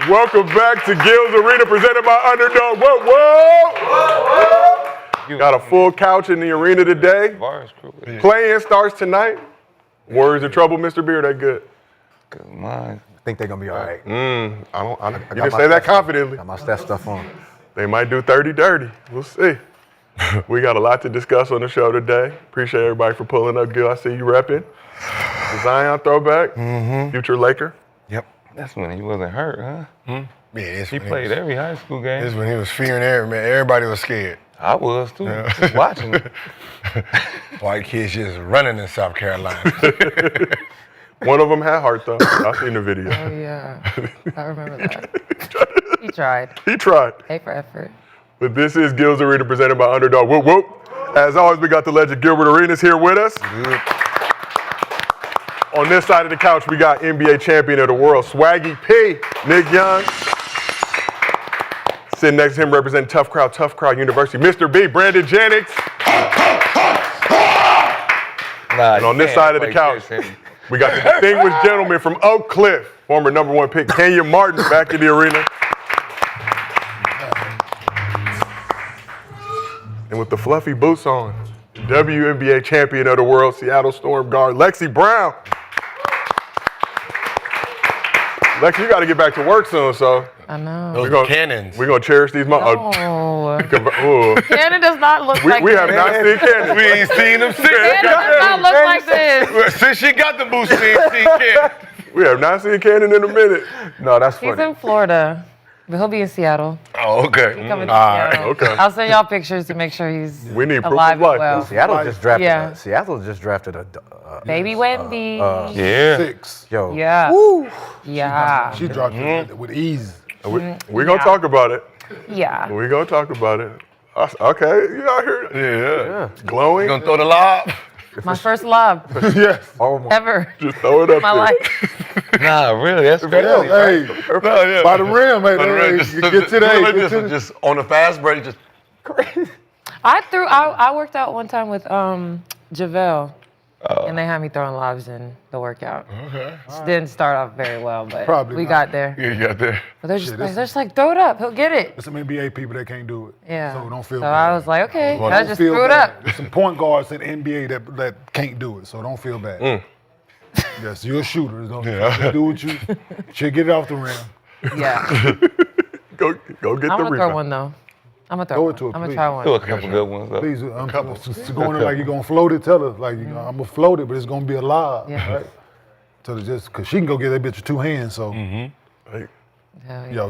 Welcome back to Gil's Arena, presented by Underdog. Whoa, whoa! Got a full couch in the arena today. Play-in starts tonight. Words of trouble, Mr. Beard. They good. Good mind. I think they're gonna be all right. You didn't say that confidently. Got my stat stuff on. They might do 30 dirty. We'll see. We got a lot to discuss on the show today. Appreciate everybody for pulling up, Gil. I see you repping. The Zion throwback. Future Laker. Yep. That's when he wasn't hurt, huh? Yeah, He played every high school game. This is when he was fearing everybody. Everybody was scared. I was too. Just watching it. White kids just running in South Carolina. One of them had heart, though. I seen the video. Oh, yeah. I remember that. He tried. He tried. A for effort. But this is Gil's Arena, presented by Underdog. Whoop, whoop. As always, we got the legend Gilbert Arenas here with us. On this side of the couch, we got NBA champion of the world, Swaggy P, Nick Young. Sitting next to him, representing Tough Crowd University, Mr. B, Brandon Jennings. And on this side of the couch, we got the distinguished gentleman from Oak Cliff, former #1 pick, Kenyon Martin, back in the arena. And with the fluffy boots on, WNBA champion of the world, Seattle Storm guard, Lexi Brown. Lex, you got to get back to work soon, so. I know. Those cannons. We're going to cherish these moments. Oh. Cannon does not look like We this. have not seen Cannon. We ain't seen them since. Cannon does not look like this. Since she got the boost, we ain't seen Cannon. We have not seen Cannon in a minute. No, that's He's funny. in Florida, but he'll be in Seattle. Oh, okay. Coming to All right. Seattle. Okay. I'll send y'all pictures to make sure he's We need proof alive of life. and well. Seattle just drafted a Baby Wemby. Yeah. 6. yo. Yeah. Yeah. She dropped it with ease. We're going to talk about it. Yeah. We're going to talk about it. Okay, you out here Yeah. glowing? You gonna throw the lob? My first love Yes. ever Just throw it in up my there. life. Nah, really, that's crazy. Hey, by the rim, hey, get to the Just on the fast break, just I worked out one time with JaVale. And they had me throwing lobs in the workout. Okay. Didn't start off very well, but Probably we not. got there. Yeah, you got there. But they're just like, throw it up, he'll get it. There's some NBA people that can't do it. Yeah. So don't feel So bad. I was like, okay, Well, I Don't just feel threw it bad. up. There's some point guards in the NBA that can't do it, so don't feel bad. Yes, you're a shooter. Don't just do what you should get it off the rim. Yeah. Go get I'm the gonna throw rebound. one though. I'm gonna Throw throw it to one. her, I'm gonna please. try Do a one. couple good ones though. Please, I'm going in like you're gonna float it. Tell her like I'm gonna float it, but it's gonna be a lob, Yeah. right? Tell her just because she can go get that bitch with 2 hands. So, Hey, Hell yeah. yo,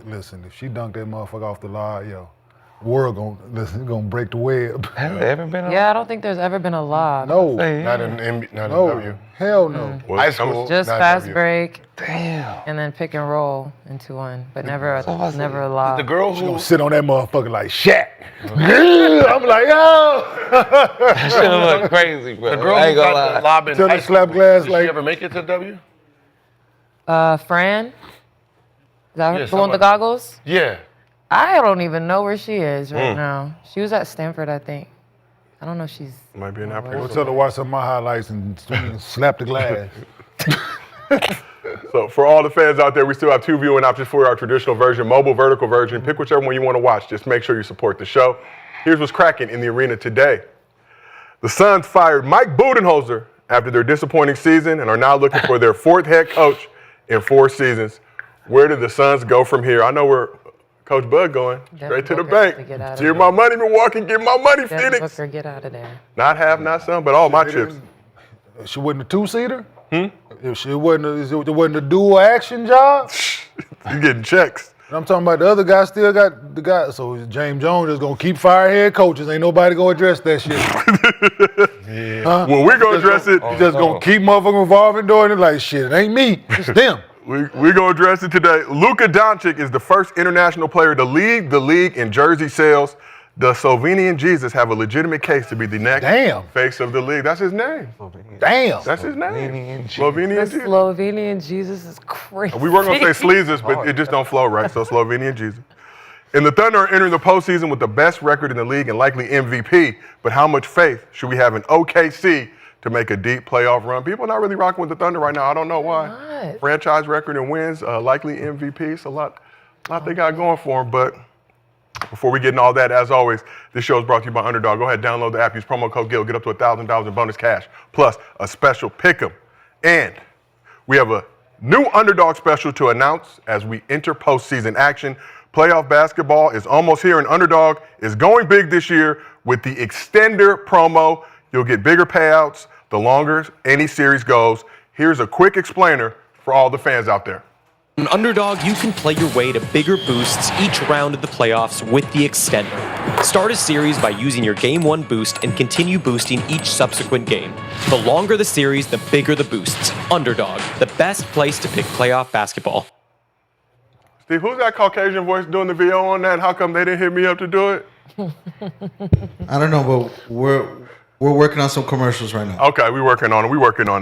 listen, if she dunked that motherfucker off the lob, yo, the world gonna break the web. Has there ever been a Yeah, I don't think there's ever been a lob. No, Hey, Not in NBA, not in no, W. hell no. well, High school. Just not fast W. break Damn. and then pick and roll into one, but never a The lob. girl She who gonna sit on that motherfucker like Shaq. I'm like, yo. That shit look crazy, bro. the girl I who ain't gonna got the lie. lob in Tell high the slap school, glass did like- she ever make it to W? Fran? Is that her? Yeah, The one with somebody. the goggles? Yeah. I don't even know where she is right now. She was at Stanford, I think. I don't know if she's. might be in that We'll place. tell her to watch some of my highlights and slap the glass. So for all the fans out there, we still have 2 viewing options for our traditional version, mobile, vertical version. Pick whichever one you want to watch. Just make sure you support the show. Here's what's cracking in the arena today. The Suns fired Mike Budenholzer after their disappointing season and are now looking for their 4th head coach in 4 seasons. Where do the Suns go from here? I know where Coach Bud going. Straight to the Booker bank. to get out of Give there. my money, Milwaukee. Give my money, Devin Phoenix. Booker, get out of there. Not half, not some, but all my chips. She wasn't a 2-seater? If it wasn't a dual action job? You getting checks. I'm talking about the other guy still got the guy. So James Jones is gonna keep firing head coaches. Ain't nobody gonna address that shit. Well, we're going to address it. Just gonna keep motherfucking revolving door and it like shit. It ain't me. It's them. We're going to address it today. Luka Doncic is the first international player to lead the league in jersey sales. Does Slovenian Jesus have a legitimate case to be the next face of the league? That's his name. Damn. That's his name. Jesus. Slovenian The Jesus. Slovenian Jesus is crazy. We were going to say Sleezus, but it just don't flow right, so Slovenian Jesus. And the Thunder are entering the postseason with the best record in the league and likely MVP, but how much faith should we have in OKC to to make a deep playoff run. People are not really rocking with the Thunder right now. I don't know why. Not. Franchise record and wins, likely MVP. So a lot they got going for them. But before we get into all that, as always, this show is brought to you by Underdog. Go ahead, download the app, use promo code GIL, get up to $1,000 in bonus cash, plus a special pick'em. And we have a new Underdog special to announce as we enter postseason action. Playoff basketball is almost here, and Underdog is going big this year with the extender promo. You'll get bigger payouts the longer any series goes. Here's a quick explainer for all the fans out there. On Underdog, you can play your way to bigger boosts each round of the playoffs with the extender. Start a series by using your Game 1 boost and continue boosting each subsequent game. The longer the series, the bigger the boosts. Underdog, the best place to pick playoff basketball. Steve, who's that Caucasian voice doing the VO on that? How come they didn't hit me up to do it? I don't know, but we're working on some commercials right now. Okay, we're working on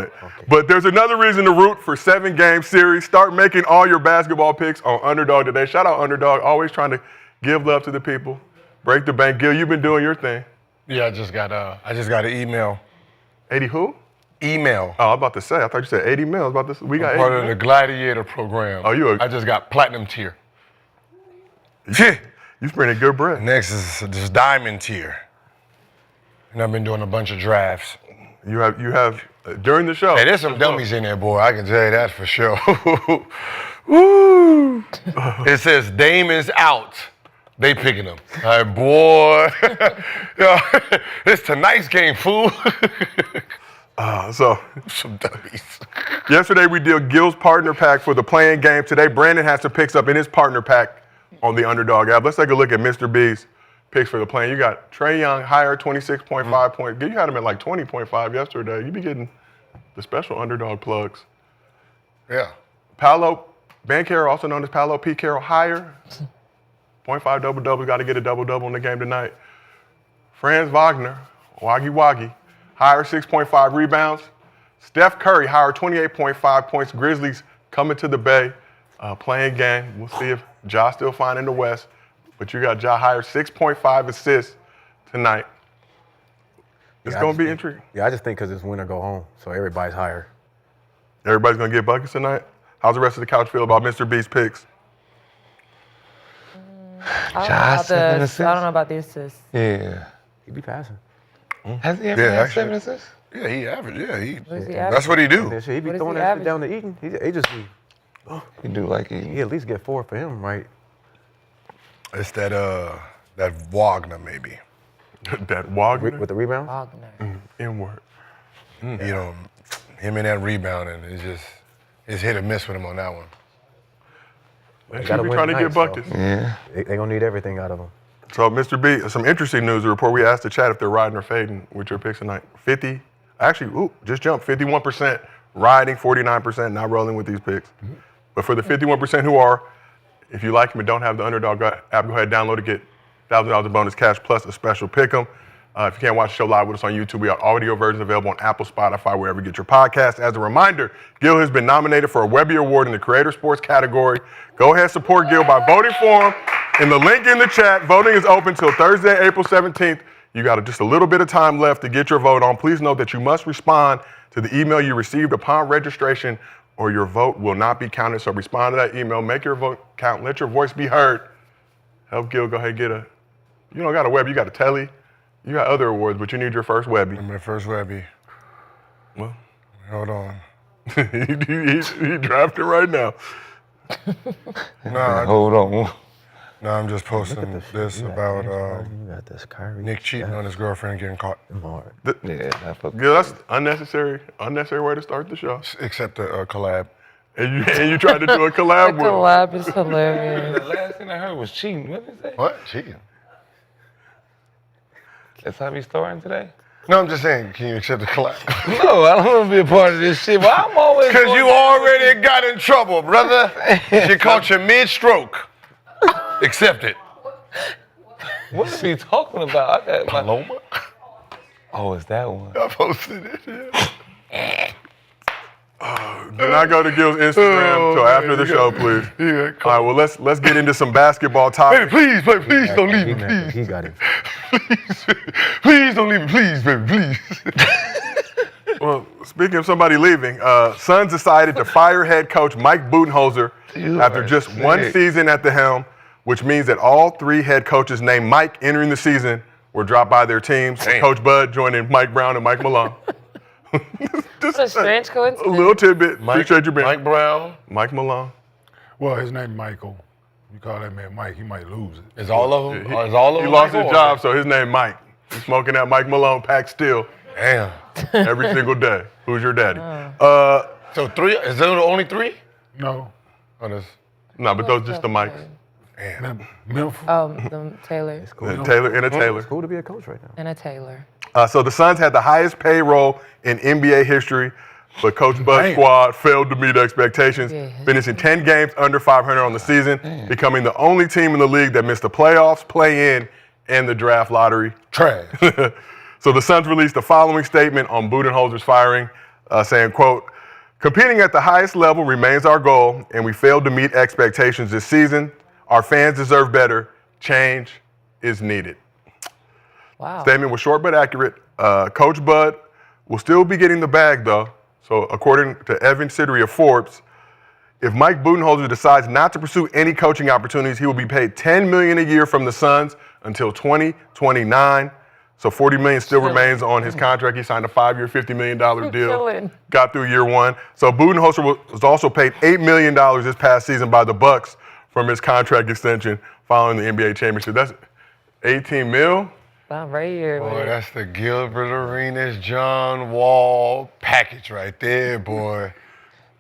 it. Okay. But there's another reason to root for 7-game series. Start making all your basketball picks on Underdog today. Shout out Underdog, always trying to give love to the people. Break the bank. Gil, you've been doing your thing. Yeah, I just got an email. 80 who? Email. Oh, I'm about to say. I thought you said 80 mil. We got 80 Part of mil. the Gladiator program. Oh, I just got platinum tier. You spending good bread. Next is this diamond tier. And I've been doing a bunch of drafts. You have during the show. Hey, there's some dummies in there, boy. I can tell you that for sure. Woo! It says Damon's out. They picking him. All right, boy. Yo, it's tonight's game, fool. So Some dummies. yesterday we did Gil's partner pack for the playing game. Today Brandon has some picks up in his partner pack on the Underdog app. Let's take a look at Mr. B's picks for the playing. You got Trae Young higher, 26.5 points. You had him at like 20.5 yesterday. You be getting the special Underdog plugs. Yeah. Paolo Banchero, also known as Paolo P. Carroll, higher. 0.5 double-double. Got to get a double-double in the game tonight. Franz Wagner, Waggy, higher 6.5 rebounds. Steph Curry, higher 28.5 points. Grizzlies coming to the Bay, playing game. We'll see if Ja still fine in the West. But you got Ja higher 6.5 assists tonight. It's going to be intriguing. Yeah, I just think because it's win or go home, so everybody's higher. Everybody's going to get buckets tonight. How's the rest of the couch feel about Mr. B's picks? I don't know about the assists. Yeah. He be passing. Has he ever had 7 assists? Yeah, he average. Yeah, What is he that's what he do. That shit, he be What is throwing he that shit down to Eaton. He just be, He do like he he. at least get 4 for him, right? It's that Wagner maybe. That Wagner With the rebound. Wagner. N-word. You know, him and that rebounding it's hit or miss with him on that one. They should gotta be win trying to get tonight, so- buckets. Yeah. They gonna need everything out of him. So, Mr. B, some interesting news to report. We asked the chat if they're riding or fading with your picks tonight. Just jumped 51% riding, 49% not rolling with these picks. But for the 51% who are, if you like them and don't have the Underdog app, go ahead and download it, get $1,000 in bonus cash plus a special pick 'em. If you can't watch the show live with us on YouTube, we have audio versions available on Apple, Spotify, wherever you get your podcast. As a reminder, Gil has been nominated for a Wemby Award in the Creator Sports category. Go ahead and support Gil by voting for him. In the link in the chat, voting is open till Thursday, April 17th. You got just a little bit of time left to get your vote on. Please note that you must respond to the email you received upon registration or your vote will not be counted. So respond to that email, make your vote count, let your voice be heard. Help Gil go ahead and you don't got a Webby, you got a Telly. You got other awards, but you need your first Webby. I'm the first Webby. Well, Hold on. he drafted right now. Hold on. No, I'm just posting this about You got this Kyrie. Nick cheating on his girlfriend and getting caught. Hard. Yeah, I fuck. Gil, that's unnecessary way to start the show. Except the collab. And you tried to do a collab The with him. collab is hilarious. The last thing I heard was cheating. What did he say? What? Cheating? That's how we starting today? No, I'm just saying, can you accept the collab? No, I don't want to be a part of this shit. Well, I'm always. Because you already got in trouble, brother. She caught you mid-stroke. Accept it. What is he talking about? I got my... Paloma? Oh, it's that one. I posted it. Yeah. Do not go to Gil's Instagram until after the show, please. Yeah, All right, well, let's get into some basketball topics. Baby, please don't leave He me, mad 'cause please. he got it. Please don't leave me, please, baby, please. Well, speaking of somebody leaving, Suns decided to fire head coach Mike Budenholzer after just one season at the helm, which means that all 3 head coaches named Mike entering the season were dropped by their teams. Damn. Coach Bud joining Mike Brown and Mike Malone. What a strange A coincidence. little tidbit. Appreciate you being Mike Brown. Mike Malone. Well, his name Michael. You call that man Mike, he might lose it. Is all of them? Is all of He them lost Michael his job, so his name Mike. He's smoking that Mike Malone pack still Damn. every single day. Who's your daddy? So 3? Is there only 3? No. Oh, that's, No, but those just the mics. Memphis. The Taylor. Taylor and a Taylor. It's cool to be a coach right now. And a Taylor. So the Suns had the highest payroll in NBA history, but Coach Bud's Damn. squad failed to meet expectations, Yeah. finishing 10 games under 500 on the season, becoming the only team in the league that missed the playoffs, play-in, and the draft lottery. Trash. So the Suns released the following statement on Budenholzer's firing, saying, quote, "Competing at the highest level remains our goal, and we failed to meet expectations this season. Our fans deserve better. Change is needed." Wow. Statement was short but accurate. Coach Bud will still be getting the bag, though. So according to Evan Siddery of Forbes, if Mike Budenholzer decides not to pursue any coaching opportunities, he will be paid $10 million a year from the Suns until 2029. So $40 million still remains on his contract. He signed a 5-year, $50 million deal. Chilling. Got through year 1. So Budenholzer was also paid $8 million this past season by the Bucks from his contract extension following the NBA championship. That's 18 mil. I'm right here. boy, man. that's the Gilbert Arenas, John Wall package right there, boy.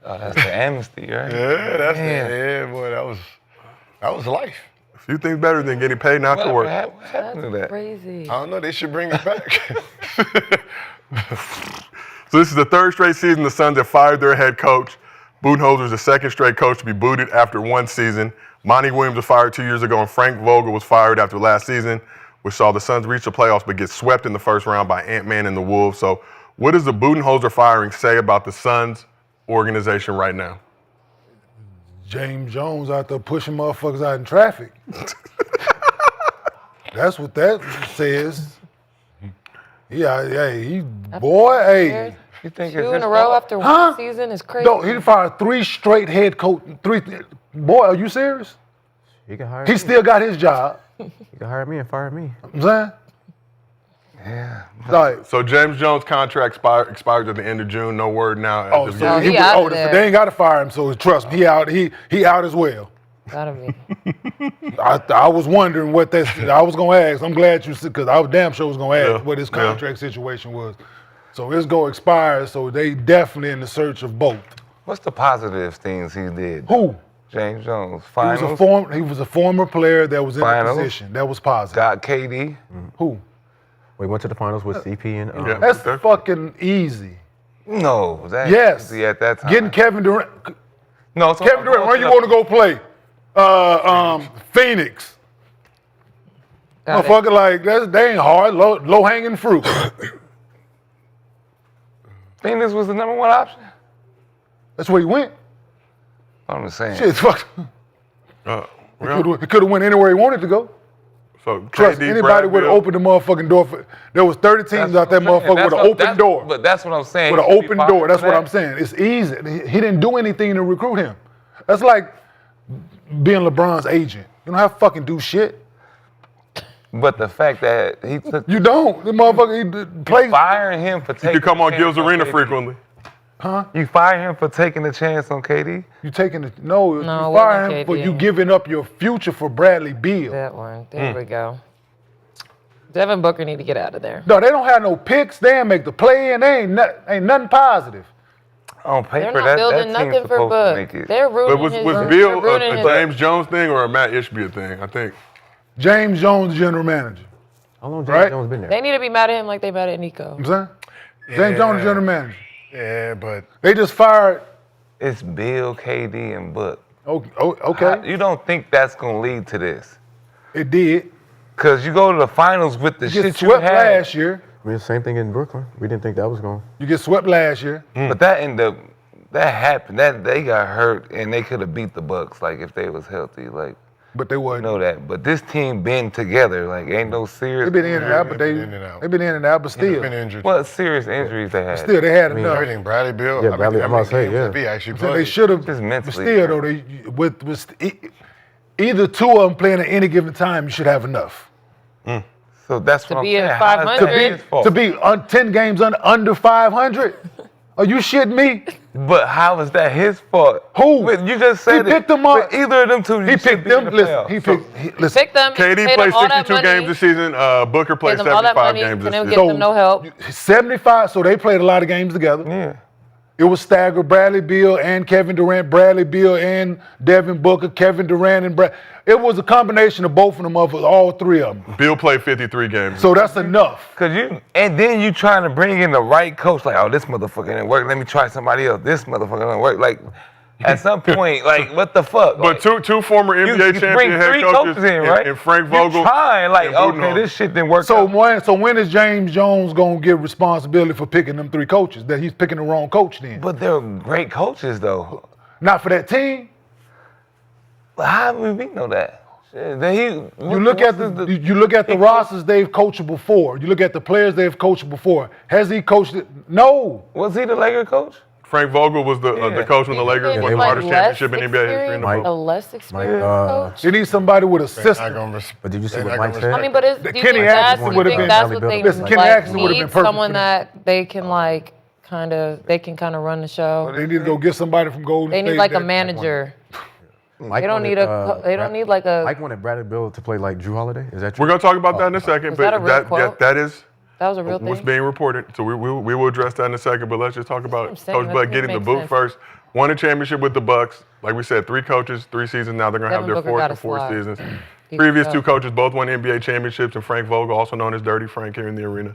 Oh, that's the amnesty, right? Yeah, that's Damn. it. Yeah, boy, that was life. A few things better than getting paid not to work. What happened to That's that? crazy. I don't know. They should bring it back. So this is the 3rd straight season the Suns have fired their head coach. Budenholzer is the 2nd straight coach to be booted after 1 season. Monty Williams was fired 2 years ago, and Frank Vogel was fired after last season, which saw the Suns reach the playoffs but get swept in the first round by Ant-Man and the Wolves. So what does the Budenholzer firing say about the Suns organization right now? James Jones out there pushing motherfuckers out in traffic. That's what that says. He boy, hey. You think 2 it's in his a row fault? after Huh? one season is crazy. No, he fired 3 straight head coach. 3. Boy, are you serious? He can hire He me. still got his job. He can hire me and fire me. I'm saying? Yeah. Like, So James Jones' contract expires at the end of June. No word now. oh, as of so yet. he out of they there. ain't got to fire him. So trust me, he out. He out as well. Gotta be. I was wondering what that. I was gonna ask. I'm glad you said because I was damn sure was gonna ask Yeah, what his yeah. contract situation was. So it's gonna expire. So they definitely in the search of both. What's the positive things he did? Who? James Jones. He Finals. was a former player that was in Finals. the position. That was positive. Got KD. Who? We went to the finals with CP and Yeah. That's fucking easy. No, that Yes. easy at that time. Getting Kevin Durant. no, so Kevin Durant, where you want to go play? Phoenix. Got it. Motherfucker, like they ain't hard. Low hanging fruit. Phoenix was the #1 option. That's where he went. I'm just saying. Shit, fuck. Yeah. He could have went anywhere he wanted to go. So Trust me, KD, anybody would have Bradley, opened the motherfucking door. There was 30 teams out there, motherfucker, with an open door. But that's what I'm saying. With an He should be open fired door. That's for what that. I'm saying. It's easy. He didn't do anything to recruit him. That's like being LeBron's agent. You don't have to fucking do shit. But the fact that he took You don't. The motherfucker, he plays. firing him for taking You come on a Gil's chance Arena KD. frequently. You fire him for taking a chance on KD. You taking it? No, No, you it fire wasn't him for KD. you giving up your future for Bradley Beal. That one. There we go. Devin Booker need to get out of there. No, they don't have no picks. They ain't make the play, and they ain't nothing positive. On They're paper, not that building team's nothing for supposed to make Book. it. They're But ruining was his. Beal they're ruining a his- James Jones thing or a Matt Ishbia thing? I think. James Jones, general manager. How long James Right? Jones been there? They need to be mad at him like they mad at Nico. You know what I'm saying? James Jones, general manager. Yeah, but They just fired. It's Bill, KD, and Book. Okay, You don't think that's gonna lead to this? it did. Cause you go to the finals with the You get shit you swept had, last year. I mean, same thing in Brooklyn. We didn't think that was going. You get swept last year. but that ended up, that happened. That they got hurt and they could have beat the Bucks like if they was healthy. Like but they I wasn't. know that. But this team been together. Like, ain't no serious. They've been in and out, but They've been in and out. they've been in and out, but still, Been injured. What serious injuries they had? still they had enough. Everything. Bradley Beal. Yeah, Bradley, I'm about to say, games yeah. have he actually So played? they should have. Just But mentally, still, though, they either two of them playing at any given time, you should have enough. So that's what To I'm be saying. at How is that 500? his fault? To be on 10 games under 500? Are you shitting me? But how is that his fault? Who? But you just said He picked them up. But either of them two, He you should picked be in them. the Listen, playoffs. listen. Pick them. KD pay played them all that 62 money, games this season. Booker Pay played them all that 75 money, games and this they'll season. give them no help. 75, so they played a lot of games together. Yeah. It was staggered. Bradley Beal and Kevin Durant, Bradley Beal and Devin Booker, Kevin Durant and Brad. It was a combination of both of them, of all three of them. Bill played 53 games. So that's enough. And then you trying to bring in the right coach, like, oh, this motherfucker didn't work. Let me try somebody else. This motherfucker didn't work. Like, at some point, like, what the fuck? But two former NBA you champion bring head three coaches coaches in, right? and Frank Vogel. You trying, like, and okay, Budenholzer. this shit didn't work So out. when is James Jones gonna get responsibility for picking them three coaches? That he's picking the wrong coach then? But they're great coaches, though. Not for that team. How do we know that? Shit, then You look at the rosters they've coached before. You look at the players they've coached before. Has he coached it? No. Was he the Laker coach? Frank Vogel was the coach when the Lakers won the largest championship in NBA history. In the A bubble. less experienced coach. You need somebody with a They're not system. gonna But did you see they're what not Mike gonna said? I mean, but do you Kenny think that's, Atkinson you would've think been- that's what they Listen, Kenny like, Atkinson would've been need? perfect Someone for that they can like they can kind of run the show. They need to go get somebody from Golden They State. need like a that- manager. Mike They don't wanted, need a. They don't need like a. Mike wanted Bradley Beal to play like Drew Holiday. Is that true? We're going to talk about that in a second, Was that a but real quote? that is That was a real what's thing. being reported. So we will address that in a second, but let's just talk about I'm saying. Coach That Bud doesn't getting the make boot sense. first. Won a championship with the Bucks. Like we said, 3 coaches, 3 seasons. Now they're going to have Devin their Booker fourth gotta in 4 slide. seasons. He Previous can 2 go. coaches both won NBA championships, and Frank Vogel, also known as Dirty Frank here in the arena.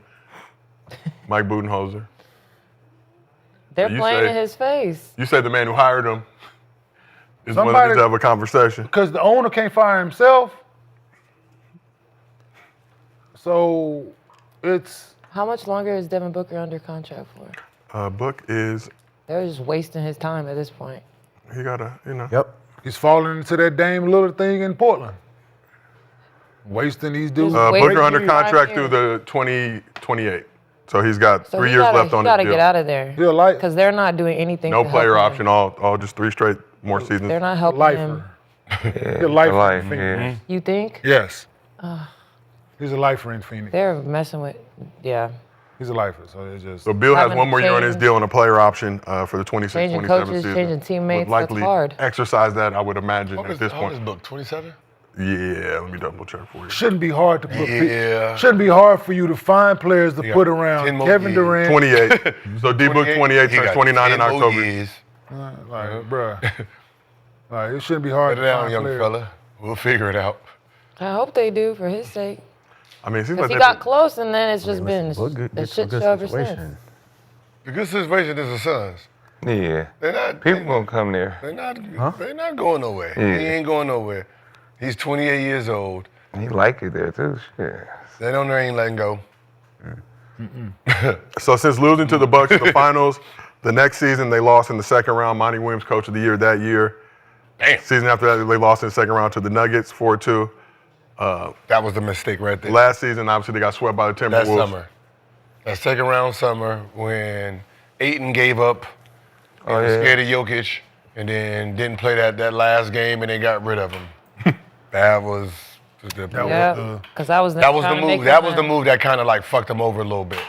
Mike Budenholzer. They're you playing say- in his face. You say the man who hired him is willing Somebody- to have a conversation. Because the owner can't fire himself. So it's How much longer is Devin Booker under contract for? Book is, They're just wasting his time at this point. he got to, Yep. he's falling into that Dame Lillard thing in Portland. Wasting these dudes. Wait Booker for under 5 contract years. through the 2028. So he's got So 3 he years gotta, left he on gotta his get deal. out of there He'll like because they're not doing anything. No to player help option, him. all just 3 straight more seasons. They're not helping lifer. him. He's a lifer life, in Phoenix. yeah. You think? Yes. He's a lifer in Phoenix. They're messing with. Yeah. He's a lifer, so it's just. So Bill has Having 1 more year on his changed- deal and a player option for the 26-27 Changing coaches, season. changing teammates, Would likely that's hard. exercise that, I would imagine, How at this old is point. Book? 27? Yeah, let me double check for you. Shouldn't be hard to put. Yeah. Shouldn't be hard for you to find players to Yeah. put around 10 more Kevin years. Durant. 28. So D-Book 28 He turns got 29 in 10 more October. years. Like, bruh. Like, it shouldn't be hard Put to it down, find young players. fella. We'll figure it out. I hope they do for his sake. I mean, it seems Because like he that's got close and then it's just been Book good- a gets some shit good show ever situation. since. The good situation is the Suns. Yeah. They're not. People gonna come there. They're not going nowhere. Yeah. He ain't going nowhere. He's 28 years old. He like it there too. Shit. They don't ain't letting go. So since losing to the Bucks in the finals, the next season they lost in the second round. Monty Williams, coach of the year that year. Damn. Season after that, they lost in the second round to the Nuggets, 4-2. That was the mistake right there. Last season, obviously, they got swept by the That Timberwolves. summer. That second round summer when Ayton gave up and was yeah. scared of Jokic and then didn't play that last game and they got rid of him. That was the Yeah. Because that was that was the move. That was the move that kind of like fucked him over a little bit.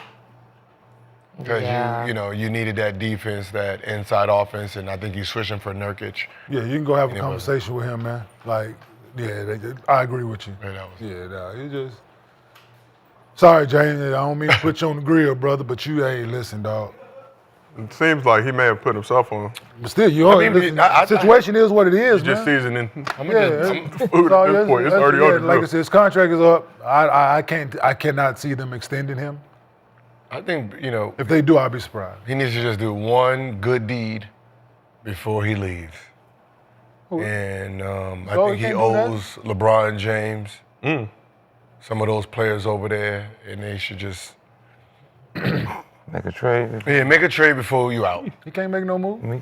Because Yeah. you needed that defense, that inside offense, and I think he's switching for Nurkic. Yeah, you can go have a Yeah, conversation with him, man. Like, yeah, I agree with you. Yeah, that was- Yeah, nah, you just. Sorry, James. I don't mean to put you on the grill, brother, but you ain't listen, dog. It seems like he may have put himself on. But still, you are. mean, Listen, I- the situation is what it is, Just man. seasoning Yeah, food at this point. It's already on the like I grill. said, his contract is up. I cannot see them extending him. I think, If they do, I'll be surprised. he needs to just do one good deed before he leaves. And I So think he he can't do that? owes LeBron James, some of those players over there, and they should just Make a trade. Yeah, make a trade before you out. He can't make no move. You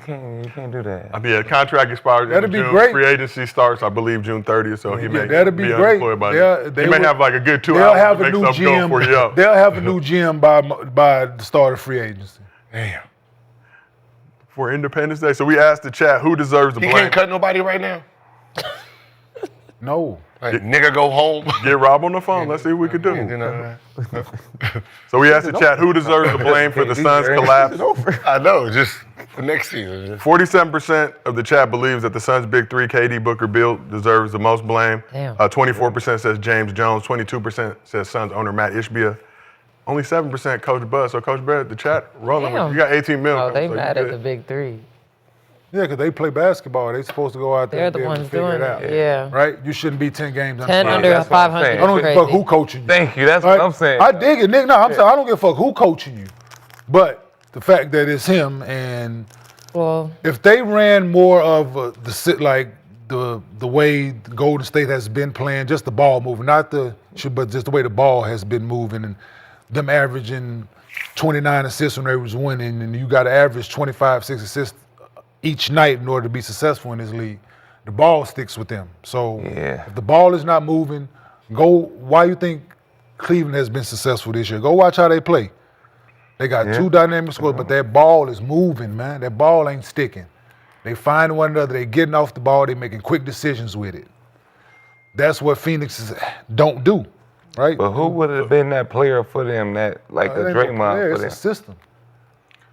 can't do that. I mean, yeah, contract expires in That'd be June. great. Free agency starts, I believe, June 30th. So he may that'd be great. unemployed by They'll- then. He may have like a good 2 They'll hours have to a make new something go GM. for you up. They'll have a new GM by the start of free agency. Damn. For Independence Day. So we asked the chat who deserves the He blame. can't cut nobody right now. No. Like, nigga, go home. Get Rob on the phone. Let's see what we could do. You know, So we asked the chat who deserves the blame for the Suns' collapse. I know, just for next season. 47% of the chat believes that the Suns' big three, KD, Booker, Beal, deserves the most blame. Damn. 24% says James Jones. 22% says Suns owner Matt Ishbia. Only 7% Coach Bud. So Coach Bud, the chat rolling. Damn. You got 18 mil. Oh, they so you mad at good. the big three. Yeah, because they play basketball. They're supposed to go out there They're and the be able to ones figure doing out. it. Yeah. Right? You shouldn't be 10 games 10 under that's what I'm 500 saying. is I don't give a crazy. fuck who coaching you. Thank you. That's Right? what I'm saying. I dig it, Nick. No, I'm saying I don't give a fuck who coaching you. But the fact that it's him, and Well, if they ran more of the way Golden State has been playing, just the ball moving, but just the way the ball has been moving, and them averaging 29 assists when they was winning, and you got to average 25, 6 assists each night in order to be successful in this league. The ball sticks with them. So Yeah. if the ball is not moving, why you think Cleveland has been successful this year? Go watch how they play. They got two dynamic scores, but that ball is moving, man. That ball ain't sticking. They find one another, they getting off the ball, they making quick decisions with it. That's what Phoenix don't do, right? But who would have been that player for them that, like the It ain't no Draymond player, for it's them? a system.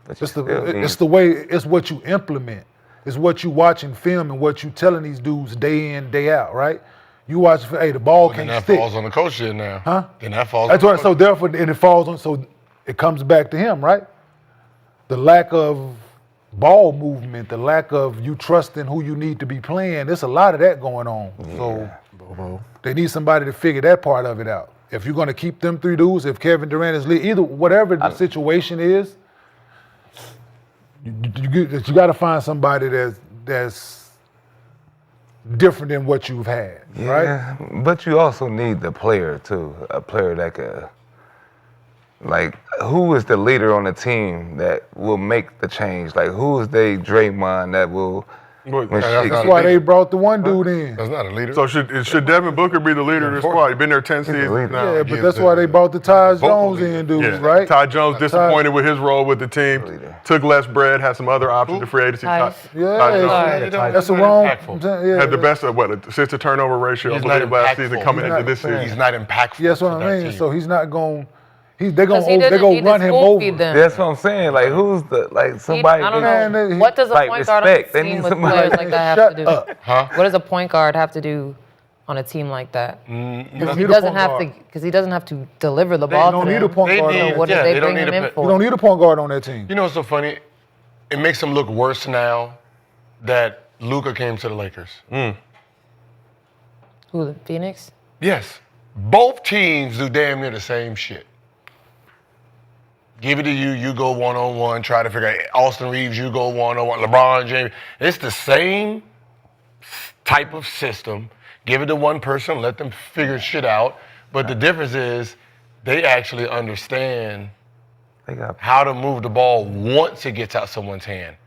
But you It's the still need- it's the way, it's what you implement. It's what you watch in film and what you telling these dudes day in, day out, right? You watch, hey, the ball Then can't that stick. falls on the coach then now. Huh? Then that falls That's on right. the So coach. therefore, and it falls on. So it comes back to him, right? The lack of ball movement, the lack of you trusting who you need to be playing. There's a lot of that going on. So they need somebody to figure that part of it out. If you're going to keep them three dudes, if Kevin Durant is either whatever the situation is, you got to find somebody that's different than what you've had, right? Yeah, but you also need the player too. A player that could, like, who is the leader on the team that will make the change? Like, who is they Draymond that will? But- when that's shit not That's get- why they brought the one dude in. That's not a leader. So should Devin Booker be the leader of the squad? He's been there 10 seasons leader. now. Yeah, but gives that's the why they brought the Ty vocal Jones leader. in dudes, Yeah. right? Ty Jones disappointed with his role with the team. Leader. Took less bread, had some other options to free agency. Tyus. Yeah, Ty Jones that's a not wrong. impactful. I'm saying, yeah, had the best of assist to turnover ratio, I He's believe, not last impactful. season coming He's into not- this season. He's not impactful. Yeah, that's what for I that mean. team. So he's not going. They're because going he to doesn't run him over. feed them. That's what I'm saying. Like, who's the somebody? I don't Man, know. he- What does a like, point guard on a respect. They team need with somebody- players like that have Shut to do? up. Huh? What does a point guard have to do on a team like that? Because You he don't need a doesn't point have guard. to. Because he doesn't have to deliver the They ball. don't to need a them. point They guard. need- So what yeah, did they they don't bring need him a in pa- You don't for? need a point guard on that team. You know what's so funny? It makes them look worse now that Luka came to the Lakers. Who? The Phoenix? Yes. Both teams do damn near the same shit. Give it to you, you go one-on-one, try to figure out Austin Reeves, you go one-on-one, LeBron James. It's the same type of system. Give it to one person, let them figure shit out. But the difference is they actually understand They got how to move the ball once it gets out someone's hand.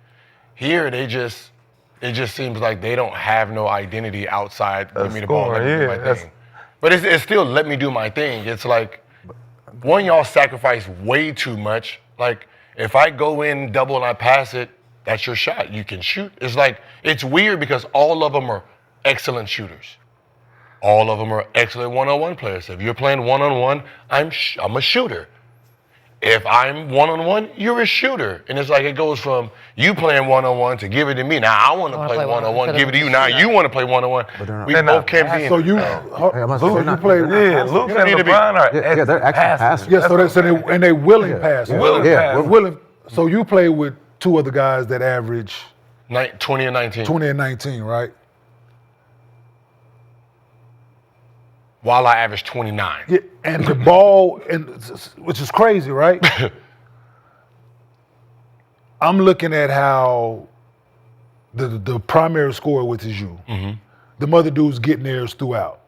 Here, it just seems like they don't have no identity outside. Give me the ball, let me do scorer, my yeah, thing. But it's still let me do my thing. It's like, one, y'all sacrifice way too much. Like, if I go in double and I pass it, that's your shot. You can shoot. It's like, it's weird because all of them are excellent shooters. All of them are excellent one-on-one players. If you're playing one-on-one, I'm a shooter. If I'm one-on-one, you're a shooter. And it's like it goes from you playing one-on-one to give it to me. Now I want to wanna play play one-on-one, one-on-one. give it to you. Now you want to play one-on-one. We they're both not can't be in So it. you, Hey, I'm so you play. yeah. Luke You and need to be- LeBron are Yeah, they're actually passers. passers. Yeah, so they willing passers. Willing Yeah, passers. Willing. So you play with two other guys that average 20 and 19. 20 and 19, right? While I average 29. Yeah, and the ball, which is crazy, right? I'm looking at how the primary scorer, which is you, the other dudes getting theirs throughout.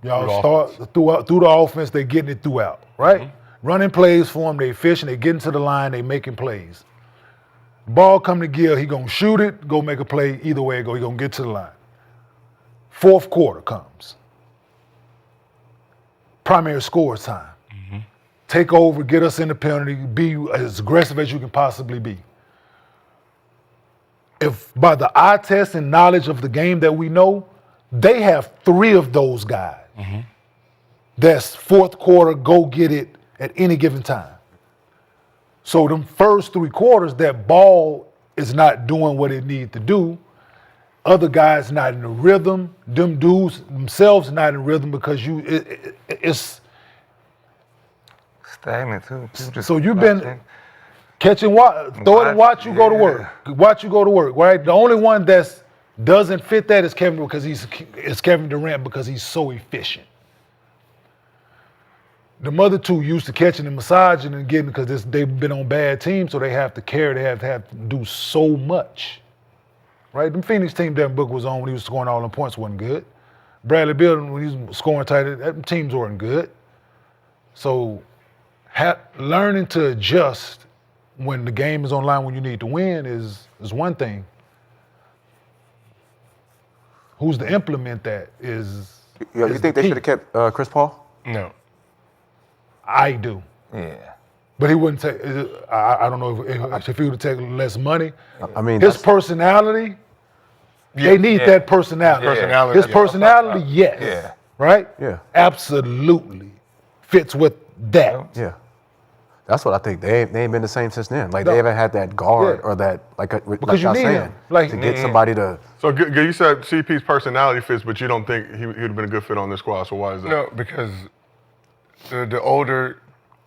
Y'all Through the start through the offense, they're getting it throughout, right? running plays for him. They efficient. They get into the line. They making plays. Ball come to Gil. He gonna shoot it. Go make a play. Either way it go, he gonna get to the line. Fourth quarter comes. Primary score time. Take over. Get us in the penalty. Be as aggressive as you can possibly be. If by the eye test and knowledge of the game that we know, they have 3 of those guys. That's fourth quarter, go get it at any given time. So them first 3 quarters, that ball is not doing what it needs to do. Other guys not in the rhythm. Them dudes themselves not in rhythm because it's stagnant too. so you've been catching, throw it and watch you go to work. Watch you go to work, right? The only one that doesn't fit that is Kevin Kevin Durant because he's so efficient. The other 2 used to catching and massaging and getting because they've been on bad teams, so they have to carry. They have to do so much, right? The Phoenix team Devin Booker was on when he was scoring all them points wasn't good. Bradley Beal when he was scoring tight, that teams weren't good. So learning to adjust when the game is on line when you need to win is one thing. Who's to implement that is. You think they should have kept Chris Paul? No. I do. Yeah. But he wouldn't take. I don't know if he would take less money. I mean, his personality. They need that personality. Personality, His personality, yes. Yeah. Right. Yeah. Absolutely fits with that. Yeah. That's what I think. They ain't been the same since then. Like they haven't had that guard or that Because you y'all need saying, him. Like to get somebody to. So you said CP's personality fits, but you don't think he would have been a good fit on this squad. So why is that? No, because the older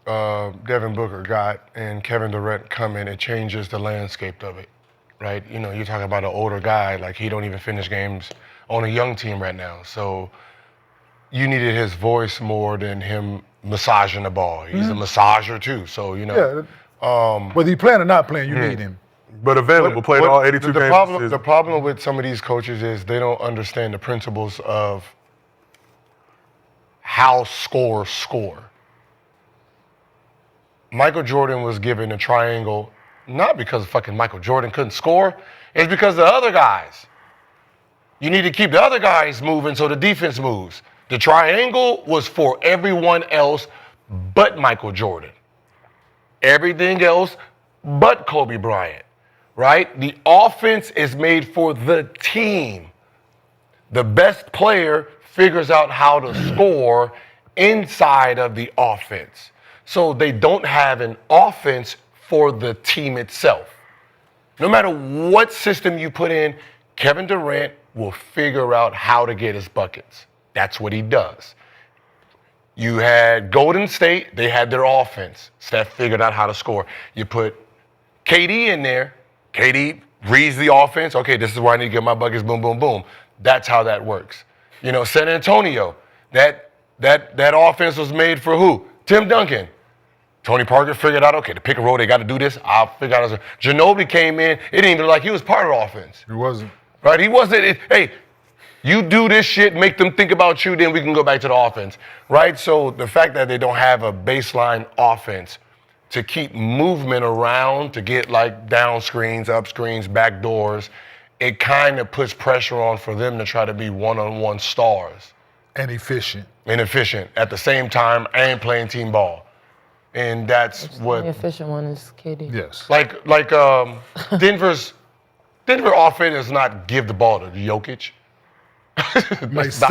Devin Booker got and Kevin Durant come in, it changes the landscape of it, right? You know, you're talking about an older guy, like he don't even finish games on a young team right now. So you needed his voice more than him massaging the ball. He's a massager too, so you know. Whether you playing or not playing, you need him. But available, played all 82 games. The problem with some of these coaches is they don't understand the principles of how scorers score. Michael Jordan was given a triangle, not because fucking Michael Jordan couldn't score, it's because the other guys. You need to keep the other guys moving so the defense moves. The triangle was for everyone else but Michael Jordan. Everything else but Kobe Bryant, right? The offense is made for the team. The best player figures out how to score inside of the offense. So they don't have an offense for the team itself. No matter what system you put in, Kevin Durant will figure out how to get his buckets. That's what he does. You had Golden State, they had their offense. Steph figured out how to score. You put KD in there, KD reads the offense. Okay, this is where I need to get my buckets, boom, boom, boom. That's how that works. You know, San Antonio, that offense was made for who? Tim Duncan. Tony Parker figured out, okay, the pick and roll, they got to do this. I'll figure out. Ginobili came in, it didn't even look like he was part of the offense. He wasn't. Right, he wasn't. Hey, you do this shit, make them think about you, then we can go back to the offense, right? So the fact that they don't have a baseline offense to keep movement around, to get like down screens, up screens, back doors, it kind of puts pressure on for them to try to be one-on-one stars. And efficient. And efficient. At the same time, I ain't playing team ball. And that's what... The efficient one is KD. Yes. Like Denver offense is not give the ball to Jokic. It might seem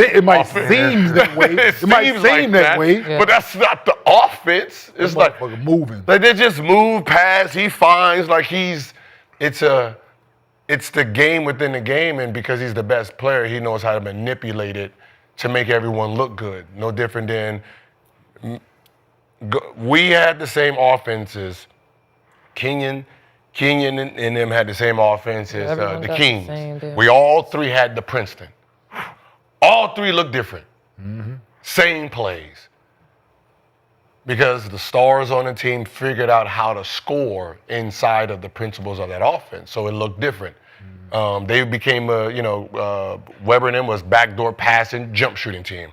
that way. It might seem that way. Yeah. But that's not the offense. It's like moving. Like they just move past. He finds like it's the game within the game, and because he's the best player, he knows how to manipulate it to make everyone look good. No different than we had the same offenses. Kenyon and them had the same offenses. Everyone The got the Kings. same deal. We all three had the Princeton. All three look different. Same plays. Because the stars on the team figured out how to score inside of the principles of that offense, so it looked different. They became Weber and them was backdoor passing, jump shooting team.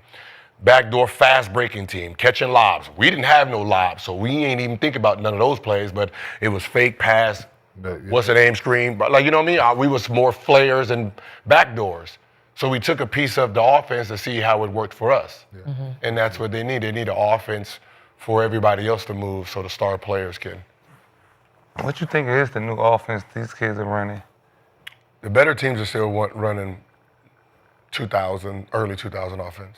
backdoor fast breaking team, catching lobs. We didn't have no lobs, so we ain't even think about none of those plays, but it was fake pass, what's the name screen, but like, you know what I mean? We was more flares and backdoors. So we took a piece of the offense to see how it worked for us. And that's what they need. They need an offense for everybody else to move so the star players can. What you think is the new offense these kids are running? The better teams are still running early 2000 offense.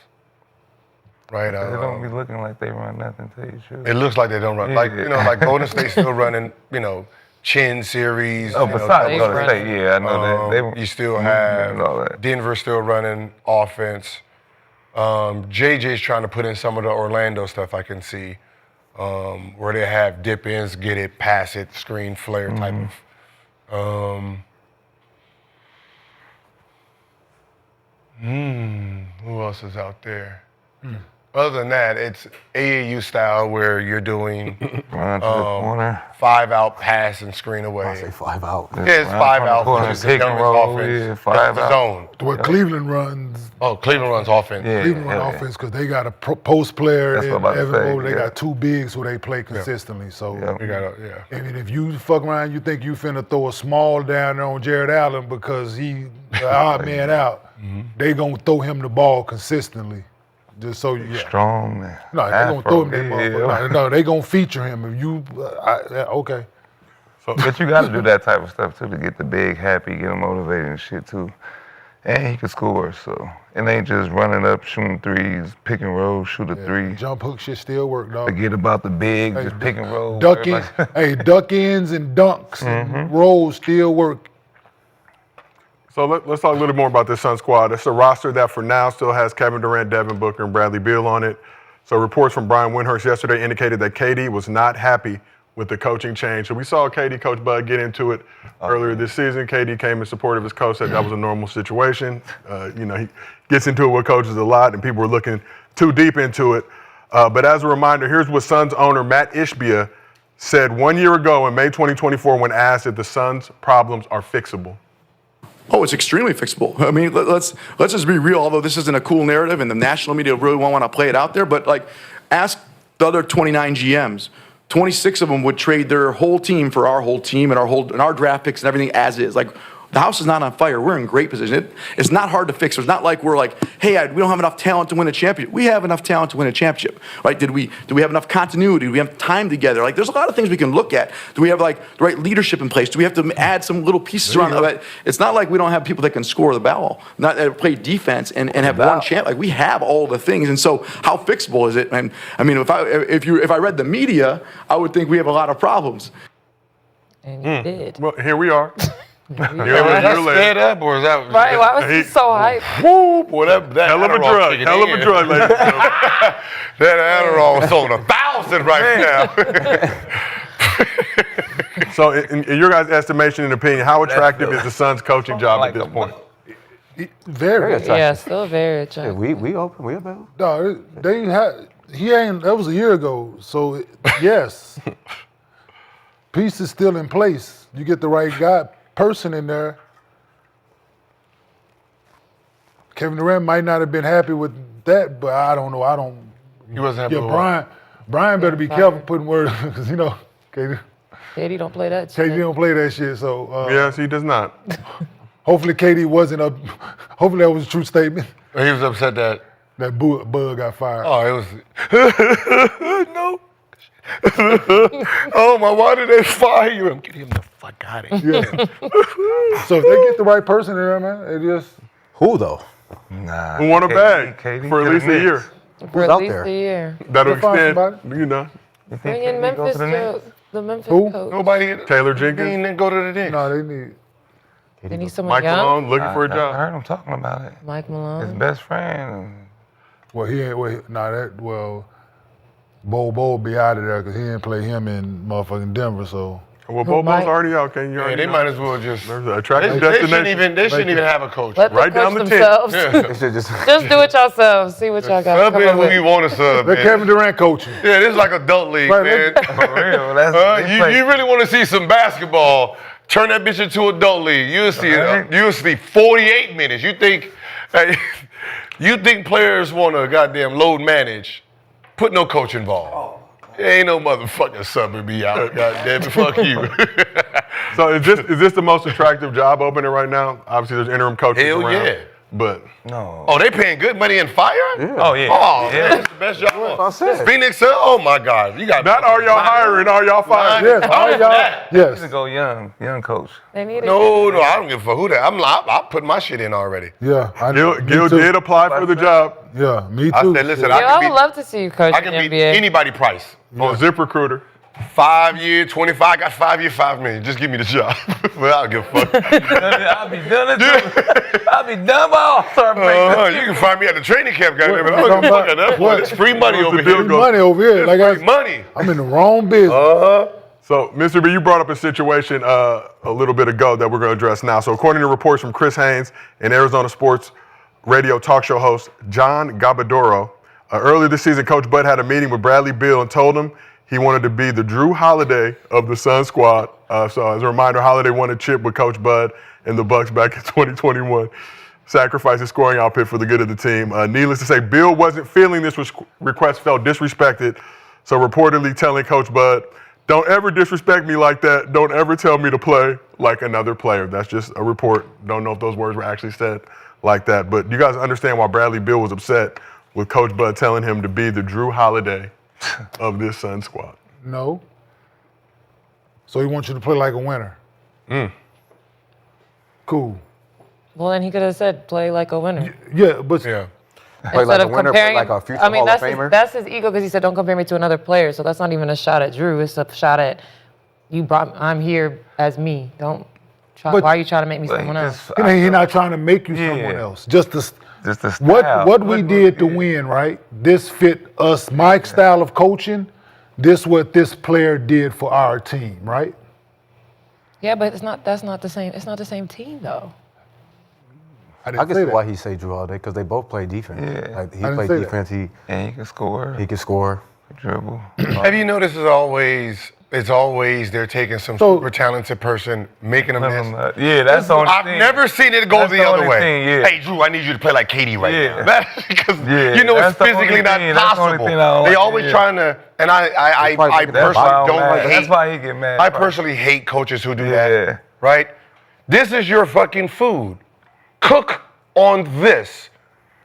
Right? They don't be looking like they run nothing, tell you the truth. It looks like they don't run. Like, you know, like Golden State's still running, you know, chin series. Oh, you know, besides Golden State, yeah, I know that. You still have Denver still running offense. JJ's trying to put in some of the Orlando stuff I can see, where they have dip ins, get it, pass it, screen, flare type of. Who else is out there? Other than that, it's AAU style where you're doing 5-out pass and screen away. I say 5 out. Yeah, it's 5-out. It's the youngest offense. That's the zone. What Cleveland runs. Oh, Cleveland runs offense. Yeah, Cleveland run offense because they got a post player That's in what I'm Evan about to say, Mobley. They yeah. got two bigs who they play consistently. So You gotta, I mean, if you fuck around, you think you finna throw a small down there on Jared Allen because he the odd man out, they gonna throw him the ball consistently. Just so you Strong, man. No, they gonna throw him that motherfucker. No, they gonna feature him. If you okay. But you got to do that type of stuff too to get the big happy, get him motivated and shit too. And he can score, so it ain't just running up, shooting threes, pick and roll, shoot a three. Jump hook shit still work, dog. Forget about the big, just pick and roll. Duck in, duck ins and dunks and rolls still work. So let's talk a little more about this Sun squad. It's a roster that for now still has Kevin Durant, Devin Booker, and Bradley Beal on it. So reports from Brian Windhorst yesterday indicated that KD was not happy with the coaching change. So we saw KD, Coach Bud, get into it earlier this season. KD came in support of his coach, said that was a normal situation. He gets into it with coaches a lot, and people were looking too deep into it. But as a reminder, here's what Suns owner Matt Ishbia said 1 year ago in May 2024 when asked if the Suns' problems are fixable. Oh, it's extremely fixable. I mean, let's just be real. Although this isn't a cool narrative, and the national media really won't want to play it out there, but like, ask the other 29 GMs. 26 of them would trade their whole team for our whole team and our draft picks and everything as is. Like, the house is not on fire. We're in great position. It's not hard to fix. It's not like we're like, hey, we don't have enough talent to win a championship. We have enough talent to win a championship. Right? Do we have enough continuity? Do we have time together? Like, there's a lot of things we can look at. Do we have like the right leadership in place? Do we have to add some little pieces around it? It's not like we don't have people that can score the ball, not play defense and have one champ. Like, we have all the things. And so how fixable is it? And I mean, if I read the media, I would think we have a lot of problems. And you did. Well, here we are. Is that sped up or is that Right, why was he so hyped? Whoop, whatever. That Hell of a Adderall drug, kicking hell of in. a drug, ladies and gentlemen. That Adderall was sold 1,000 right now. So in your guys' estimation and opinion, how attractive is the Suns' coaching job at this point? Very attractive. Yeah, still very Yeah, attractive. we open, we available. No, they ain't had. He ain't. That was a year ago. So yes, piece is still in place. You get the right person in there. Kevin Durant might not have been happy with that, but I don't know. He wasn't happy with Brian better be careful putting words because KD don't play that shit. KD don't play that shit. So Yes, he does not. hopefully KD wasn't up. Hopefully that was a true statement. He was upset that. That Bud got fired. Oh, it was. No. Oh my! Why did they fire you? I'm getting him the fuck out of here. Yeah. So if they get the right person in there, man, it just. Who though? Nah. Who want a bag KD for at least a year? For at out least there? a year. That'll They'll find extend, somebody. Bring in Memphis, the Memphis Who? coach. Nobody. Taylor They Jenkins, didn't go to the Knicks. No, they need. They need someone Mike young. Malone looking for a I job. heard him talking about it. Mike His Malone. best friend. Well, he ain't. Well, Bo be out of there because he didn't play him in motherfucking Denver. So Well, Bobo's Mike? already out. Can you Yeah, already they know? might as well just. There's an attractive They shouldn't destination. even have a coach. Let them Right down coach the tent. themselves. They should just. Just do it yourselves. See what y'all got. Sub Come in up who with. you want to sub. Let man. Kevin Durant coach him. Yeah, this is like adult league, Right, man. For real. That's You really want to see some basketball? Turn that bitch into adult league. You'll see 48 minutes. You think Hey, you think players want to goddamn load manage? Put no coach involved. Ain't no motherfucking subbing me out. Goddamn it, fuck you. So is this the most attractive job opening right now? Obviously, there's interim coaches Hell around. yeah. But No. Oh, they paying good money in fire? Yeah. Oh yeah. Oh, yeah. man, that's the best job. I said. Phoenix, oh my God, you got. not are y'all hiring, are y'all firing? Yes, all y'all. Need to Yes. go young coach. They need it. No, I don't give a fuck who that. I'll put my shit in already. Yeah. Gil did apply for the job Yeah, me I too. said, listen, Yeah, I I would can love to see you coach beat, I in can the beat NBA. anybody price. on ZipRecruiter. 5 year, 25. I got 5 year, $5 million. Just give me the job. But I don't give a fuck. I'll be done it. I'll be done by All-Star break. You can find me at the training camp, goddamn it. What I don't give a fuck at that what? point. It's free money What's over the deal here. go? Money over here. Like Free money. I'm in the wrong business. So, Mr. B, you brought up a situation a little bit ago that we're going to address now. So, according to reports from Chris Haynes and Arizona sports radio talk show host John Gabadoro, earlier this season, Coach Bud had a meeting with Bradley Beal and told him he wanted to be the Jrue Holiday of the Sun squad. So, as a reminder, Holiday won a chip with Coach Bud and the Bucks back in 2021. Sacrificed his scoring output for the good of the team. Needless to say, Bill wasn't feeling this request, felt disrespected. So, reportedly telling Coach Bud, don't ever disrespect me like that. Don't ever tell me to play like another player. That's just a report. Don't know if those words were actually said like that. But you guys understand why Bradley Beal was upset with Coach Bud telling him to be the Jrue Holiday of this Sun squad. No. So he wants you to play like a winner. Cool. Well, then he could have said, play like a winner. Yeah, but Yeah. Play like a winner, play comparing, like a future I mean, Hall of that's his, Famer. that's his ego because he said, don't compare me to another player. So that's not even a shot at Jrue. It's a shot at I'm here as me. Don't try. But- Why are you trying to make me someone else? he's not trying to make you someone Yeah. else. Just the style. what we did to win, right? This fit us, my style of coaching. This what this player did for our team, right? Yeah, but that's not the same. It's not the same team though. I I didn't can say see that. why he say Jrue Holiday because they both play defense. Yeah. Like, he I didn't played say that. defense. And he can score, He can score. dribble. Have you noticed it's always they're taking some So- super talented person, making a mess. Yeah, that's the only I've thing. never seen it go That's the the other only way. thing, yeah. Hey, Jrue, I need you to play like KD right Yeah. now. Because Yeah, you know it's that's the only physically not thing, that's the only possible. thing I don't They like, always yeah. trying to, and I probably personally think that's why I'm don't mad. hate. That's why he get mad. I personally hate coaches who do Yeah. that. Right? This is your fucking food. Cook on this.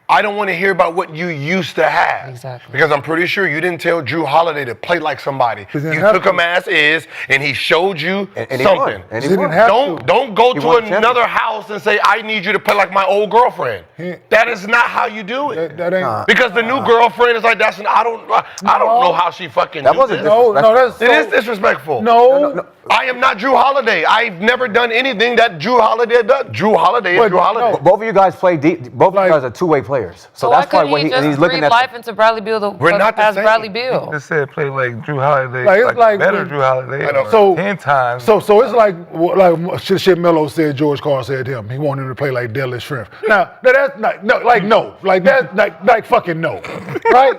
I don't want to hear about what you used to have. Exactly. Because I'm pretty sure you didn't tell Jrue Holiday to play like somebody. He didn't You have took to. him as is, and he showed you And he something. won. And he He won. didn't have to. Don't go He to won the another house and say, I need you to play like my old girlfriend. That is not how you do it. That ain't. Because the new girlfriend is like, I don't know how she fucking That do wasn't this. No, that's It is disrespectful. no. I am not Jrue Holiday. I've never done anything that Jrue Holiday does. Jrue Holiday is But Jrue Holiday. no. Both of you guys play deep. Both of Like- you guys are two-way players. So why that's couldn't probably what he just he's looking breathe at. life into Bradley Beal We're not the as same. Bradley Beal? Just said play like Jrue Holiday, Like, it's like better when- Jrue Holiday. I know. So- 10 times. So it's like shit Melo said George Carl said to him. He wanted him to play like Dallas Shrimp. Now that's not no, like no. Like that's like fucking no. Right?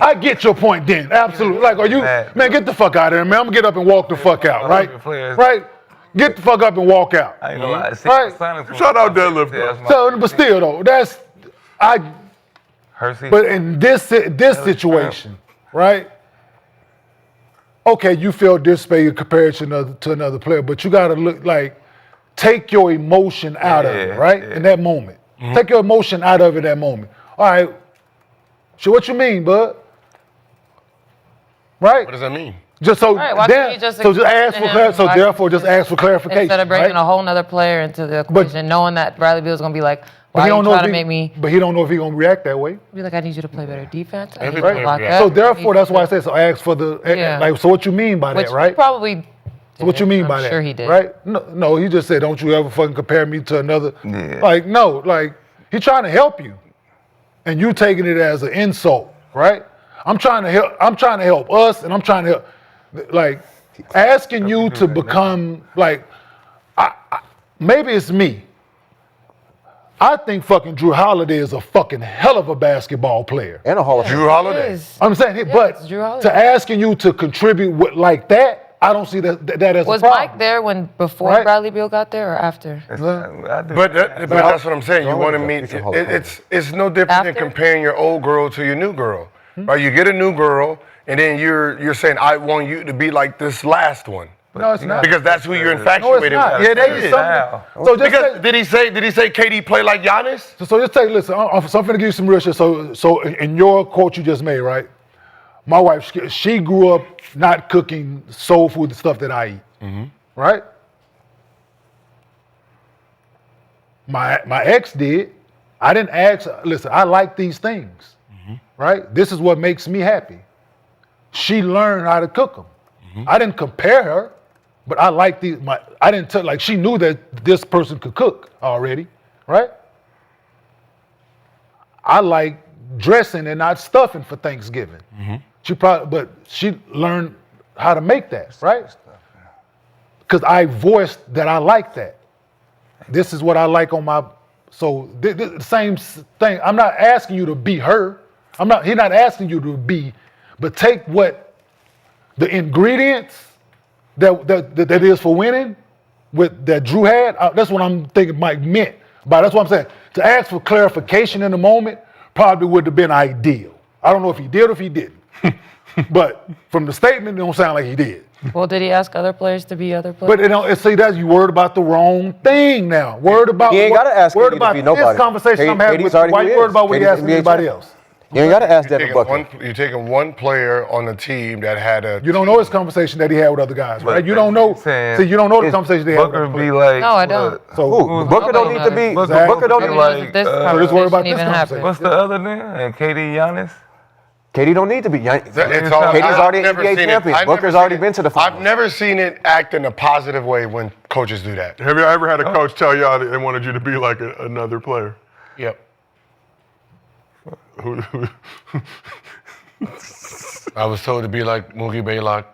I get your point then. Absolutely. Like are you man, get the fuck out of here, man. I'm gonna get up and walk the fuck out, right? Right? Get the fuck up and walk out. I ain't gonna lie. Right. Shout out Deadlift, though. So but still though, but in this situation, right? Okay, you feel this way compared to another player, but you gotta look like take your emotion out of it, right? In that moment. Take your emotion out of it that moment. All right. So what you mean, bud? Right? What does that mean? Just so Right, why then, couldn't you just so just ask explain for to him so why therefore couldn't just you ask for clarification. Instead of bringing right? a whole nother player into the equation, knowing that Bradley Beal's gonna be like, But why he are you don't know trying if to make me But he don't know if he gonna react that way. be like, I need you to play better defense? I need Every you to player lock reacts. up. So I need therefore, you that's why I to-" say so. Ask for the Yeah. like. So what you mean by Which that, right? he probably So what you mean I'm by that? sure he did. Right? No, he just said, don't you ever fucking compare me to another. Yeah. Like, no, like, he trying to help you. And you taking it as an insult, right? I'm trying to help us, and I'm trying to help, like, asking you to become, like, maybe it's me. I think fucking Jrue Holiday is a fucking hell of a basketball player. And a Hall of Fame. Jrue Holiday. is. I'm saying, Yeah, but it's Jrue Holiday. to asking you to contribute like that, I don't see that as Was a problem. Mike there before Right. Bradley Beal got there or after? But that's what I'm saying. You want to meet. It's no different than After? comparing your old girl to your new girl, right? You get a new girl, and then you're saying, I want you to be like this last one. No, it's not. Because that's who you're No, it's infatuated not. with. Yeah, it is. So just Because did he say KD play like Giannis? So just take, listen, so I'm going to give you some real shit. So in your quote you just made, right? My wife, she grew up not cooking soul food, the stuff that I eat, right? My ex did. I didn't ask, listen, I like these things, right? This is what makes me happy. She learned how to cook them. I didn't compare her, but I like these. I didn't tell, like, she knew that this person could cook already, right? I like dressing and not stuffing for Thanksgiving. But she learned how to make that, right? Because I voiced that I like that. This is what I like on my. So the same thing. I'm not asking you to be her. He's not asking you to be, but take what the ingredients that is for winning that Jrue had. That's what I'm thinking Mike meant. But that's what I'm saying. To ask for clarification in the moment probably would have been ideal. I don't know if he did or if he didn't. But from the statement, it don't sound like he did. Well, did he ask other players to be other players? But see, that's you worried about the wrong thing now. Worried about He ain't gotta ask worried KD to about be this nobody. conversation I'm having KD's with already why who you he worried is. about what he KD's asked NBA anybody champ. else. You ain't got to ask Devin Booker. You're taking one player on the team that had a. You don't know his conversation that he had with other guys, right? But You don't know. saying, See, you don't know the is conversation they had with Booker other be players. like. No, I don't. So Who? Booker don't need to be. Nobody Booker don't Nobody need. knows if this So let's worry about conversation this even happened. What's the other name? And KD Giannis? KD don't need to be. It's KD's all- already I've never NBA seen it. champion. I've never Booker's seen already it. been to the finals. I've never seen it act in a positive way when coaches do that. Have you ever had a coach tell y'all that they wanted you to be like another player? Yep. Who- I was told to be like Mookie Baylock.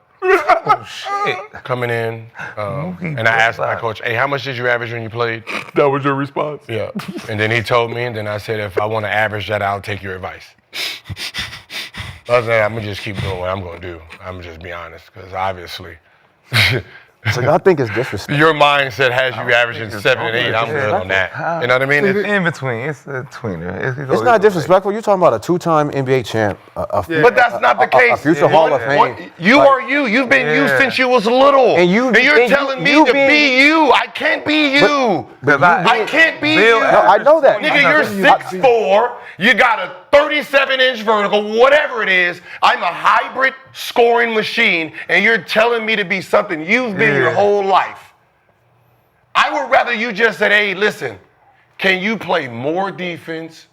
Coming in, and I asked my coach, "Hey, how much did you average when you played?" That was your response? Yeah, and then he told me, and then I said, "If I want to average that, I'll take your advice." I was like, "I'm gonna just keep doing what I'm gonna do. I'm gonna just be honest, because obviously." So y'all think it's disrespectful. Your mindset has you averaging 7 and 8. I'm good on that. You know what I mean? It's in between. It's a tweener. It's not disrespectful. You're talking about a two-time NBA champ, But that's not the case. a future Hall of Fame. You are you. You've been you since you was little. And you're telling me you to being- be you. I can't be you. I can't be you. No, I know that. Nigga, you're 6'4". You got a 37-inch vertical, whatever it is. I'm a hybrid scoring machine, and you're telling me to be something you've been your whole life. I would rather you just said, hey, listen, can you play more defense?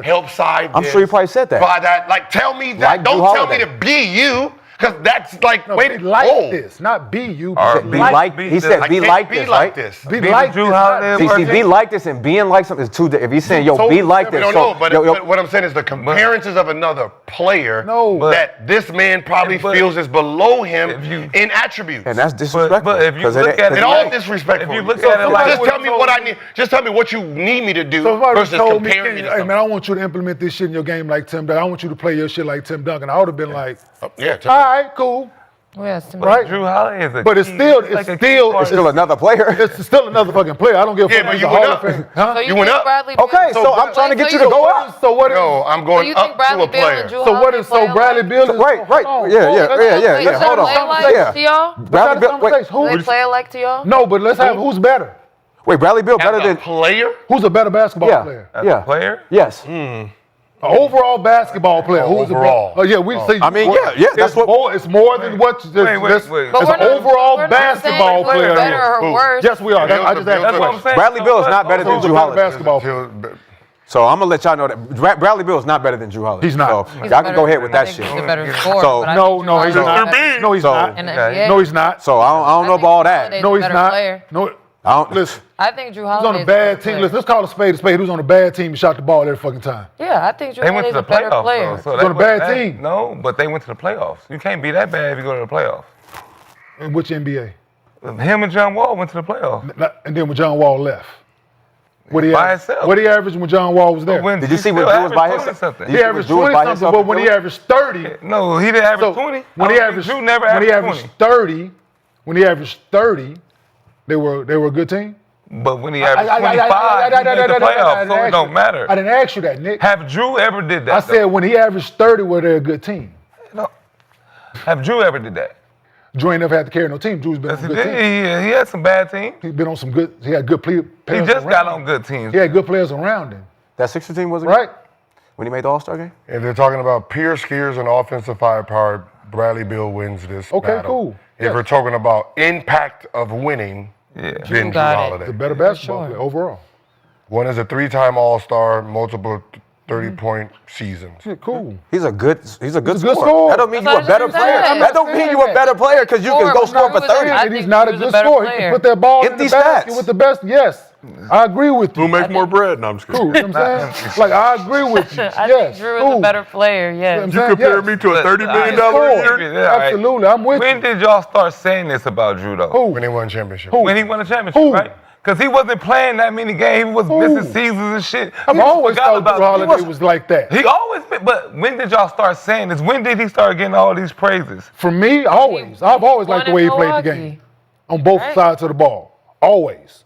Help side I'm this, sure you probably said that. By that, like, tell me that. Like Don't Jrue tell me Holiday. to be you, because that's like, No, wait, be like oh. this, not be you. Or Be be like, like, he said, I be can't like be this, like right? this. be Be like Jrue this. Holiday. not- See, be like this and being like something is two different. If he's saying, yo, be like We this. don't so, know, but, yo, but what I'm saying is the comparisons of another player No. that this man probably But feels is below him if you- in attributes. and that's disrespectful. But if you 'cause look at and it all like- disrespectful. if you look at it like- just tell me what I need. Just tell me what you need me to do So if I versus told me, comparing me hey to man, I want you to implement this shit in your game like Tim Duncan. I want you to play your shit like Tim Duncan. I would have been like, Yeah, all right, cool. Oh, yeah, it's Right. Jrue Holiday is a But it's key- still, he's like a it's key still, part It's still another player. it's still another fucking player. I don't give a Yeah, fuck. but He's you a went Hall up. of Fame. Huh? So You went think up. Bradley Beal- Okay, so I'm trying to get you to go up. So what is? No, I'm So going you up think Bradley to a Beal player. and Jrue So what Holiday is? play So Bradley alike? Beal is Right, hold on, yeah. Wait, Hold do on. they play Yeah. alike to y'all? Bradley Beal, wait, Do they play alike to y'all? No, but let's have who's better. wait, Bradley Beal As better a than, player. Who's a better basketball yeah, player? yeah, player? yes. An overall basketball player. Who's Overall. Oh yeah, we see. I mean, yeah, that's it's what- More, it's more than what. wait. It's But an we're not- overall we're not basketball saying we're player. better or worse. Yes, we are. I just asked That's that what I'm question. saying. Bradley Beal is not better than Who's a Jrue better Holiday. basketball player? So I'm gonna let y'all know that Bradley Beal is not better than Jrue Holiday. He's not. So He's y'all a can go better- ahead with that I think shit. He's a better scorer. So- but I No, think no, Jrue he's Holiday not. is better. No, he's So- not. In the Okay. NBA. No, he's not. So I don't know think about all Jrue that. Holiday's No, a he's better not. player. No, I don't, listen. I think Jrue He's Holiday on a is bad better team. player. Listen, let's call a spade a spade. Who's on a bad team and shot the ball every fucking time? Yeah, I think Jrue They went Holiday's to a the better playoffs, player. though. So He's on a bad team. No, but they went to the playoffs. You can't be that bad if you go to the playoffs. In which NBA? Him and John Wall went to the playoffs. And then when John Wall left. What he By averaged? himself. What he averaged when John Wall was there? When Did you he see when still Jrue was by averaged himself? 20-something. Did He you see when averaged Jrue was 20 by something, himself but in when he Philly? averaged 30, No, he didn't average so 20. when he averaged Jrue never when he averaged averaged 20. 30, When he averaged 30, they were a good team? But when he averaged 25, he made the playoffs, so it don't matter. I didn't ask you that, Nick. Have Jrue ever did that? I said when he averaged 30, were they a good team? No. Have Jrue ever did that? Jrue ain't never had to carry no team. Drew's been on good teams. He had some bad teams. He's been on some good. He had good players. He just got on good teams. He had good players around him. That Sixers team was Right. when he made the All-Star game. If they're talking about pure skiers and offensive firepower, Bradley Beal wins this Okay, battle. cool. If we're talking about impact of winning, then Jrue got it. Holiday. He's a better basketball sure. player overall. One is a 3-time All-Star, multiple 30-point seasons. Yeah, cool. He's a good good scorer. scorer. That don't mean That's you a better what I'm player. saying. That don't mean you a better player because you can go score for 30. I And he's think not a Drew's a good better scorer. He player. can put that ball Empty in the basket stats. with the best. Yes, I agree with you. Who makes more bread? No, I'm just kidding. Cool, you know what I'm saying? Like, I agree with you. I Yes, think Jrue is cool. a better player, yes. You compare me to a $30 million a year? Yeah, all right. Absolutely, I'm with When you. did y'all start saying this about Jrue, though? Who? When he won championship. Who? When he won a championship, Who? right? Because he wasn't playing that many games. He was missing seasons and shit. I've We always forgot thought Jrue Holiday was like that. He always been, but when did y'all start saying this? When did he start getting all these praises? For me, always. I've always liked the way he played the game. On both sides of the ball. Always.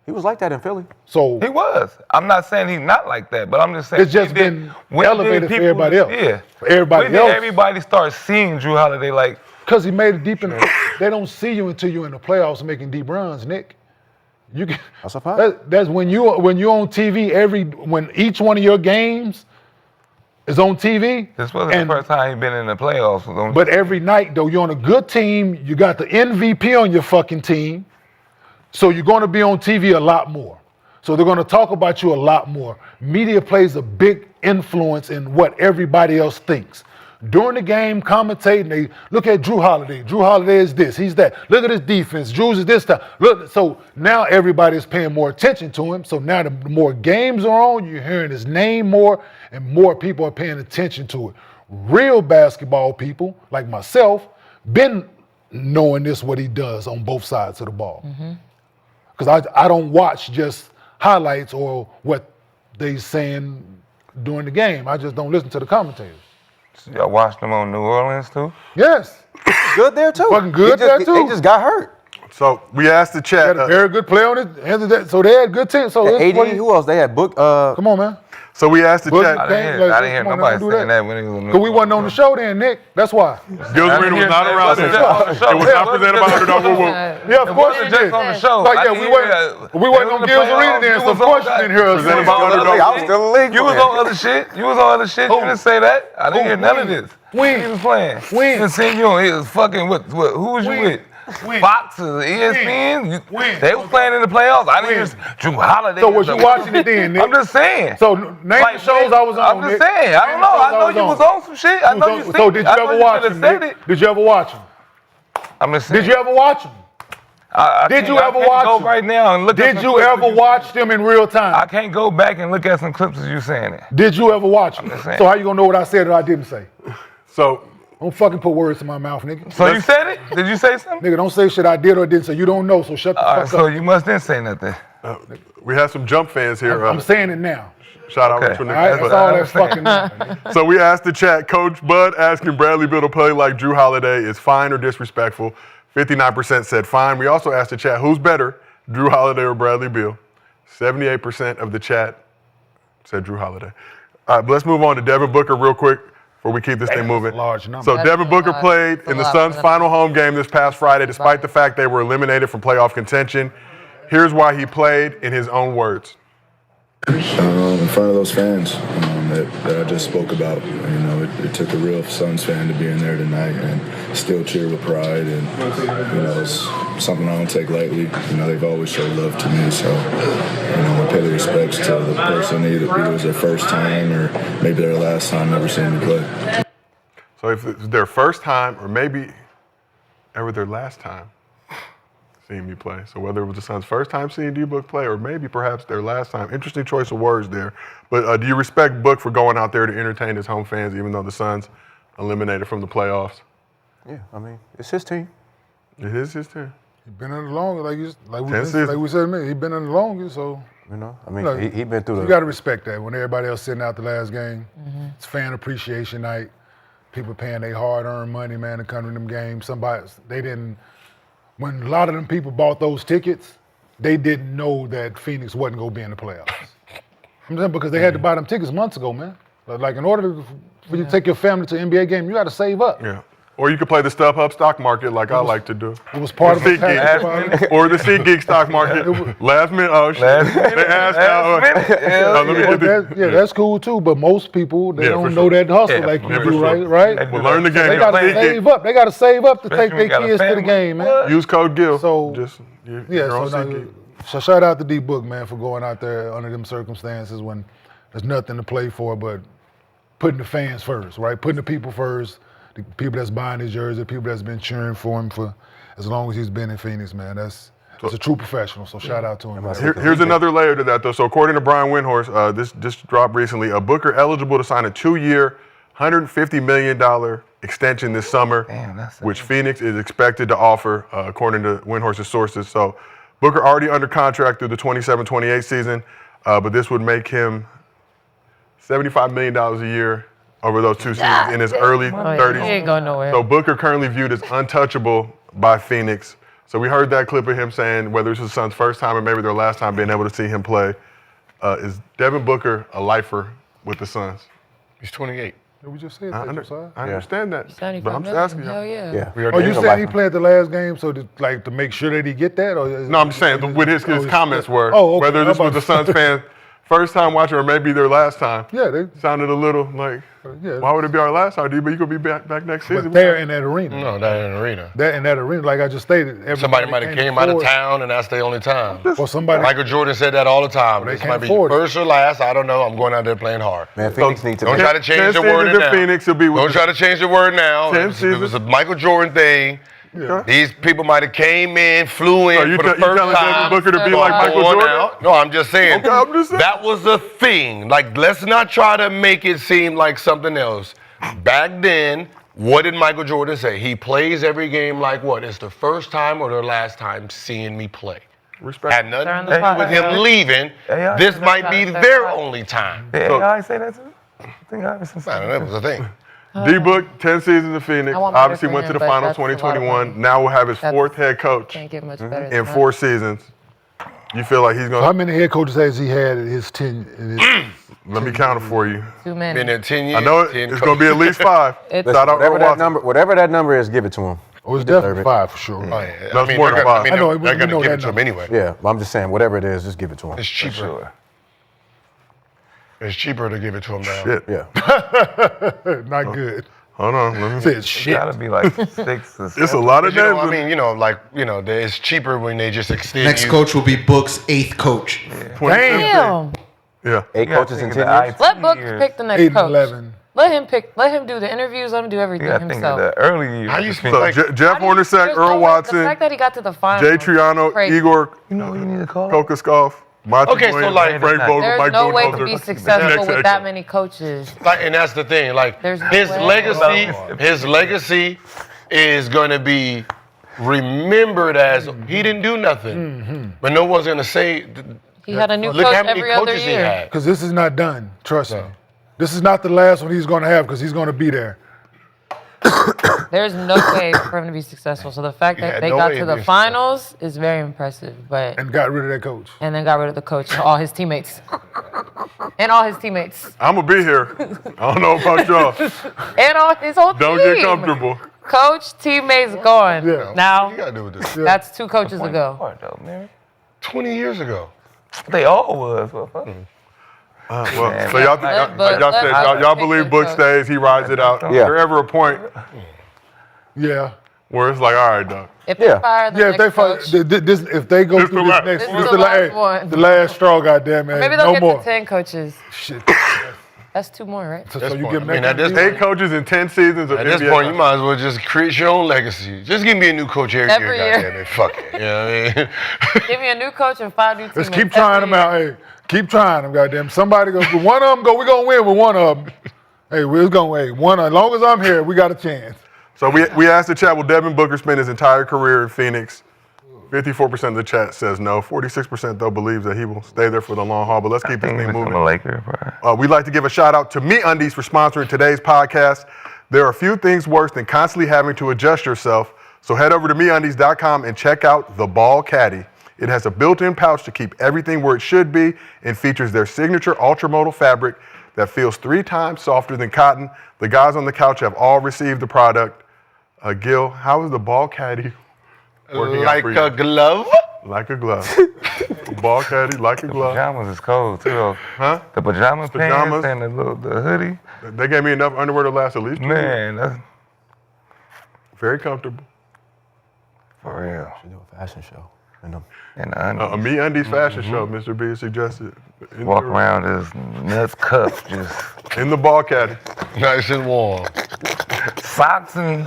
He was like that in Philly. So He was. I'm not saying he's not like that, but I'm just saying it's just been elevated for everybody else. Yeah. For everybody when did else. everybody start seeing Jrue Holiday like? Because he made it deep in the, they don't see you until you're in the playoffs making deep runs, Nick. You can, That's a fact. that's when you're on TV when each one of your games is on TV. This wasn't the first time he'd been in the playoffs. But every night though, you're on a good team. You got the MVP on your fucking team, so you're going to be on TV a lot more. So they're going to talk about you a lot more. Media plays a big influence in what everybody else thinks. During the game, commentating, they look at Jrue Holiday. Jrue Holiday is this, he's that. Look at his defense. Drew's is this stuff. Look, so now everybody's paying more attention to him. So now the more games are on, you're hearing his name more, and more people are paying attention to it. Real basketball people, like myself, been knowing this, what he does on both sides of the ball. Because I don't watch just highlights or what they saying during the game. I just don't listen to the commentators. Y'all watched him on New Orleans too? Yes. Good there too. Fucking good He just- there, too. They just got hurt. So we asked the They chat. had a very good player on it. So they had good teams. So it's what AD, who else? They had Book. come on, man. So we asked the But- chat. I didn't hear Come on, nobody don't do saying that when he was on New Because we wasn't on the Orleans. show then, Nick. That's why. Gil's Arena was not around then. It was not presented by Underdog Woo Woo. Yeah, of course wasn't it just did. on the show. Like, I yeah, didn't we hear that. wasn't on They Gil's was in the Arena playoffs. then, You so was of on course you that. didn't hear us. Presented say by that. Underdog I Woo was Woo. still in the league. You was on other shit. You was on other shit. You didn't say that. I didn't hear none of this. When? He was playing. When? And seeing you on, he was fucking with who was you When? with? When? Fox or ESPN? When? They was playing in the playoffs. I didn't When? hear Jrue Holiday. So was you watching it then, Nick? I'm just saying. So name the shows I was on, I'm just Nick. saying. I don't know. I know you was on some shit. I know you seen So it. did you I know ever watch could've him, said Nick? it. Did you ever watch him? I'm just saying. Did you ever watch him? I Did can't- you I ever can't watch go him? right now and look at Did some you clips ever of watch them in real time? I can't go back and look at some clips of you saying it. Did you ever watch them? just saying. So how you gonna know what I said or I didn't say? So Don't fucking put words in my mouth, nigga. So you said it? Did you say something? Nigga, don't say shit I did or didn't say. You don't know, so shut the All right, fuck so up. you must didn't say nothing. we have some jump fans here. I'm saying it now. Shout out Okay. to All right, that's all that fucking matters. So we asked the chat, Coach Bud asking Bradley Beal to play like Jrue Holiday is fine or disrespectful. 59% said fine. We also asked the chat, who's better, Jrue Holiday or Bradley Beal? 78% of the chat said Jrue Holiday. All right, but let's move on to Devin Booker real quick before we keep this thing moving. Large number. So That's Devin a Booker lot. played That's a in the lot Suns' for them. final home game this past Friday, despite the fact they were eliminated from playoff contention. Here's why he played in his own words. In front of those fans that I just spoke about. You know, it took a real Suns fan to be in there tonight and still cheer with pride. And, you know, it's something I don't take lightly. You know, they've always showed love to me. So, you know, I pay the respects to the person, either it was their first time or maybe their last time ever seeing me play. So if it's their first time or maybe ever their last time seeing me play. So whether it was the Suns' first time seeing D-Book play or maybe perhaps their last time. Interesting choice of words there. But do you respect Book for going out there to entertain his home fans even though the Suns eliminated from the playoffs? Yeah, I mean, it's his team. It is his team. He's been in the longest, like we 10 said seasons. to me. He's been in the longest, so. You know, I mean, Look, he been through You the. got to respect that. When everybody else sitting out the last game, it's fan appreciation night. People paying their hard-earned money, man, to come to them games. Somebody, they didn't when a lot of them people bought those tickets, they didn't know that Phoenix wasn't going to be in the playoffs. I'm saying because they had to buy them tickets months ago, man. Like in order for you to take your family to an NBA game, you got to save up. Yeah. Or you could play the StubHub stock market like I like to do. It was part of the tax. Or the SeatGeek stock market. Last minute, oh shit. They asked that's cool too. But most people, they don't know that hustle like you do, right? Well, learn the game. They got to save up. They got to save up to take their kids to the game, man. Use code GIL. So, SeatGeek. So shout out to D-Book, man, for going out there under them circumstances when there's nothing to play for but putting the fans first, right? Putting the people first. The people that's buying his jersey, the people that's been cheering for him for as long as he's been in Phoenix, man. That's a true professional, so shout out to him. Here's another layer to that, though. So according to Brian Windhorst, this just dropped recently, Booker eligible to sign a 2-year, $150 million extension this summer, which Phoenix is expected to offer, according to Windhorst's sources. So Booker already under contract through the 27-28 season, but this would make him $75 million a year over those 2 seasons in his early 30s. He ain't going nowhere. So Booker currently viewed as untouchable by Phoenix. So we heard that clip of him saying whether it's his son's first time or maybe their last time being able to see him play. Is Devin Booker a lifer with the Suns? He's 28. We just said I that, Josiah. understand that, $75 but I'm just million. asking you. Hell yeah. Oh, you saying he played the last game so to make sure that he get that? Or No, I'm just saying what his comments were. Oh, okay. Whether this was the Suns fan first time watching or maybe their last time. Yeah, they sounded a little like, why would it be our last time, dude? But you could be back next season. But they're in that arena. No, they're in an arena. They're in that arena, like I just stated. Somebody might have came out of town, and that's their only time. Or somebody. Michael Jordan said that all the time. They This can't might be afford it. first or last. I don't know. I'm going out there playing hard. Man, Phoenix needs to Don't be. try to change the 10 word seasons now. in Phoenix will be with Don't try to change the word now. 10 It was a Michael Jordan thing. Yeah. These people might have came in, flew in So you for the you first telling time. Devin Booker to be like Michael Going Jordan? out. No, I'm just saying. Okay, I'm just saying. That was a thing. Like, let's not try to make it seem like something else. Back then, what did Michael Jordan say? He plays every game like what? It's the first time or the last time seeing me play. Respect. Had nothing to do with him leaving. This might be their only time. Did AI say that too? I think I was That was the thing. D-Book, 10 seasons in Phoenix. I want better Obviously for went him, to the but finals that's a lot of 2021. money. Now will have his fourth head coach Can't get much better than in that. 4 seasons. You feel like he's How going many head coaches has he had in his 10? let me count it for you. Too many. Been there 10 years. I know 10 it's going to be at least 5. It's- Shout out Whatever Earl that Watson. whatever that number is, give it to him. Oh, it's deserve definitely it. 5 for sure. Oh, yeah. No, it's more than they're 5. I know, they're we going to know give that it to him number. anyway. Yeah, I'm just saying, whatever it is, just give it to him. It's cheaper. Sure. It's cheaper to give it to him now. Shit. Yeah. Not good. Hold on. Let me Said It's shit. gotta be like 6 or 7. It's a lot of But, names. I mean, it's cheaper when they just extend Next you. coach will be Book's 8th coach. 2017. Damn. Yeah. 8 You gotta coaches in think 10 of the years. IT Let Book years. pick the next 8 and coach. 11. Let him pick. Let him do the interviews. Let him do everything You gotta think of himself. the early years. How you feel So like Jeff Hornacek, There's no Earl way- Watson, The fact that he got to the finals. Jay Triano, crazy. Igor You know what you need to call it? Kokoskov, Monty Okay, so Williams, like- Frank Vogel, There's Mike no way to Budenholzer. be successful Next with that section. many coaches. and that's the thing. Like There's no his way. legacy is gonna be remembered as he didn't do nothing. But no one's gonna say He had a new look coach how many every other coaches he year. had. Because this is not done. Trust me. This is not the last one he's going to have because he's going to be there. There's no way for him to be successful. So the fact Yeah, that they no got way to to the be finals is very impressive. But And got rid of that coach. and then got rid of the coach and all his teammates. And all his teammates. I'm going to be here. I don't know about y'all. And all his whole Don't team. get comfortable. Coach, teammates gone. Yeah. What you Now, gotta do with this? that's 2 coaches ago. Hard though, man. 20 years ago. They all was. motherfucker. Well, so y'all, Let like y'all said, y'all pick believe the Book coach. stays, he rides it out. Is Yeah. there ever a point Yeah. where it's like, all right, dog? If they fire the Yeah, if they next fight, coach, if they go This through the this last- next, This is the last one. the last straw, goddamn man. maybe they'll no get more. to 10 coaches. Shit. That's 2 more, right? So This you point, give I them mean, that at this 8 coaches in 10 seasons of At this NBA. point, you might as well just create your own legacy. Just give me a new coach every Every year. goddamn it. Fuck it. You know what I mean? Give me a new coach and 5 new teammates. Let's keep trying them out. Hey, keep trying them, goddamn. Somebody goes, one of them go. We're gonna win with one of them. Hey, we're gonna win. One. As long as I'm here, we got a chance. So we asked the chat, will Devin Booker spend his entire career in Phoenix? 54% of the chat says no. 46% though believes that he will stay there for the long haul. But let's keep this I think thing he become moving. a Laker, bro. We'd like to give a shout out to MeUndies for sponsoring today's podcast. There are few things worse than constantly having to adjust yourself So head over to MeUndies.com and check out the Ball Caddy. It has a built-in pouch to keep everything where it should be and features their signature ultramodal fabric that feels 3 times softer than cotton. The guys on the couch have all received the product. Gil, how is the Ball Caddy working out for you? Like a glove? Like a glove. Ball Caddy, like a glove. Pajamas is cold too, though. Huh? The pajamas Pajamas. pants and the hoodie. They gave me enough underwear to last at least 2 weeks. Man, that's Very comfortable. for real. Should do a fashion show. And the A undies. MeUndies fashion show, Mr. B suggested. Walk around as nuts cuffed, just In the Ball Caddy. Nice and warm. socks and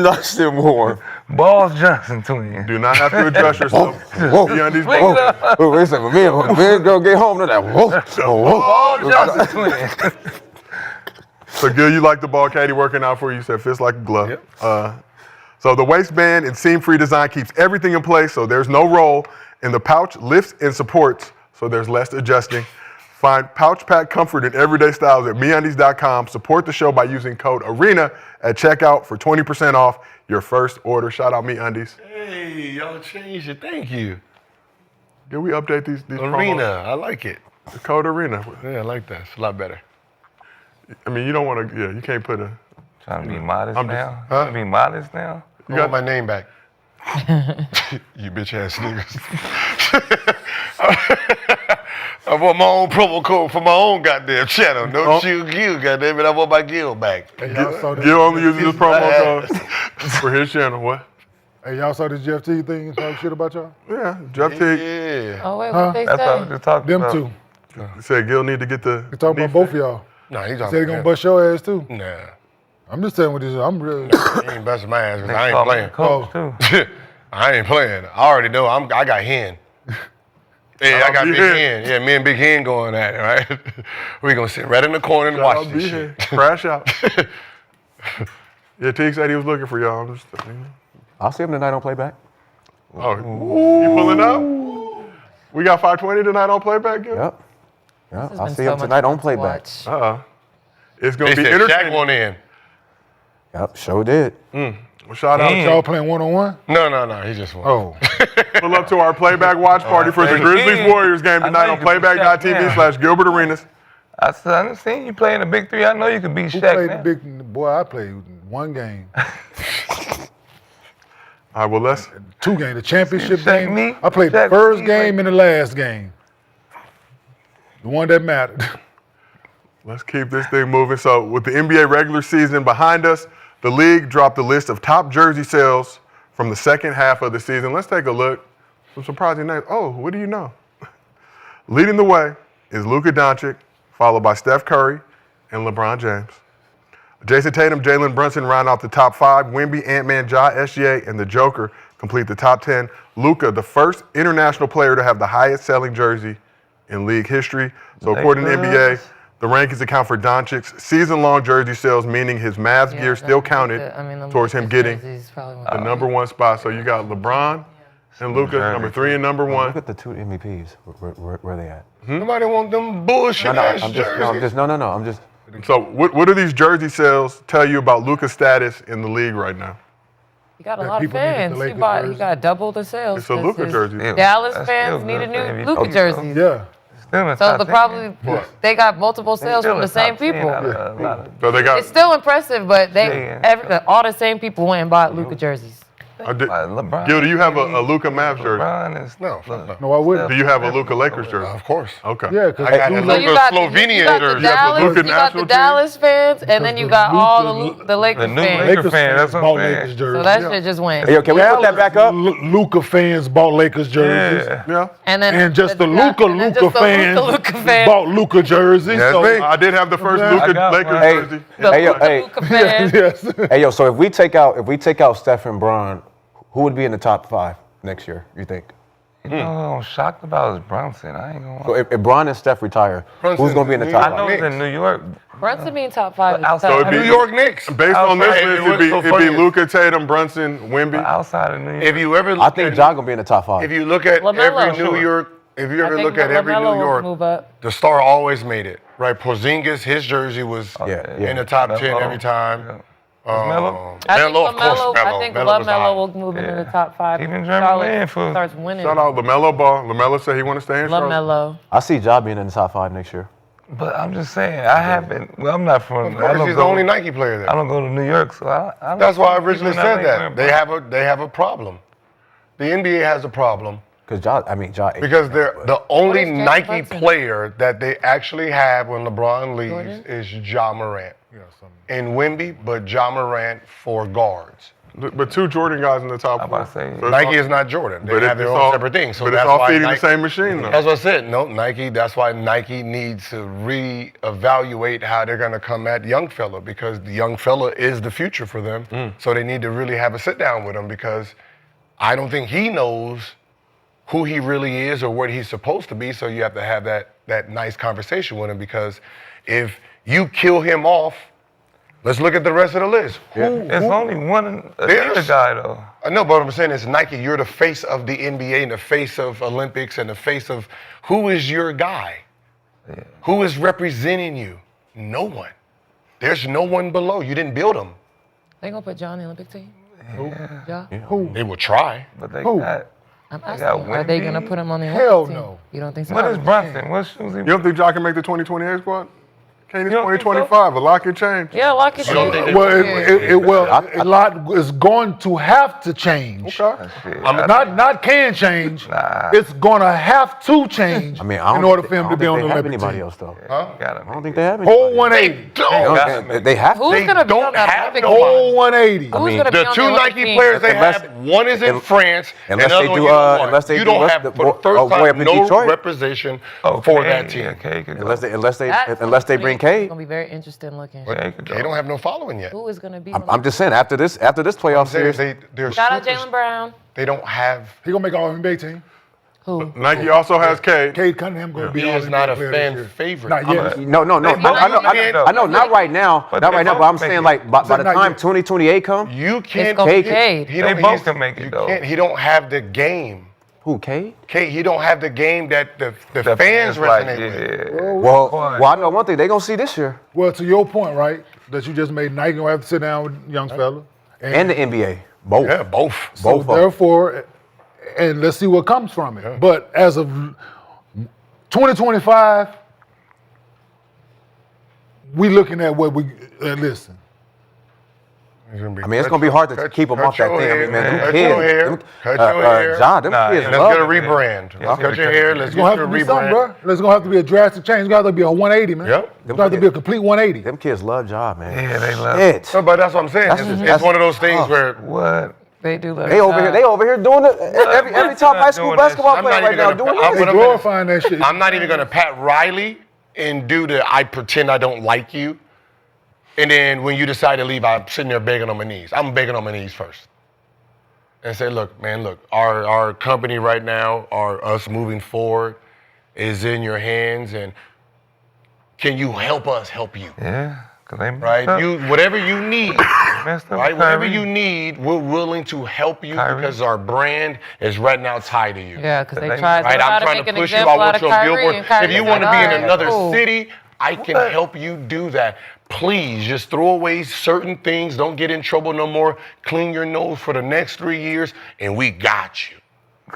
Nice and warm. balls Johnson twin. Do not have to adjust yourself. Whoa. MeUndies Wait Ball up. Caddy. Wait, wait a second. Man, girl, get home to that. Whoa. Whoa. Balls Johnson twin. So, Gil, you like the Ball Caddy working out for you? You said fits like a glove. Yep. So the waistband and seam-free design keeps everything in place, so there's no roll, and the pouch lifts and supports, so there's less adjusting. Find pouch pack comfort in everyday styles at MeUndies.com. Support the show by using code ARENA at checkout for 20% off your first order. Shout out MeUndies. Hey, y'all changed it. Thank you. Did we update these Arena. promos? I like it. The code ARENA. Yeah, I like that. It's a lot better. I mean, you don't want to, you can't put a, Trying to be modest I'm just- now. huh? Trying to be modest now. You got my name back. You bitch ass niggas. I want my own promo code for my own goddamn channel. No shoot Gil, goddamn it. I want my Gil back. Hey, y'all saw Gil only uses his promo bad. code for his channel. What? Hey, y'all saw the Jeff T thing and talk shit about y'all? Yeah, Jeff Teague Yeah. Oh, wait, what they That's what I was say? just talking Them about. two. said Gil need to get the. They talking about both of y'all. Nah, he's Said they gonna bust your ass too. Nah. I'm just telling what this is. I'm really. He ain't busting my ass 'cause They I call ain't me playing. Coach too. I ain't playing. I already know. I got hen. Hey, I got Big Big Hen. Hen. Yeah, me and Big Hen going at it, right? We gonna sit right in the corner and watch this shit. Crash out. Yeah, Teague said he was looking for y'all. I'm just, I'll see him tonight on playback. oh, you pulling up? We got 520 tonight on playback, Gil? Yep. Yeah, This has I'll been see so him much tonight on fun to playback. watch. It's They going to be said Shaq entertaining. won't in. Yep, sure did. Well, shout out. Y'all playing one-on-one? No, he just won. Oh. Pull up to our playback watch party for the thank Grizzlies you. Warriors game I tonight know on you can be Shaq now. playback.tv/Gilbert Arenas. I seen you playing the big three. I know you can be Who Shaq played now. the big boy? I played one game. All right, well, let's. 2 games. The championship Shaq game. me? I played the Shaq first me, game like- and the last game. The one that mattered. Let's keep this thing moving. So, with the NBA regular season behind us, the league dropped a list of top jersey sales from the second half of the season. Let's take a look. Some surprising names. Oh, what do you know? Leading the way is Luka Doncic, followed by Steph Curry and LeBron James. Jason Tatum, Jalen Brunson round out the top 5. Wemby, Ant-Man, Ja, SGA, and the Joker complete the top 10. Luka, the first international player to have the highest selling jersey in league history. So according to NBA, the rankings account for Doncic's season-long jersey sales, meaning his Mavs Yeah, gear still the- counted the towards him Lakers getting jerseys probably won't the be- number 1 spot. So you got LeBron and Luka, number 3 and number 1. Look at the 2 MVPs. Where they at? Nobody want them bullshit ass I'm jerseys. just no. I'm just. So what do these jersey sales tell you about Luka's status in the league right now? You got a That lot of people needed the fans. Lakers You jersey. got double the sales. It's a 'cause Luka his jersey. Yeah. Dallas That's fans still needed good for new MVP. Luka jerseys. Yeah. Still in the So top the 10. probably they got multiple sales Still from in the same top 10 people. out of a lot of- So they got It's still impressive, but Yeah. all the same people went and bought Luka jerseys. LeBron. Gil, do you have a Luka Mavs jersey? LeBron is No, fuck no. No, I wouldn't. Do you have a Luka Lakers jersey? Of course. Okay. Yeah, because I got a So Luka you got the Slovenian Dallas, You have the Luka you got national the team? Dallas fans, and then you got all the Lakers The new fans. Lakers fan, that's what I'm bought saying. Lakers jerseys. So that shit just went. Hey, yo, can we put that back up? Luka fans bought Lakers jerseys. Yeah. Yeah. And then And just the Luka and then just the fans Luka fans. bought Luka jerseys. That's so, me. I did have the first I Luka got Lakers one. Hey, jersey. hey, yo, hey, Luka fans. yes. hey, yo. So if we take out Steph and Bron, who would be in the top 5 next year? You think? You know what I'm shocked about is Brunson. I ain't gonna So if Bron and Steph retire, Brunson, who's gonna be in the New top I know 5? he's in New York. Brunson being top 5 is outside tough. it'd be- New York Knicks. Based on this Outside, list, what's so it'd be funny Luka, Tatum, Brunson, Wemby. Outside of New York. If you ever I look think at, Ja gonna be in the top 5. if you look at LaMelo. every New Sure. York, if you I ever think look at every LaMelo New will York, move up. the star always made it, right? Porzingis, his jersey was Yeah. in the top 10 LaMelo. every time. Melo? I think Melo, of course, LaMelo. Melo. I think Melo was LaMelo hot. will move into the top 5. Even Charlotte German for starts winning. Shout out LaMelo Ball. LaMelo said he want to stay in Charlotte. LaMelo. I see Ja being in the top 5 next year. But I'm just saying, I haven't. Well, I'm not from. Of course, he's the only Nike player there. I don't go to New York, so I don't That's why I know originally people in said LA that. wearing They have a problem. The NBA has a problem Because Ja because they're the only is James Nike Brunson? player that they actually have when LeBron leaves Jordan? is Ja Morant. And Wemby, but Ja Morant for guards. But 2 Jordan guys in the top 4. about to say, So it's Nike all- is not Jordan. They but have their it's own all- separate things. So but that's it's all why feeding Nike, the same machine, though. That's what I said. No, Nike. That's why Nike needs to reevaluate how they're going to come at young fella because the young fella is the future for them. So they need to really have a sit down with him because I don't think he knows who he really is or what he's supposed to be. So you have to have that nice conversation with him because if you kill him off, let's look at the rest of the list. It's only one There's- other guy though. I know, but what I'm saying is Nike, you're the face of the NBA and the face of Olympics and the face of who is your guy? Who is representing you? No one. There's no one below. You didn't build them. They gonna put Ja in the Olympic team? Ja? They will try. But they Who? got. I'm got asking. Are they Wemby? gonna put him on the Hell Olympic team? no. You don't think so? What is Brunson? What shoes he? You don't think Ja can make the 2028 squad? Can't You don't think 2025. A lot can change. Yeah, lock it don't think in. they- Well, a lot is going to have to change. Okay. Not can change. Nah. It's gonna have to change I mean, I don't in order think- for him I to don't be think on they the have Olympic anybody team. else though. Got him. I don't think they have Whole anybody. 180. They have to. Who's They gonna be don't on that have Olympic no team? Whole 180. Who's mean, gonna be The on 2 the Olympic Nike team? players they Unless- have, one is in France, and the unless other they one do, you don't want. unless they You do don't what's have, the- for the first oh, way time, up in no Detroit? representation for that team. Okay, could go. Unless they That's bring It's Cade. gonna be very interesting looking. Yeah, he could go. They don't have no following yet. Who is gonna be? on I'm just saying after this playoff series, They're Shout out super- Jaylen Brown. They don't have. He gonna make all NBA team. Who? Nike also has Cade. Cade Cunningham gonna be He all is not a NBA player fan this year. favorite. Not yet. no. I know, not right now, But not they right now. But both I'm make saying it. like by the Not time yet. 2028 come, You can't. gonna be Cade- Cade. He They don't- both he's- can make it, you though. can't- He don't have the game. who Cade? Kate, he don't have the game that the The fans like, resonate with. yeah. Well, I know one thing they gonna see this year, Well, to your point, right, that you just made, Nike gonna have to sit down with young fella. and the NBA, both. Yeah, both. So both of them. therefore, and let's see what comes from it. But as of 2025, we looking at what we listen. I mean, it's gonna be hard to keep them off that thing. I mean, man, them Cut kids, your hair. them, Cut your hair. Ja, them Nah, kids yeah, Let's love get a it. rebrand. Let's cut your hair. Let's It's gonna get have you a to be something, rebrand. bro. There's gonna have to be a drastic change. It's gonna have to be a 180, man. Yep. It's gonna have to be a complete 180. Them kids love Ja, man. Yeah, they love it. No, but that's what I'm saying. That's- It's one of those things tough. where What? They do love They over here doing it. Every top high school doing that basketball shit. player I'm not right even now gonna- doing I'm this. They gonna- glorifying that shit. I'm not even gonna pat Riley and do the I pretend I don't like you. And then when you decide to leave, I'm sitting there begging on my knees. I'm begging on my knees first. And say, look, man, look, our company right now, us moving forward is in your hands, and can you help us help you? Yeah, cause they messed Right? up. Whatever you need, Messed up right? with Whatever Kyrie. you need, we're willing to help you Kyrie. because our brand is right now tied to you. Yeah, because they They- tried Right, to I'm trying make to an push you. I example out want of you on Kyrie, Billboard. and Kyrie If you said, want to be in "All right, another cool." city, I can help you do that. Please just throw away certain things. Don't get in trouble no more. Clean your nose for the next 3 years, and we got you.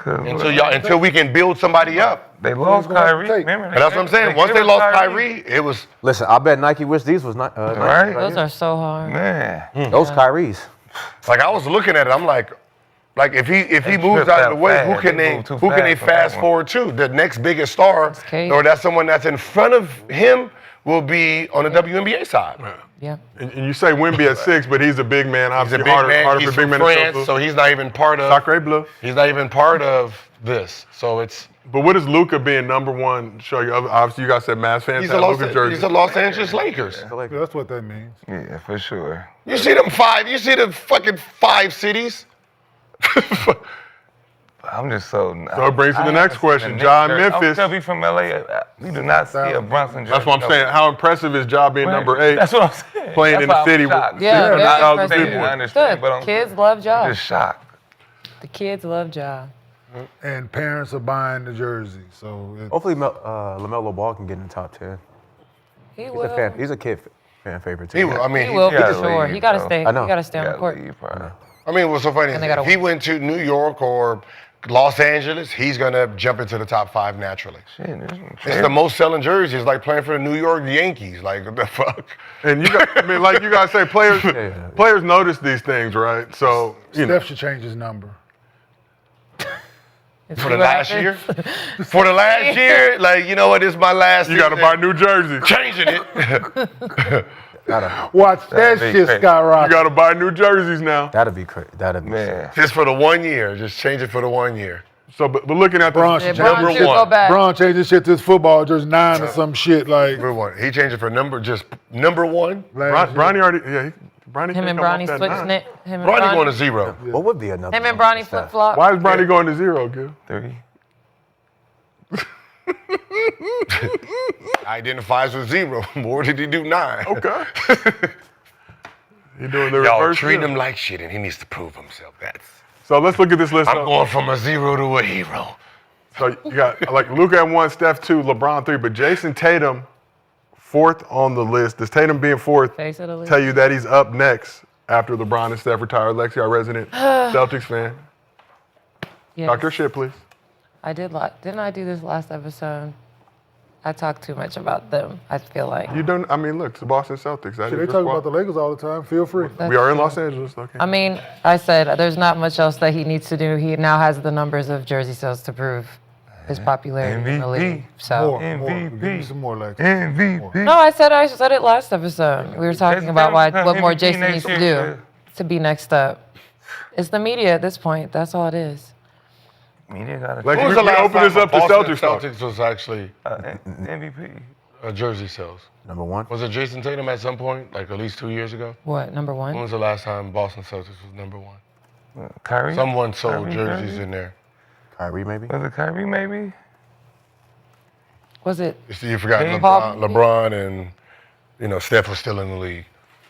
Until we can build somebody up. They lost gonna have to Kyrie. take. Remember? And that's what I'm saying. Once they lost Kyrie, it was Listen, I bet Nike wish these was not. Right. Those are so hard. Man. Those Kyries. like I was looking at it. I'm like if he They moves tripped out of out the way, who fast. can They they moved too who can they fast on that fast one. forward to? The next biggest star, Cade. or that's someone that's in front of him, will be on the WNBA side. Yeah. And you say Wemby at 6, but he's a big man. He's a Obviously, big harder man. for He's big from men to show France, through. so he's not even part of. Sacre bleu. He's not even part of this. So it's. But what does Luka being number one show you? Obviously, you guys said Mavs fans He's have a Luka jersey. Los Angeles Lakers. That's what that means. Yeah, for sure. You see them five. You see the fucking 5 cities. I'm just so. So it brings to the next question. Ja in Memphis. I'm from LA. We do not see a Brunson jersey. That's what I'm saying. How impressive is Ja being number 8? That's what I'm saying. Playing in the That's why city I'm with shocked. Yeah, very 600,000 impressive. people. I understand, but Good. I'm Kids love Ja. just shocked. The kids love Ja. And parents are buying the jersey. So Hopefully, LaMelo Ball can get in the top 10. He He's will. a fan. He's a kid fan favorite He too. will. I mean, He will gotta for sure. leave, He gotta bro. stay. I know. He gotta stay on the court. I mean, what's so funny And they is gotta if he win. went to New York or Los Angeles, he's gonna jump into the top 5 naturally. It's the most selling jerseys, like playing for the New York Yankees. Like, what the fuck? And you got, I mean, like you guys say, players notice these things, right? So, you know. Steph should change his number. For the last year? For the last year? Like, you know what? This is my last You got to season. buy new jerseys. Changing it. Watch that shit You skyrocket. got to buy new jerseys now. That'd be crazy. That'd be Man. Just for the 1 year. Just change it for the 1 year. So, but looking at Bron this, should Number change one. Go back. Bron changed his shit to his football jersey 9 or some shit like. Number 1. He changed it for number 1. last year. Bronny already, yeah, Bronny Him can't and come off Bronny that switching 9. it. Him and Bronny going to Bronny. 0. What would be another? Him and number Bronny for Steph? flip flop. Why is Bronny going to 0, Gil? 3. Identifies with 0. What did he do? 9. Okay. You're doing the Y'all reverse. treat here. him like shit, and he needs to prove himself. So let's look at this list. I'm going from a 0 to a hero. So you got like Luka at 1, Steph 2, LeBron 3, but Jason Tatum 4th on the list. Does Tatum being 4th Face of the list. tell you that he's up next after LeBron and Steph retire? Lexi, our resident Celtics fan. Yes. Talk your shit, please. I did. Didn't I do this last episode? I talk too much about them. I feel like. You don't. I mean, look, it's the Boston Celtics. That Shit, is they your talk squad. about the Lakers all the time. Feel free. We are in Los Angeles, okay? I mean, I said there's not much else that he needs to do. He now has the numbers of jersey sales to prove his popularity in the league. So. More. Give me some more like MVP. No, I said it last episode. We were talking Jason about Tatum's what more MVP Jason next needs to year. do to be next up. It's the media at this point. That's all it is. Media got Like, When was we the last open time this up to Boston Celtics talk. Celtics was actually MVP. jersey sales? Number 1. Was it Jason Tatum at some point, like at least 2 years ago? What, number When 1? was the last time Boston Celtics was number 1? Kyrie. Someone sold Kyrie, jerseys Kyrie? in there. Kyrie maybe. Was it Kyrie maybe? Was it? You see, you forgot Hey, LeBron and, you know, Steph was still in the league.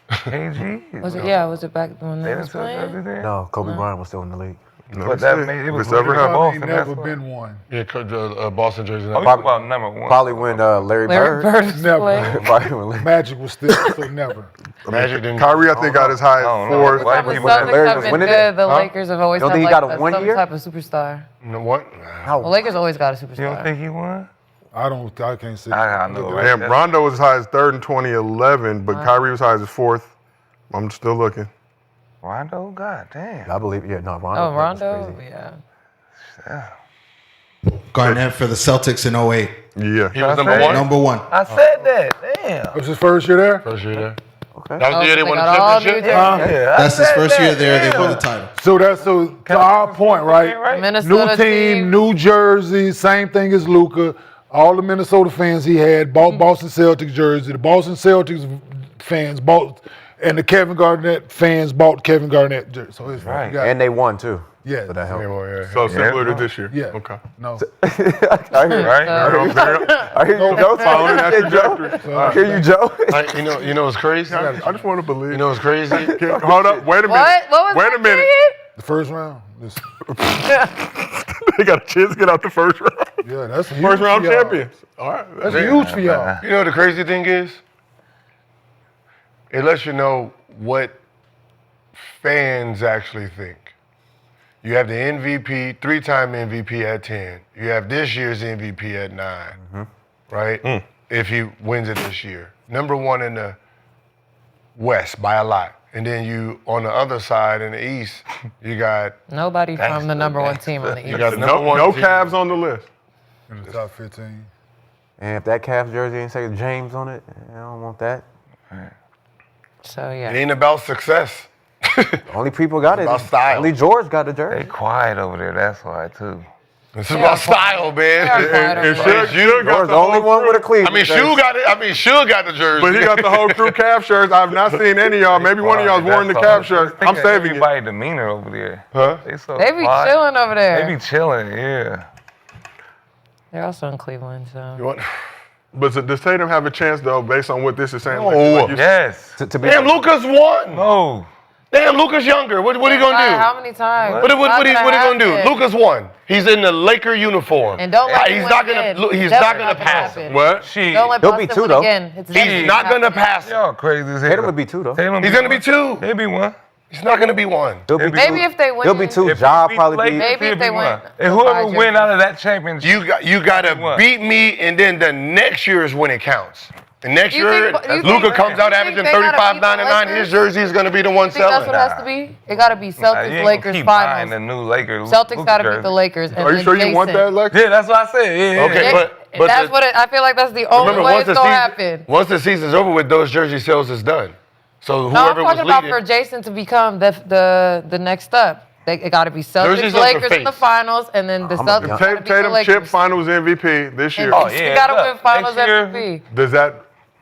KG. Was it? Yeah, was it back when They they done was took playing? everything. No, Kobe Bryant was still in the league. But that made it was If it's ever really happened. Boston, ain't that's never why. been one. Yeah, the Boston jersey. Oh, you talking about number 1. Probably when Larry Larry Bird. Bird was Never. playing. Probably when Larry. Magic was still so never. Magic didn't. Kyrie, I think, got as high I don't as know. 4th. White The people Celtics Larry have was been winning good. it? The Huh? Lakers have always Don't had think he like got a some 1 year? type of superstar. You know what? How? The Lakers always got a superstar. You don't think he won? I can't see. I know, right? Damn, Rondo was as high as 3rd in 2011, but Kyrie was high as 4th. I'm still looking. Rondo? God damn. I believe. Yeah, no, Rondo. Oh, was Rondo? crazy. Yeah. Garnett for the Celtics in 08. Yeah. He was I number say- 1? Number 1. I said that. Damn. It was his first year there. First year there. Okay. That was the year they they won got all the new championship? jerseys. Yeah, I That's his said first year that, there. They damn. won the title. So to our point, right? Minnesota New team, New Jersey, same thing as Luka. All the Minnesota fans he had bought Boston Celtics jersey. The Boston Celtics fans bought, and the Kevin Garnett fans bought Kevin Garnett jersey. So it's Right. And they won too. Yeah. So that helped. So similar to this year. Yeah. Okay. No. I hear you. Right? I hear you, Joe. Following that Shit, Joe. trajectory. I hear you, Joe. You know what's crazy? I just want to believe. You know what's crazy? Hold up. Wait a minute. What? What was Wait that a minute. period? The first round. Listen. They got a chance to get out the first round. Yeah, that's huge First round for y'all. champions. All right. That's huge for y'all. You know what the crazy thing is? It lets you know what fans actually think. You have the MVP, 3-time MVP at 10. You have this year's MVP at 9, right? If he wins it this year. Number 1 in the West by a lot. And then you, on the other side in the East, you got Nobody from the number 1 team on the you East. got the number No, 1 no team. Cavs on the list. In the top 15. And if that Cavs jersey ain't say James on it, I don't want that. So It yeah. ain't about success. Only people got it. about style. Only George got the They jersey. quiet over there, that's why, too. It's about style, man. And Suge got George the the only whole one crew. with a Cleveland. I mean, jersey. Suge got the jersey. But he got the whole crew Cavs shirts. I've not seen any of y'all. Maybe one of y'all's wearing the Cavs shirt. I'm saving it. Everybody demeanor over there. Huh? They so They be quiet. chilling over there. They be chilling, yeah. They're also in Cleveland, so. You want- But does Tatum have a chance, though, based on what this is saying? No. you- Yes. To be Damn, Lucas won. No. Damn, Luka's younger. What are you gonna do? How many times? What he gonna do? Luka's won. He's in the Laker uniform. And don't let him He's win not again. gonna. He's That's not gonna not gonna pass happen. him. What? Don't let He'll be Boston two, win though. again. It's He's not gonna pass him. Y'all crazy as hell. Tatum would be 2 though. He's gonna be 2. He'll be 1. He's not gonna be 1. He'll be Maybe 2. if they win. He'll be 2. If Ja we beat probably Lakers, be. Maybe he'll if they be win. 1. And whoever Five win jerseys. out of that championship, You gotta won. beat me, and then the next year is when it counts. And next You year, think- you Luka think- comes out you averaging think they gotta 35.99. beat the His jersey is gonna be the one I think that's selling. what it has to be. It got to be you Celtics, ain't gonna Lakers keep buying finals. the new Lakers. Celtics Luka got to beat jersey. the Lakers. And Are you then sure you want Jason. that, Lex? Yeah, that's what I said. Yeah. Okay, Yeah, but that's what I feel like that's the only remember way once it's the gonna season, happen. once the season's over with, those jersey sales is done. So No, I'm whoever was talking about leading, for Jason to become the next up. It got to be Jerseys Celtics, are Lakers for in the face. finals, and then the Celtics got to beat the Tatum Lakers. Chip Finals MVP this year. And Oh, you yeah, got to look, win Finals next year- MVP. Does that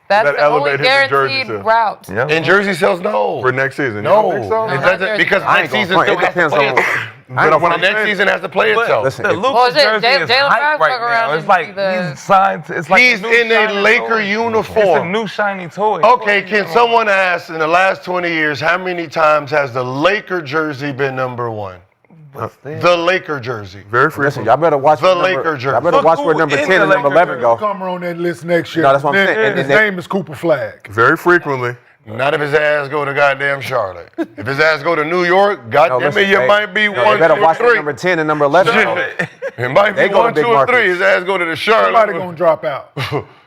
That's that the only elevate him to jersey guaranteed sales? route. Yeah. in jersey sales, no. for next season? No, You don't think so? it No. doesn't because I next ain't gonna season front. still It has to depends play on. itself. But what The I'm next saying- season has to play itself. Listen, The if- Luka Well, jersey Jalen is Brown hype fuck right around now. and It's like be the- he's signed. It's like He's a new in a shiny Laker toy. uniform. It's a new shiny toy. Okay, can someone ask in the last 20 years how many times has the Laker jersey been number 1? The Laker jersey. Very Listen, frequent. y'all better watch The where number, Laker jersey. y'all better Look watch where who number in 10 the and number Laker 11 go. Come on that list next year. No, that's what I'm saying. And His they- name is Cooper Flag. Very frequently. Not if his ass go to goddamn Charlotte. If his ass go to New York, No, goddamn listen, it, you they- might be no, 1, they better 2, watch where 3. number 10 and number 11 go. It might They be go to 1, big 2, or 3. markets. His ass go to the Somebody Charlotte. gonna drop out.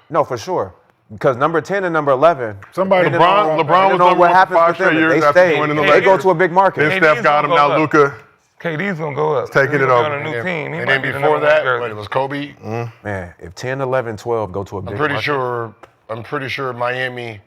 No, for sure. Because number 10 and number 11. Somebody depending on- LeBron was depending on number what 1 happens for 5 with them, straight if years they after stay, joining the they Lakers. go to a big market. Then Steph got him. Now Luka KD's gonna go up. taking He's it gonna over. be on a new team. He And might then be the before number that, 1 jersey. what, it was Kobe. Man, if 10, 11, 12 go to a big I'm pretty market. sure Miami.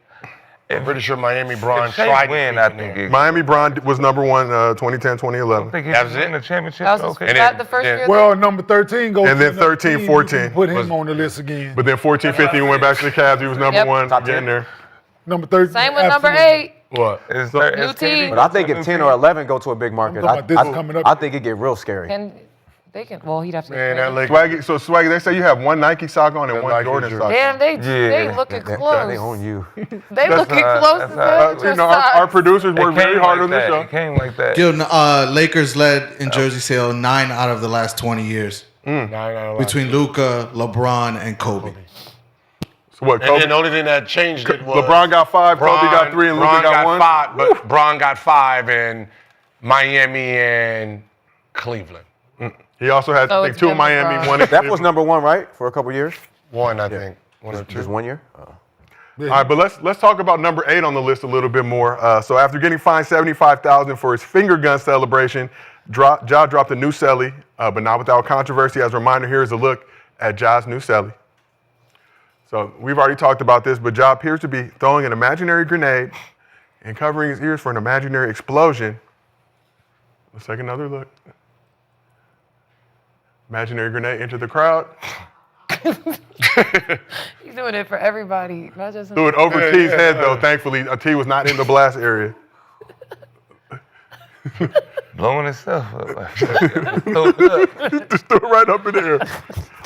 I'm pretty sure Miami Braun If Shea tried win, to I keep think it. it. Miami Braun was number 1 2010, 2011. I think he That should was win it? the championship. That was Okay. And that then- the first then- year. Well, number 13 goes And to then another 13, team. 14. You can Put him on the list again. But then 14, 15 went back to the Cavs. He was number Yep. 1 Top getting 10. there. Number 13. Same with number absolutely. 8. What? Is New is team. KD But I think go to if a 10 new or team? 11 go to a big market, talking about this coming up. I think it get real scary. They can. Well, he'd have to. Man, that Laker. Swaggy, so Swaggy, they say you have 1 Nike sock on and That 1 Nike Jordan jersey. sock. Damn, they Yeah. looking They close. own you. They looking close that's as how- hell. with You your know, our socks. producers It work very came hard like on this that. show. It came like that. Gil, Lakers led in jersey sale 9 out of the last 20 years between Luka, LeBron, and Kobe. So what, And Kobe? then the only thing that changed it was LeBron got 5, Kobe got 3, and Luka Bron got 1. 5, but Bron got 5 in Miami and Cleveland. He also had, So I think, it's 2 in been Miami, LeBron. 1 in That Cleveland. was number 1, right? For a couple years? 1, I think. 1 or 2. Just 1 year? All right, but let's talk about number 8 on the list a little bit more. So after getting fined $75,000 for his finger gun celebration, Ja dropped a new celly, but not without controversy. As a reminder, here is a look at Ja's new celly. So we've already talked about this, but Ja appears to be throwing an imaginary grenade and covering his ears for an imaginary explosion. Let's take another look. Imaginary grenade into the crowd. He's doing it for everybody, not just him. Threw it over T's head, though. Thankfully, T was not in the blast area. Blowing itself up. So good. Just threw it right up in the air.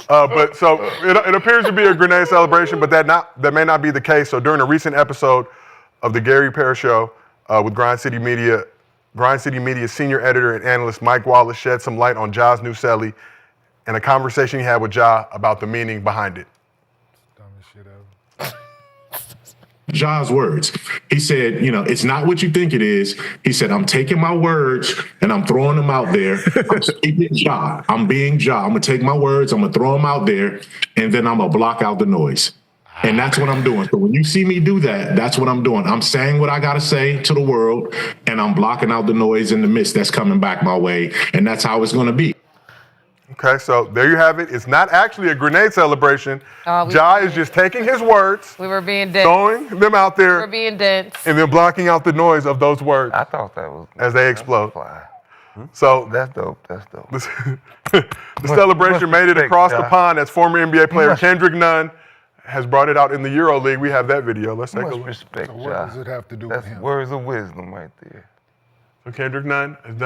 But so it appears to be a grenade celebration, but that may not be the case. So during a recent episode of the Gary Pear Show with Grind City Media's senior editor and analyst Mike Wallace shed some light on Ja's new celly and a conversation he had with Ja about the meaning behind it. Ja's words. He said, it's not what you think it is. He said, I'm taking my words and I'm throwing them out there. I'm speaking Ja. I'm being Ja. I'm going to take my words, I'm going to throw them out there, and then I'm going to block out the noise. And that's what I'm doing. So when you see me do that, that's what I'm doing. I'm saying what I got to say to the world, and I'm blocking out the noise and the mist that's coming back my way. And that's how it's going to be. Okay, so there you have it. It's not actually a grenade celebration. Oh, Ja is just taking his words, We were being dense. throwing them out We were there, being dense. and then blocking out the noise of those words I thought that was as they explode. fly. So That's dope. That's dope. the celebration made it respect, across the Ja. pond as former NBA player Kendrick Nunn has brought it out in the Euro League. We have that video. Let's take a Much look. respect, What Ja. does it have to do That's with him? words of wisdom right there. So Kendrick Nunn is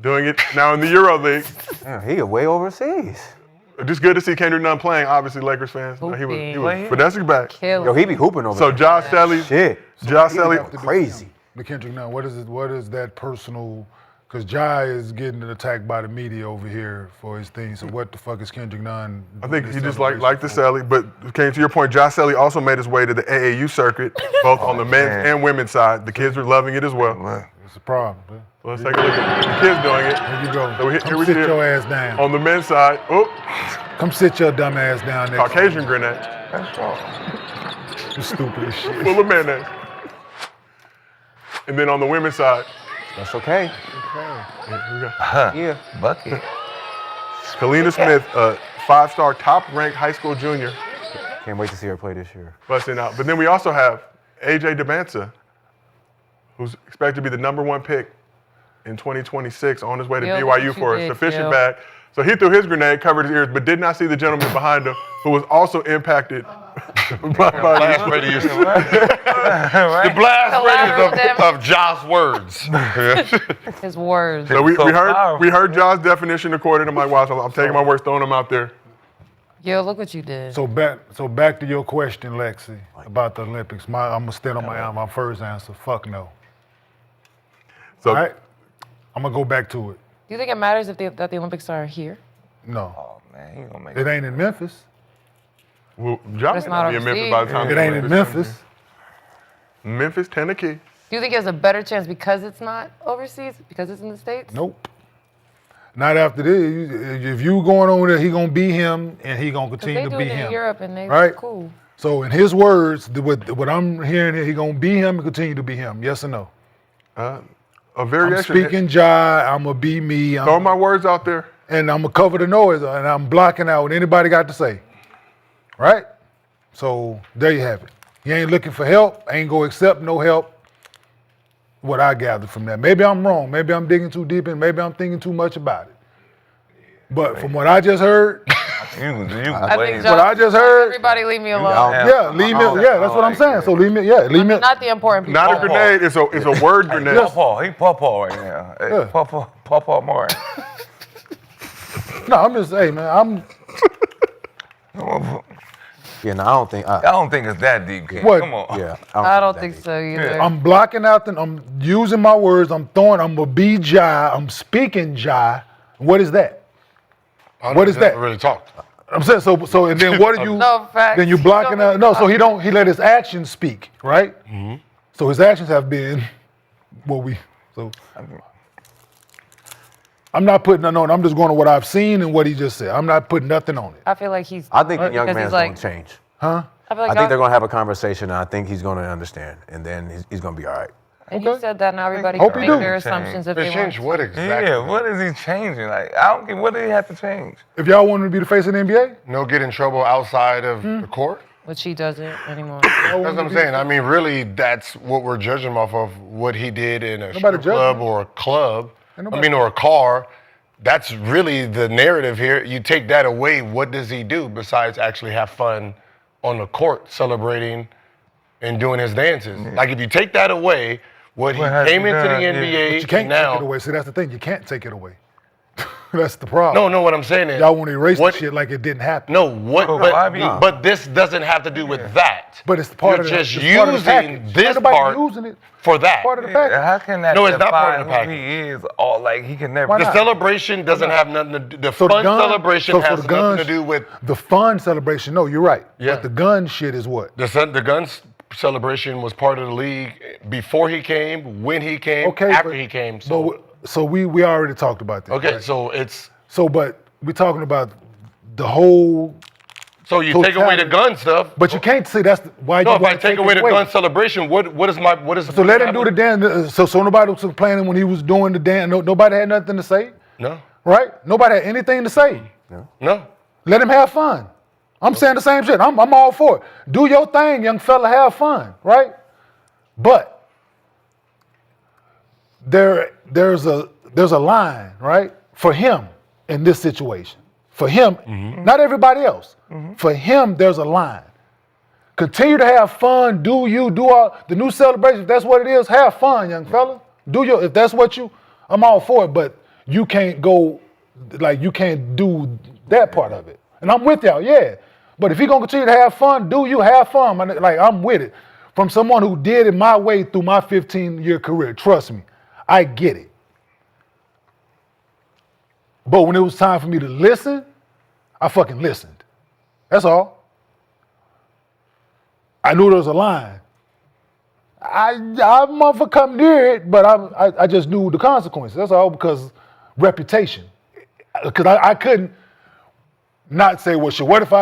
doing it now in the Euro League. Yeah, he way overseas. Just good to see Kendrick Nunn playing. Obviously, Lakers fans. He was Hooping. finessing back. Yo, he be hooping over So there. Ja Selly, Shit. Ja He would have Selly, to do Crazy. him. The Kendrick Nunn, what is it? What is that personal? Because Jai is getting attacked by the media over here for his thing. So what the fuck is Kendrick Nunn? I think he just like the Sally, but came to your point. Josh Selly also made his way to the AAU circuit, both on the men's and women's side. The kids were loving it as well. It's a problem. Man. So let's take a look at the kids doing it. Here you go. So Come sit your ass down. On the men's side, Come sit your dumb ass down next Caucasian grenade. That's wrong. You stupid as shit. Full of mayonnaise. And then on the women's side. That's okay. Yeah, bucket. Kalina Smith, a 5-star top-ranked high school junior. Can't wait to see her play this year. Busting out. But then we also have AJ DeBanza, who's expected to be the #1 pick in 2026, on his way to BYU for a sufficient bag. So he threw his grenade, covered his ears, but did not see the gentleman behind him, who was also impacted by blast radius. The blast radius of Josh's words. His words. So we heard Josh's definition according to Mike Watts. I'm taking my words, throwing them out there. Yo, look what you did. So back to your question, Lexi, about the Olympics. I'm gonna stand on my first answer. Fuck no. So all right? I'm gonna go back to it. Do you think it matters that the Olympics are here? No. Oh man, he gonna make it. Ain't in Memphis. Well, Josh it's not be in Memphis by the time it ain't in Memphis. Memphis, Tennessee. Do you think there's a better chance because it's not overseas, because it's in the States? Nope. Not after this. If you going over there, he gonna be him, and he gonna continue to be him. In Europe and they right? Cool. So in his words, what I'm hearing here, he gonna be him and continue to be him. Yes or no? A variation. I'm speaking Jai. I'm gonna be me. Throw my words out there. And I'm gonna cover the noise, and I'm blocking out what anybody got to say. Right? So there you have it. He ain't looking for help. Ain't gonna accept no help. What I gathered from that. Maybe I'm wrong. Maybe I'm digging too deep, and maybe I'm thinking too much about it. But from what I just heard, what I just heard. Everybody leave me alone. Yeah, leave me. Yeah, that's what I'm saying. So leave me. Yeah, leave me. Not the important people. Not a grenade. It's a word grenade. He Paw right now. Hey, Paw Morant. No, I'm just saying, man. Yeah, no, I don't think it's that deep, Ken. What? Come on. Yeah, I don't think so either. I'm blocking out. I'm using my words. I'm gonna be Jai. I'm speaking Jai. What is that? What is that? Really talk. I'm saying so. And then what are you? No facts. Then you blocking out. No, so he let his actions speak, right? Mm-hmm. So his actions have been what we. So I'm not putting nothing on. I'm just going to what I've seen and what he just said. I'm not putting nothing on it. I feel like he's. I think the young man's going to change. Huh? I feel like I think they're going to have a conversation, and I think he's going to understand, and then he's going to be all right. And he said that now everybody Hope can he make do. their assumptions if they Change want. what exactly? Yeah, what is he changing? Like, I don't get what did he have to change? If y'all want him to be the face of the NBA, No get in trouble outside of the court? Which he doesn't anymore. That's what I'm saying. I mean, really, that's what we're judging him off of, what he did in a Nobody strip judging club him. or a club. Ain't nobody- Or a car. That's really the narrative here. You take that away, what does he do besides actually have fun on the court, celebrating and doing his dances? Like, if you take that away, what he came into the NBA but you can't now. take it away. See, that's the thing. You can't take it away. That's the problem. No, what I'm saying is. Y'all want to erase what- the shit like it didn't happen. No, what? Oh, But, I mean- but this doesn't have to do with that. But it's part You're of the just it's part of the using package. this Everybody part using it. for that. Part of the package. How can that No, it's not part define of the who he is? All like he can never. Why The not? celebration doesn't have nothing to do. The So fun the gun, celebration so has the nothing guns, to do with the fun celebration. No, you're right. Yeah. But the gun shit is what? the guns celebration was part of the league before he came, when he came, Okay, after but- he came. So So we already talked about this. okay, right? so it's But we're talking about the whole. so you take away the gun stuff. But you can't see that's why No, you if I wanna take away the gun celebration, what is? So let him do the dance. So nobody was complaining when he was doing the dance. Nobody had nothing to say, No, right? Nobody had anything to say. no. Let him have fun. I'm saying the same shit. I'm all for it. Do your thing, young fella. Have fun, right? But there's a line, right, for him in this situation. For him, not everybody else. For him, there's a line. Continue to have fun. Do all the new celebration. If that's what it is, have fun, young fella. If that's what I'm all for it. But you can't go, like you can't do that part of it. And I'm with y'all, yeah. But if you're gonna continue to have fun, have fun. Like I'm with it. from someone who did it my way through my 15-year career. Trust me, I get it. But when it was time for me to listen, I fucking listened. That's all. I knew there was a line. I motherfucker come near it, but I just knew the consequences. That's all, because reputation. Because I couldn't not say, well, shit, what if the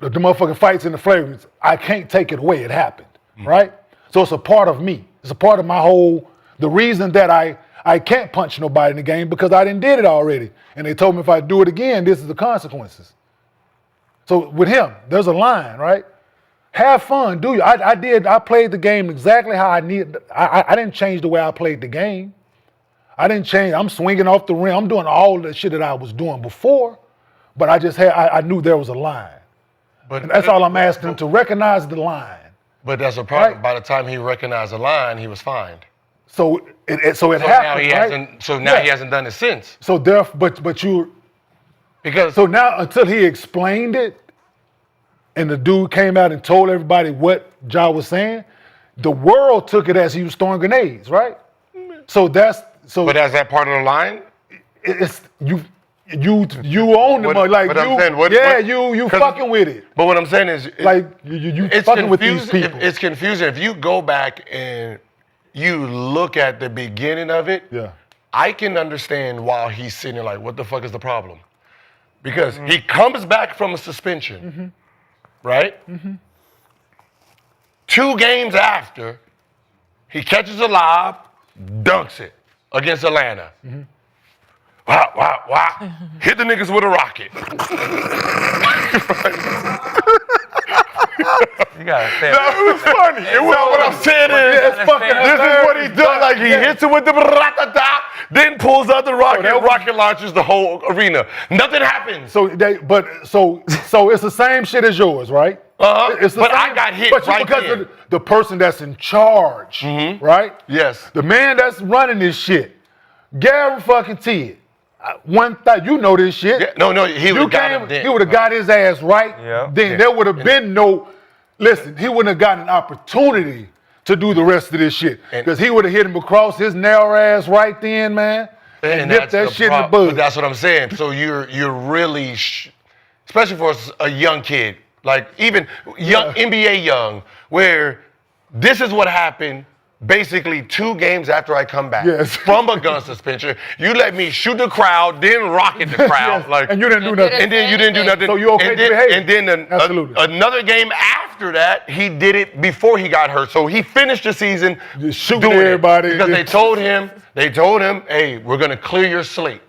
motherfucker fights in the flagrants? I can't take it away. It happened, right? So it's a part of me. It's a part of my whole, the reason that I can't punch nobody in the game, because I done did it already. And they told me if I do it again, this is the consequences. So with him, there's a line, right? Have fun, do you? I played the game exactly how I needed. I didn't change the way I played the game. I didn't change. I'm swinging off the rim. I'm doing all the shit that I was doing before, but I knew there was a line. And that's all I'm asking him, to recognize the line. But that's a problem. Right? By the time he recognized the line, he was fined. So it happened, now he right? hasn't. So now he hasn't done it since. So so now until he explained it, and the dude came out and told everybody what Ja was saying, the world took it as he was throwing grenades, right? So But as that part of the line? It's you own them, like but you. I'm saying, you fucking with it. But what I'm saying is, like you fucking with these people. It's confusing. If you go back and you look at the beginning of it, I can understand why he's sitting there like, what the fuck is the problem? Because he comes back from a suspension, right? 2 games after, he catches a lob, dunks it against Atlanta. Wow. Hit the niggas with a rocket. You gotta say That was funny. It was what I'm saying is, this is what he does. Like, he hits it with the ratata, then pulls out the rocket, rocket launches the whole arena. Nothing happens. So it's the same shit as yours, right? It's the But same, I got hit but right because then. of the person that's in charge, right? Yes. The man that's running this shit, Gary fucking T. One thing, you know this shit. Yeah, no, he would have got him then. He would have got his ass right. Then there would have been no. Listen, he wouldn't have gotten an opportunity to do the rest of this shit, because he would have hit him across his narrow ass right then, man, and nipped that shit in the bud. But that's what I'm saying. So you're really, especially for a young kid, like even young NBA young, where this is what happened. Basically 2 games after I come back from a gun suspension, you let me shoot the crowd, then rocket the crowd, like, and you didn't do nothing. And then you didn't do nothing. So you okay to behave? And then another game after that, he did it before he got hurt. So he finished the season just shooting everybody because they told him, hey, we're gonna clear your slate.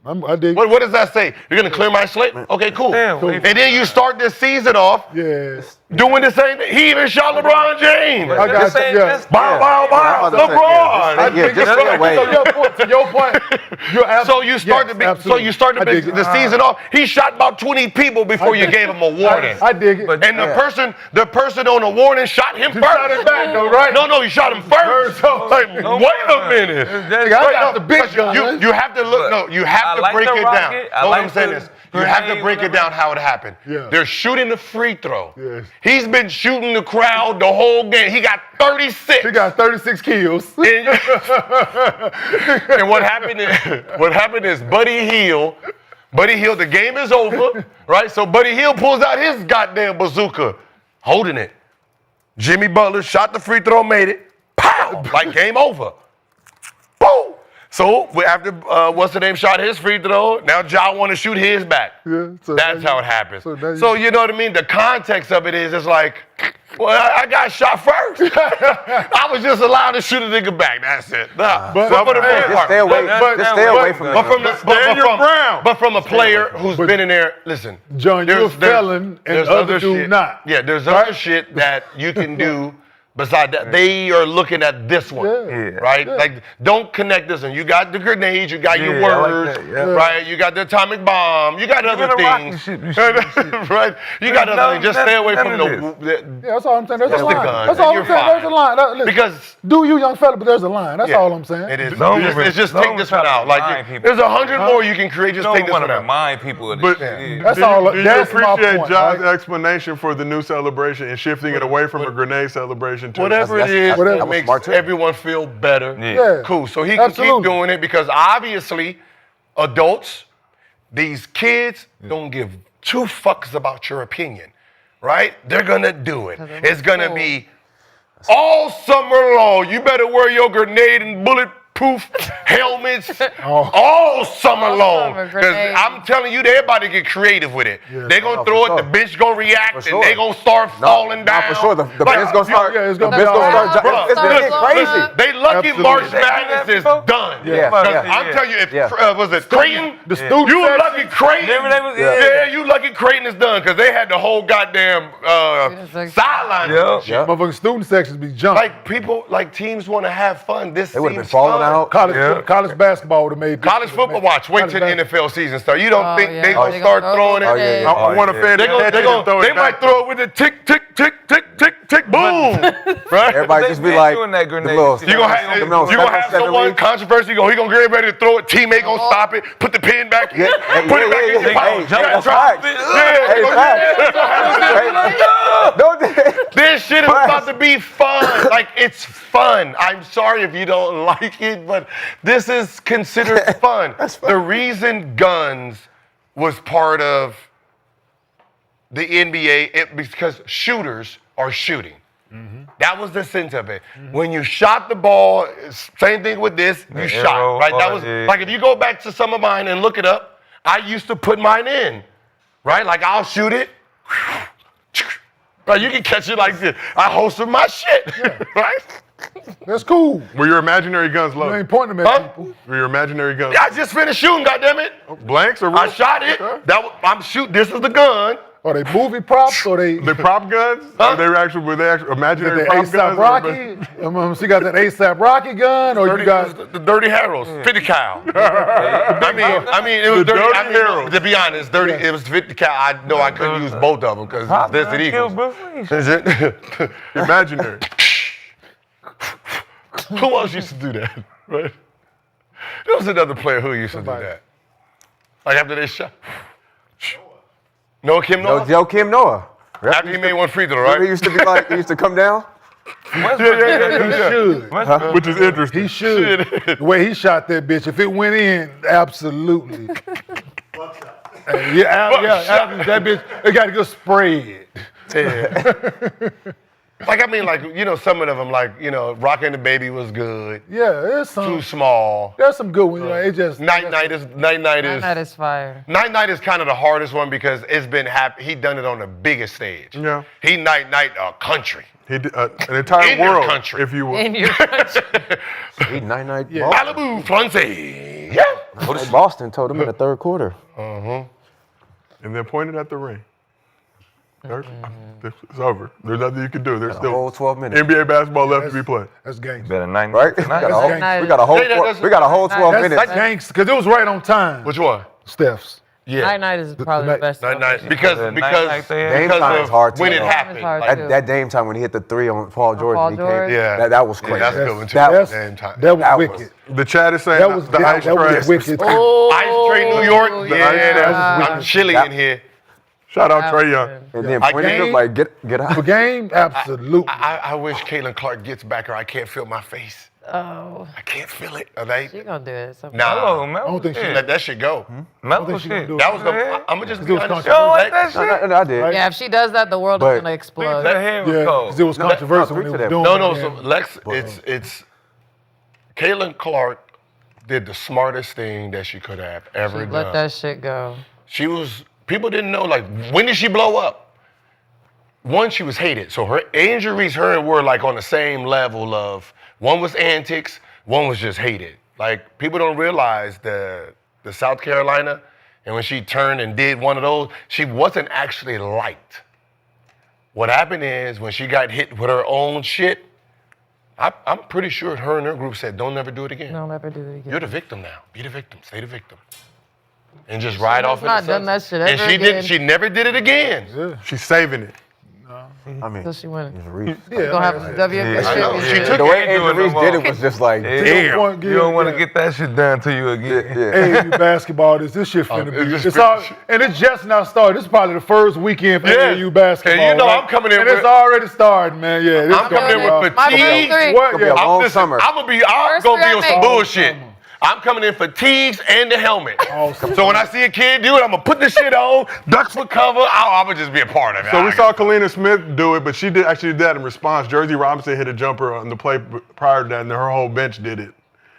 I dig. What does that say? You're gonna clear my slate? Okay, cool. And then you start this season off doing the same thing. He even shot LeBron James. I got Bow. LeBron. To your point, you're absolutely. So you start the season off. He shot about 20 people before you gave him a warning. I dig it. And the person on the warning shot him first. Shot him back though, right? No, he shot him first. Like, wait a minute. I got the big gun. You have to look. No, you have to break it down. What I'm saying is, you have to break it down how it happened. They're shooting the free throw. He's been shooting the crowd the whole game. He got 36. He got 36 kills. And what happened is Buddy Hield, the game is over, right? So Buddy Hield pulls out his goddamn bazooka, holding it. Jimmy Butler shot the free throw, made it. Pow! Like game over. Boom! So after what's the name shot his free throw, now Ja want to shoot his back. So that's how it happens. So you know what I mean? The context of it is, it's like, well, I got shot first. I was just allowed to shoot a nigga back. That's it. Stay away from it. But from a player who's been in there, listen. John, you're a felon and the other dude not. Yeah, there's other shit that you can do Besides that, they are looking at this one, right? Like, don't connect this one. You got the grenades, you got your words, right? You got the atomic bomb, you got other things, right? You got other things. Just stay away from Yeah, that's all I'm saying. There's a line. gun. That's all I'm You're saying. There's a fine. line. Listen, Because do you, young fella, but there's a line. That's all I'm saying. it is. It's just take this one out. Like, there's 100 more you can create. Just take this one out. Remind people of this. But That's do all. you, do you That's my appreciate point, John's right? explanation for the new celebration and shifting it away from a grenade celebration to Whatever it is that makes everyone feel better. Yeah. Cool. So he can keep doing it because obviously adults, these kids don't give two fucks about your opinion, right? They're going to do it. It's going to be all summer long. You better wear your grenade and bulletproof helmets all summer long. Because I'm telling you, they're about to get creative with it. They're going to throw it, the bench going to react, and they're going to start falling down. For sure. The bench going to start. It's The gonna bench going to start. Bruh, It's going to get crazy. They lucky March Madness is done. I'm telling you, if was it Creighton? The student You section. lucky Creighton. You lucky Creighton is done because they had the whole goddamn sideline. Motherfucking student sections be jumping. Like people, like teams want to have fun. This They would have been seems falling fun. out. College basketball would have made College football, watch. Wait till the NFL season starts. You don't think they gonna They start gonna throwing throw it? it. I want a fan They to catch it and throw it they might back. throw it with the tick, tick, tick, tick, tick, tick, boom. Right? Everybody just be like, doing that the grenade little shit. You gonna have someone controversy. He gonna get ready to throw it. Teammate gonna stop it. Put the pin back in. Put it back in. Hey, that's Drop facts. it. This shit is about to be fun. Like, it's fun. I'm sorry if you don't like it, but this is considered fun. The reason guns was part of the NBA because shooters are shooting. That was the sense of it. When you shot the ball, same thing with this, you shot, right? That was like, if you go back to some of mine and look it up, I used to put mine in, right? Like, I'll shoot it. Right, you can catch it like this. I hosted my shit, right? That's cool. Were your imaginary guns You loaded? ain't pointing them at people. Were your imaginary guns I just finished shooting, goddammit. blanks or real? I shot it. I'm shooting. This is the gun. Are they movie props or they? The prop guns? Or they were actual imaginary The prop ASAP guns? Rocky? She got that ASAP Rocky gun, or you got the Dirty Harrows, 50 cal. I mean, it was The dirty. Dirty I mean, Harrows. to be honest, dirty. It was 50 cal. I know I couldn't use both of them because this the Eagles. Is it? Imaginary. Who else used to do that? Right? There was another player who used to do that. Like after they shot. Noah Kim Noah? Joe Kim Noah. After he made one free throw, He right? used to be like, he used to come down. he should. Which is interesting. He should. The way he shot that bitch, if it went in, absolutely. That bitch, it got to go spread. Like, I mean, like, you know, some of them, like, you know, Rockin' the Baby was good. Yeah, there's some. Too small. There's some good ones. Like, it just Night Night is That is fire. Night Night is kind of the hardest one because it's been he done it on the biggest stage. Yeah. He Night a country. He did, an entire In your world, country. if you will. In your country. He night. Malibu, Flunsy. Yeah. Boston told him in the third quarter. And then pointed at the ring. It's over. There's nothing you can do. There's A still whole 12 minutes. NBA basketball left to be played. That's gangster. Better 9. Right? We got a whole, we got a whole 12 minutes. That's gangster, because it was right on time. Which one? Steph's. Yeah. Night is probably the best. Night Night. Because Game time is of hard too, when it though. happened. It's hard, Like, too. That Dame time when he hit the three on Paul George, Paul and he George? came, Yeah. that was crazy. that's a good one, too. That was, Same time. That was That wicked. The chat is saying That was the ice that train. was wicked. Oh, Ice Train New York. The Yeah, Ice Train. I'm chilly in here. Shout out Trae Young. and then I pointed game- him like, get out. For game, absolutely. I wish Caitlin Clark gets back or I can't feel my face. Oh, I can't feel it. Are they? she gonna do it. Nah. I don't think she. Let that shit go. Mellow she gonna shit. do That was the. I'm gonna just be It was honest. You don't like that No, shit? no, I did. Yeah, if she does that, the world But- is gonna explode. That hair was Yeah, cold. because it was controversial when no, they to was them. doing No, it. no. So Lex, it's. Caitlin Clark did the smartest thing that she could have ever She done. let that shit go. She was. People didn't know. Like, when did she blow up? One, she was hated. So her injuries, her and were like on the same level of. One was antics. One was just hated. Like, people don't realize the South Carolina, and when she turned and did one of those, she wasn't actually liked. What happened is when she got hit with her own shit, I'm pretty sure her and her group said, don't never do it again. Don't ever do it again. You're the victim now. Be the victim. Stay the victim. And just ride off in the not done that shit And ever she again. did. She never did it again. Yeah. She's saving it. I mean, So she went. Yeah, Gonna have a WNBA I know. shit. She took the way can't do it Angel no Reese more. did it was just like, Damn. You don't want to get that shit done to you again. AAU basketball, this shit finna it's be. just It's finna- all, and it's just now started. This is probably the first weekend for Yeah. AAU basketball. And you know right? I'm coming in and with- it's already started, man. Yeah, this I'm coming in with My fatigue. first three. What? Gonna be a Yeah. long Listen, summer. I'm gonna be First on three I some made. bullshit. I'm coming in fatigues and the helmet. Awesome. So when I see a kid do it, I'm gonna put this shit on, ducks for cover. I'm gonna just be a part of it. So we saw Kalina Smith do it, but she did actually did that in response. Jersey Robinson hit a jumper on the play prior to that, and her whole bench did it.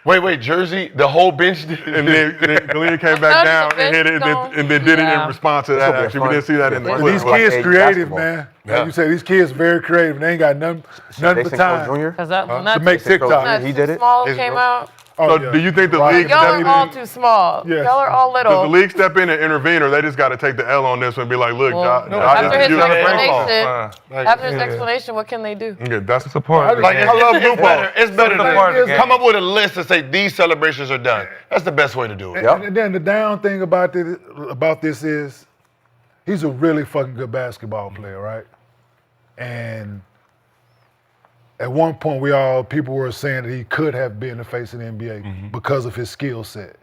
Wait, Jersey, the whole bench did it. And then Kalina came back down and hit it, and then did it in response to that. gonna be Actually, we fun. didn't see that in the Yeah. clip. These Like kids AAU creative, basketball. man. Yeah. Like you say, these kids very creative. They ain't got nothing but Jason Cole time Jr. Cause that when to that make TikTok. He did it? small His came bro- out. Oh, So yeah. do you think the Right. league Y'all are all definitely too small. Yes. Y'all are all does the little. league step in and intervene, or they just got to take the L on this one and be like, look, Well, Ja, after his you gotta break off. explanation, after his explanation, what can they do? Yeah, that's It's a part of the Like, game. I love it's better. It's better It's a part of the to game. come up with a list and say these celebrations are done. That's the best way to do it. And then the down thing about this is he's a really fucking good basketball player, right? And at one point, people were saying that he could have been the face of the NBA because of his skill set.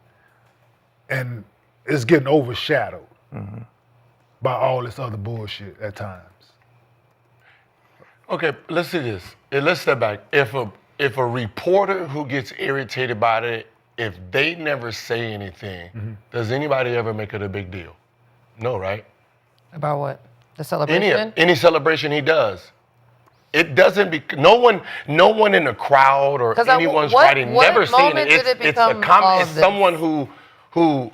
And it's getting overshadowed by all this other bullshit at times. Okay, let's see this. Let's step back. If a reporter who gets irritated by it, if they never say anything, does anybody ever make it a big deal? No, right? About what? The celebration? Any celebration he does. It doesn't be no one in the crowd or 'Cause anyone's what writing never seen moment it. did it It's a become all it's of this? someone who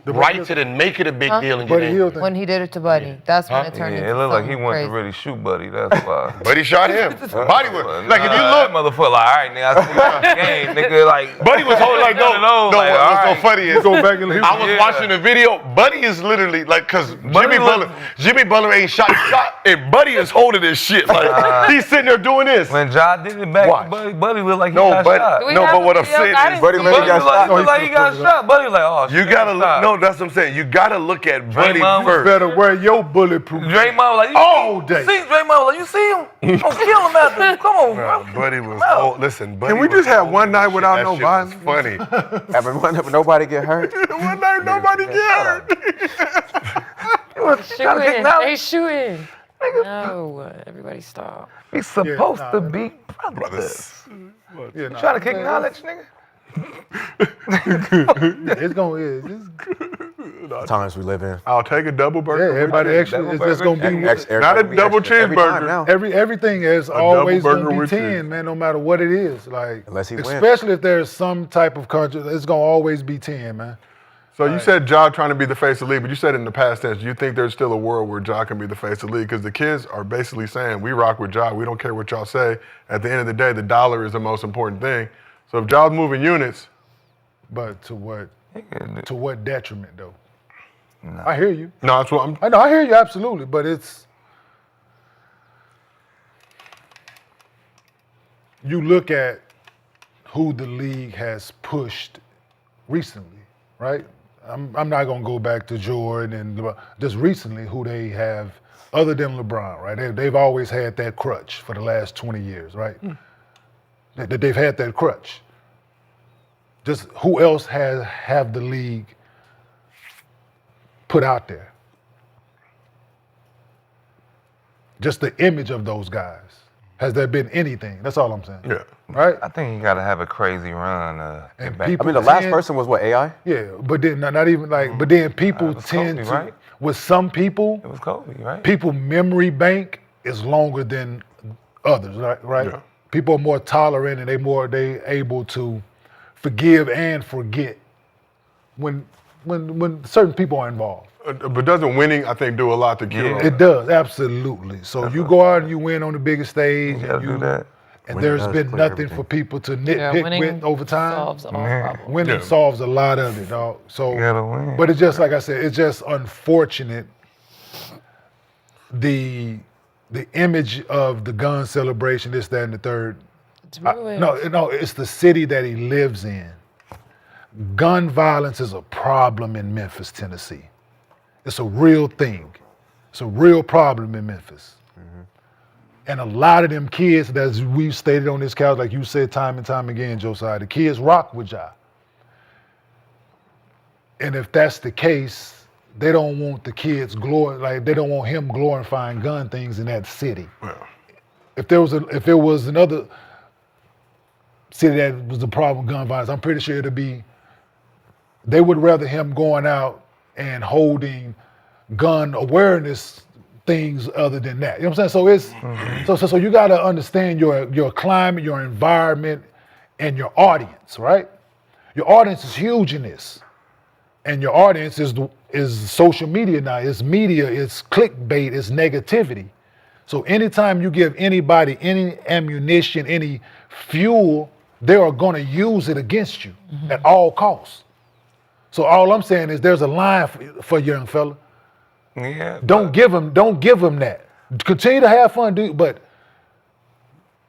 writes it and make it a big deal and get Buddy Hield angry. When he did it to Buddy. That's when it turned Yeah, into it looked like he something wanted crazy. to really shoot Buddy. That's why. Buddy shot him. Buddy was like if you that look, motherfucker, like, all right, nigga, I see the game, nigga, like. Buddy was holding like no. like, What's all so right. funny is Go back and I was watching the video. Buddy is literally like, cause Jimmy Butler ain't shot, and Buddy is holding this shit. Like he's sitting there doing this. When Ja did it back, Watch. Buddy looked like he No, got but shot. Do we no, have but the what I'm videos? saying I is didn't Buddy see Buddy it. got shot. Looked like he got shot. Buddy like, oh, you shit, gotta stop. no. That's what I'm saying. You gotta look at Buddy Draymond was first. Better wear your bulletproof. Draymond was like, you All day. see Draymond was like, you see him? Oh, kill him after. Come on, bro. Buddy was. No. Oh, listen, Buddy Can we was just have holding one night this without shit. no That shit violence? was funny. Having nobody get hurt. One night, nobody cared. Shooting. They shooting. No, everybody stop. We supposed nah, to be brothers. Yeah, You trying to kick knowledge, nigga? It's gonna. Times we live in. I'll take a double Yeah, burger. with everybody cheese. extra. It's just gonna be Not a double cheeseburger. Now. everything is double always burger gonna be with 10, cheese. man. No matter what it is, like Unless he wins. especially if there's some type of country, it's gonna always be 10, man. So you said Ja trying to be the face of the league, but you said in the past tense, do you think there's still a world where Ja can be the face of the league? Because the kids are basically saying, we rock with Ja, we don't care what y'all say. At the end of the day, the dollar is the most important thing. So if Ja's moving units, But to what detriment though? I hear you. no, that's what I'm. I know, I hear you absolutely, but you look at who the league has pushed recently, right? I'm not gonna go back to Jordan and LeBron. Just recently who they have, other than LeBron, right? They've always had that crutch for the last 20 years, right? That they've had that crutch. Just who else have the league put out there? Just the image of those guys. Has there been anything? That's all I'm saying. Yeah. Right? I think you gotta have a crazy run. And get back. people I mean, the last tend- person was what, AI? Yeah, but then not even like, but then people it was tend Kobe, to, right? with some people, It was Kobe, right? people memory bank is longer than others, right? Yeah. People are more tolerant and they able to forgive and forget when certain people are involved. But doesn't winning, I think, do a lot to cure? It does, absolutely. So you go out and you win on the biggest stage, You gotta do that. and Winning there's does been clear nothing everything. for people to Yeah, nitpick winning with over time. solves all problems. Winning Yeah. solves a lot of it, dog. So, You gotta win. but it's just like I said, it's just unfortunate the the image of the gun celebration, this, that, and the third. It's ruined. No, it's the city that he lives in. Gun violence is a problem in Memphis, Tennessee. It's a real thing. It's a real problem in Memphis. And a lot of them kids, as we've stated on this couch, like you said time and time again, Josiah, the kids rock with Ja. And if that's the case, they don't want the kids they don't want him glorifying gun things in that city. Well. If there was another city that was a problem with gun violence, I'm pretty sure they would rather him going out and holding gun awareness things other than that. You know what I'm saying? So it's so you got to understand your climate, your environment, and your audience, right? Your audience is huge in this, and your audience is social media now. It's media. It's clickbait. It's negativity. So anytime you give anybody any ammunition, any fuel, they are going to use it against you at all costs. So all I'm saying is there's a line for young fella. Yeah. Don't give him that. Continue to have fun, dude, but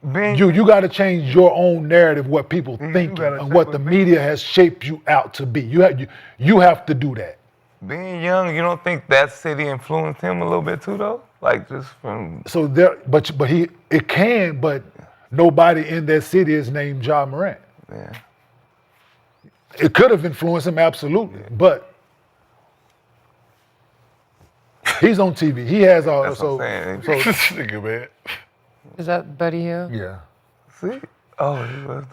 you got to change your own narrative, what people think, and what the media has shaped you out to be. You have to do that. Being young, you don't think that city influenced him a little bit too, though? Like just from. So but it can, but nobody in that city is named Ja Morant. Yeah. It could have influenced him, absolutely, but he's on TV. He has all. That's what I'm saying. Nigga, man. Is that Buddy Hill? Yeah. See? Oh, he was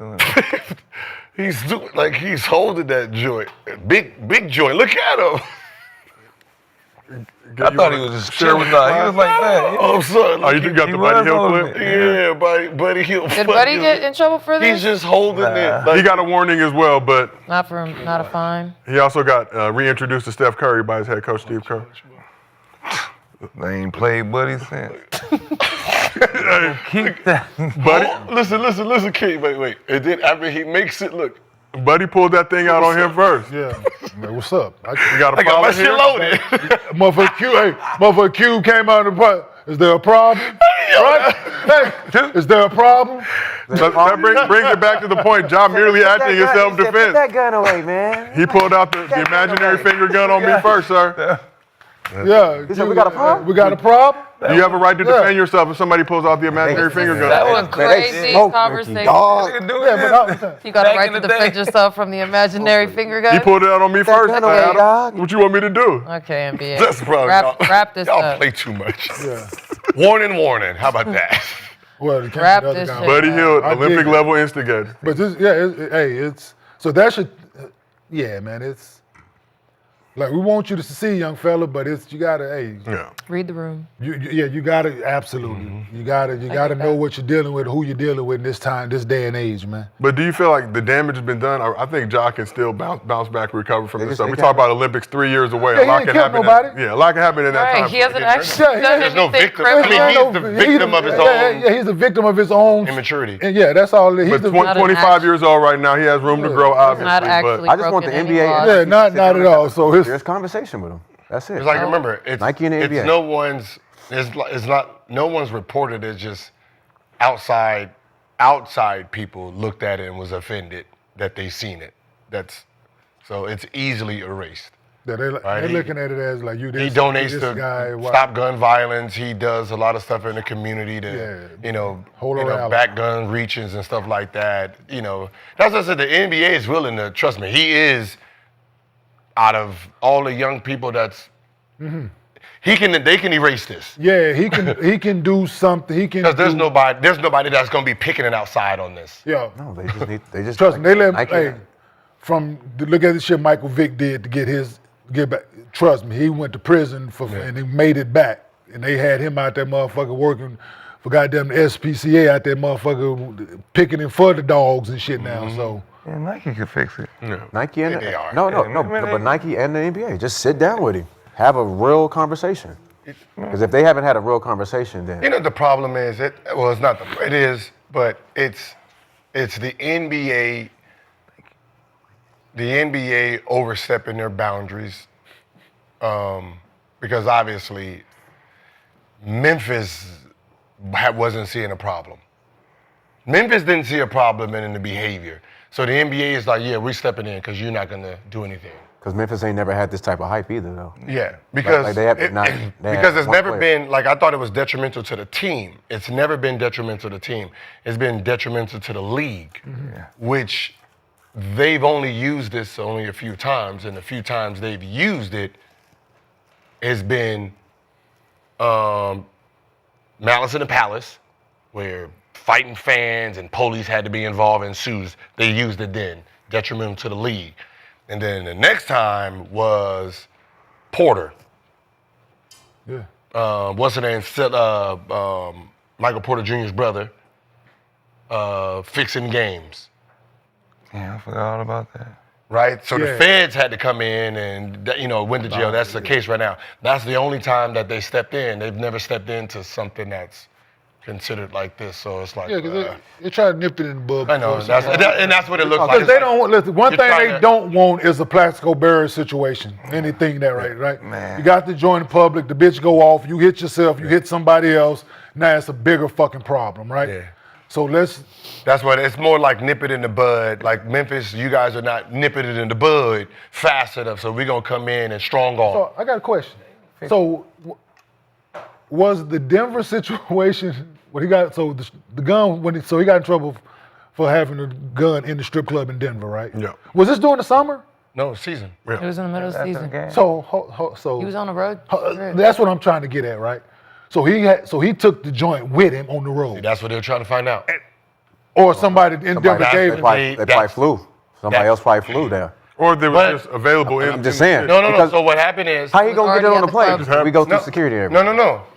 doing that. He's holding that joint. Big joint. Look at him. I thought he was just chilling. He was like that. Oh, son. Oh, you got the Buddy Hill clip? Yeah, Buddy Hill. Did Buddy get in trouble for this? He's just holding it. He got a warning as well, but Not a fine. he also got reintroduced to Steph Curry by his head coach, Steve Kerr. They ain't played Buddy since. Keep that. Buddy, Listen, Kid. Wait. And then after he makes it, look. Buddy pulled that thing out on him first. Yeah. Man, what's up? You got a I got my shit loaded. Motherfucker Q came out of the pot. Is there a problem? Right? Hey, is there a problem? That brings it back to the point. Ja merely acting in self-defense. Put that gun away, man. He pulled out the imaginary finger gun on me first, sir. Yeah. He said, we got a problem? We got a problem? You have a right to defend yourself if somebody pulls out the imaginary finger gun. That was crazy conversation. You got a right to defend yourself from the imaginary finger gun? He pulled it out on me first. What you want me to do? Okay, NBA. That's the problem. Wrap this y'all up. play too much. Yeah. Warning. How about that? Well, Wrap this shit. Buddy Hill, Olympic level instigator. But it's like we want you to succeed, young fella, but you gotta, Read the room. You gotta absolutely. You gotta know what you're dealing with, who you're dealing with in this time, this day and age, man. But do you feel like the damage has been done? I think Ja can still bounce back, recover from this stuff. We talk about Olympics 3 years away. Yeah, he ain't killed nobody. A lot can happen in that time. Right, he hasn't actually done There's no anything victim. I criminal. mean, he's the victim of his own Yeah, he's the victim of his own immaturity. And that's all. He's But the 25 years old right now, he has room to grow, obviously. Not actually I just want the broken any NBA. laws. Yeah, not at all. So There's conversation with him. That's it. It's like, remember, it's Nike and the NBA. no one's reported as just outside people looked at it and was offended that they seen it. So it's easily erased. Yeah, they're looking at it as like you. He donates this to guy, stop gun violence. He does a lot of stuff in the community to, back gun reaches and stuff like that. That's what I said. The NBA is willing to trust me. He is. Out of all the young people, they can erase this. Yeah, he can do something. He can. Because there's nobody that's gonna be picking it outside on this. Yeah. No, they just Trust me. They let Nike. look at the shit Michael Vick did to get back. Trust me, he went to prison and he made it back. And they had him out there motherfucker working for goddamn the SPCA out there motherfucker picking him for the dogs and shit now. So. Yeah, Nike could fix it. Nike and they are. but Nike and the NBA just sit down with him, have a real conversation. Because if they haven't had a real conversation, then the problem is it's not it is, but it's the NBA. The NBA overstepping their boundaries, because obviously Memphis wasn't seeing a problem. Memphis didn't see a problem in the behavior. So the NBA is like, yeah, we're stepping in because you're not going to do anything. Because Memphis ain't never had this type of hype either, though. Yeah, because they have not, because it's never been, like, I thought it was detrimental to the team. It's never been detrimental to the team. It's been detrimental to the league, which they've only used this only a few times, and the few times they've used it has been Malice in the Palace, where fighting fans and police had to be involved in suits. They used it then, detrimental to the league. And then the next time was Porter. Yeah. What's the name? Michael Porter Jr.'s brother, fixing games. Yeah, I forgot all about that. Right? So Yeah. the feds had to come in and, went to jail. That's the case right now. That's the only time that they stepped in. They've never stepped into something that's considered like this. So it's like, Yeah, because they try to nip it in the bud. I know, before and that's what it looks like. Because It's they like, don't want, listen, one you're thing trying they to- don't want is a Plaxico Berry situation. Anything that right? Man. You got to join the public, the bitch go off, you hit yourself, you hit somebody else, now it's a bigger fucking problem, right? Yeah. So That's what it's more like nip it in the bud. Like Memphis, you guys are not nipping it in the bud fast enough, so we're gonna come in and strong on. So I got a question. So was the Denver situation when he got the gun so he got in trouble for having a gun in the strip club in Denver, right? Yeah. Was this during the summer? No, season. It was in the middle of the season. So He was on the road. that's what I'm trying to get at, right? So he took the joint with him on the road, That's what they're trying to find out. or somebody in Denver gave They him. probably flew. Somebody else probably flew there. Or they were But- just available in. I'm just saying. No. Because So what happened is how he gonna get it already on the at the plane? club. We go through security and no.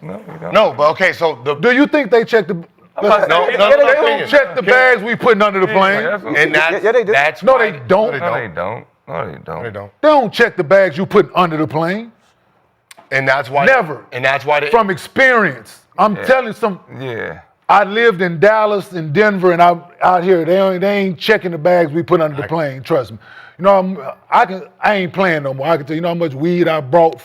everything. No, but okay. So Do you think they checked the? no, They don't check the bags we putting under the plane. and that's Yeah, they do. that's No, why- they don't. No, they don't. No, they don't. They don't. They don't check the bags you put under the plane. And that's why Never. And that's why they From experience, I'm telling some. Yeah. I lived in Dallas and Denver, and I'm out here. They ain't checking the bags we put under the plane. Trust me. You know, I ain't playing no more. I can tell you know how much weed I brought.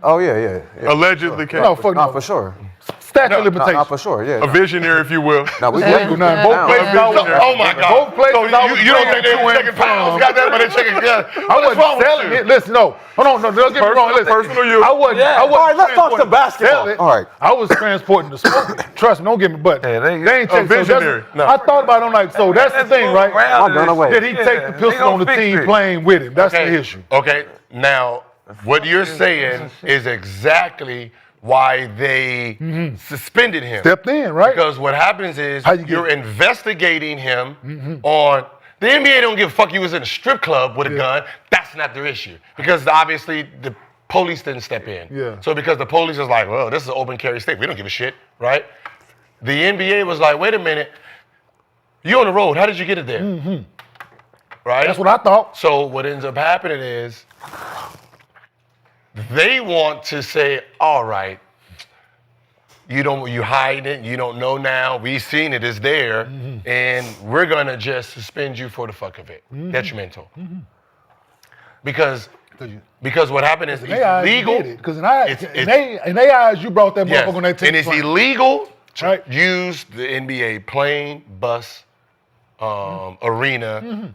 Oh yeah. Allegedly came. No, fuck No, no. for sure. Statute of limitations. No, for sure. Yeah. A visionary, if you will. No, we Both places Oh my God! Both places So I was you don't think bringing they're to checking and pounds? from. Goddamn, but they're checking guns. I wasn't selling it. Listen, no. Hold on, no, don't get me wrong. Listen, personal use. I wasn't. All right, let's talk some basketball. It. All right. I was transporting the smoke. Trust me, don't get me. But Yeah, they ain't a checking. visionary. No. I thought about it. I'm like, so that's the thing, right? I'm going away. Did he take the pistol on the team playing with him? That's the issue. Okay, now what you're saying is exactly why they suspended him. Stepped in, right? Because what happens is How you get- you're investigating him on. The NBA don't give a fuck. He was in a strip club with a gun. That's not their issue because obviously the police didn't step in. Yeah. So because the police is like, well, this is an open carry state. We don't give a shit, right? The NBA was like, wait a minute. You on the road. How did you get it there? Right. That's what I thought. So what ends up happening is they want to say, all right, you hide it, you don't know now, we seen it, it's there, and we're gonna just suspend you for the fuck of it. Detrimental. Because what happened is it's illegal. Because in their eyes, you brought that Yes, motherfucker on that team. and it's illegal to Right. use the NBA plane, bus, arena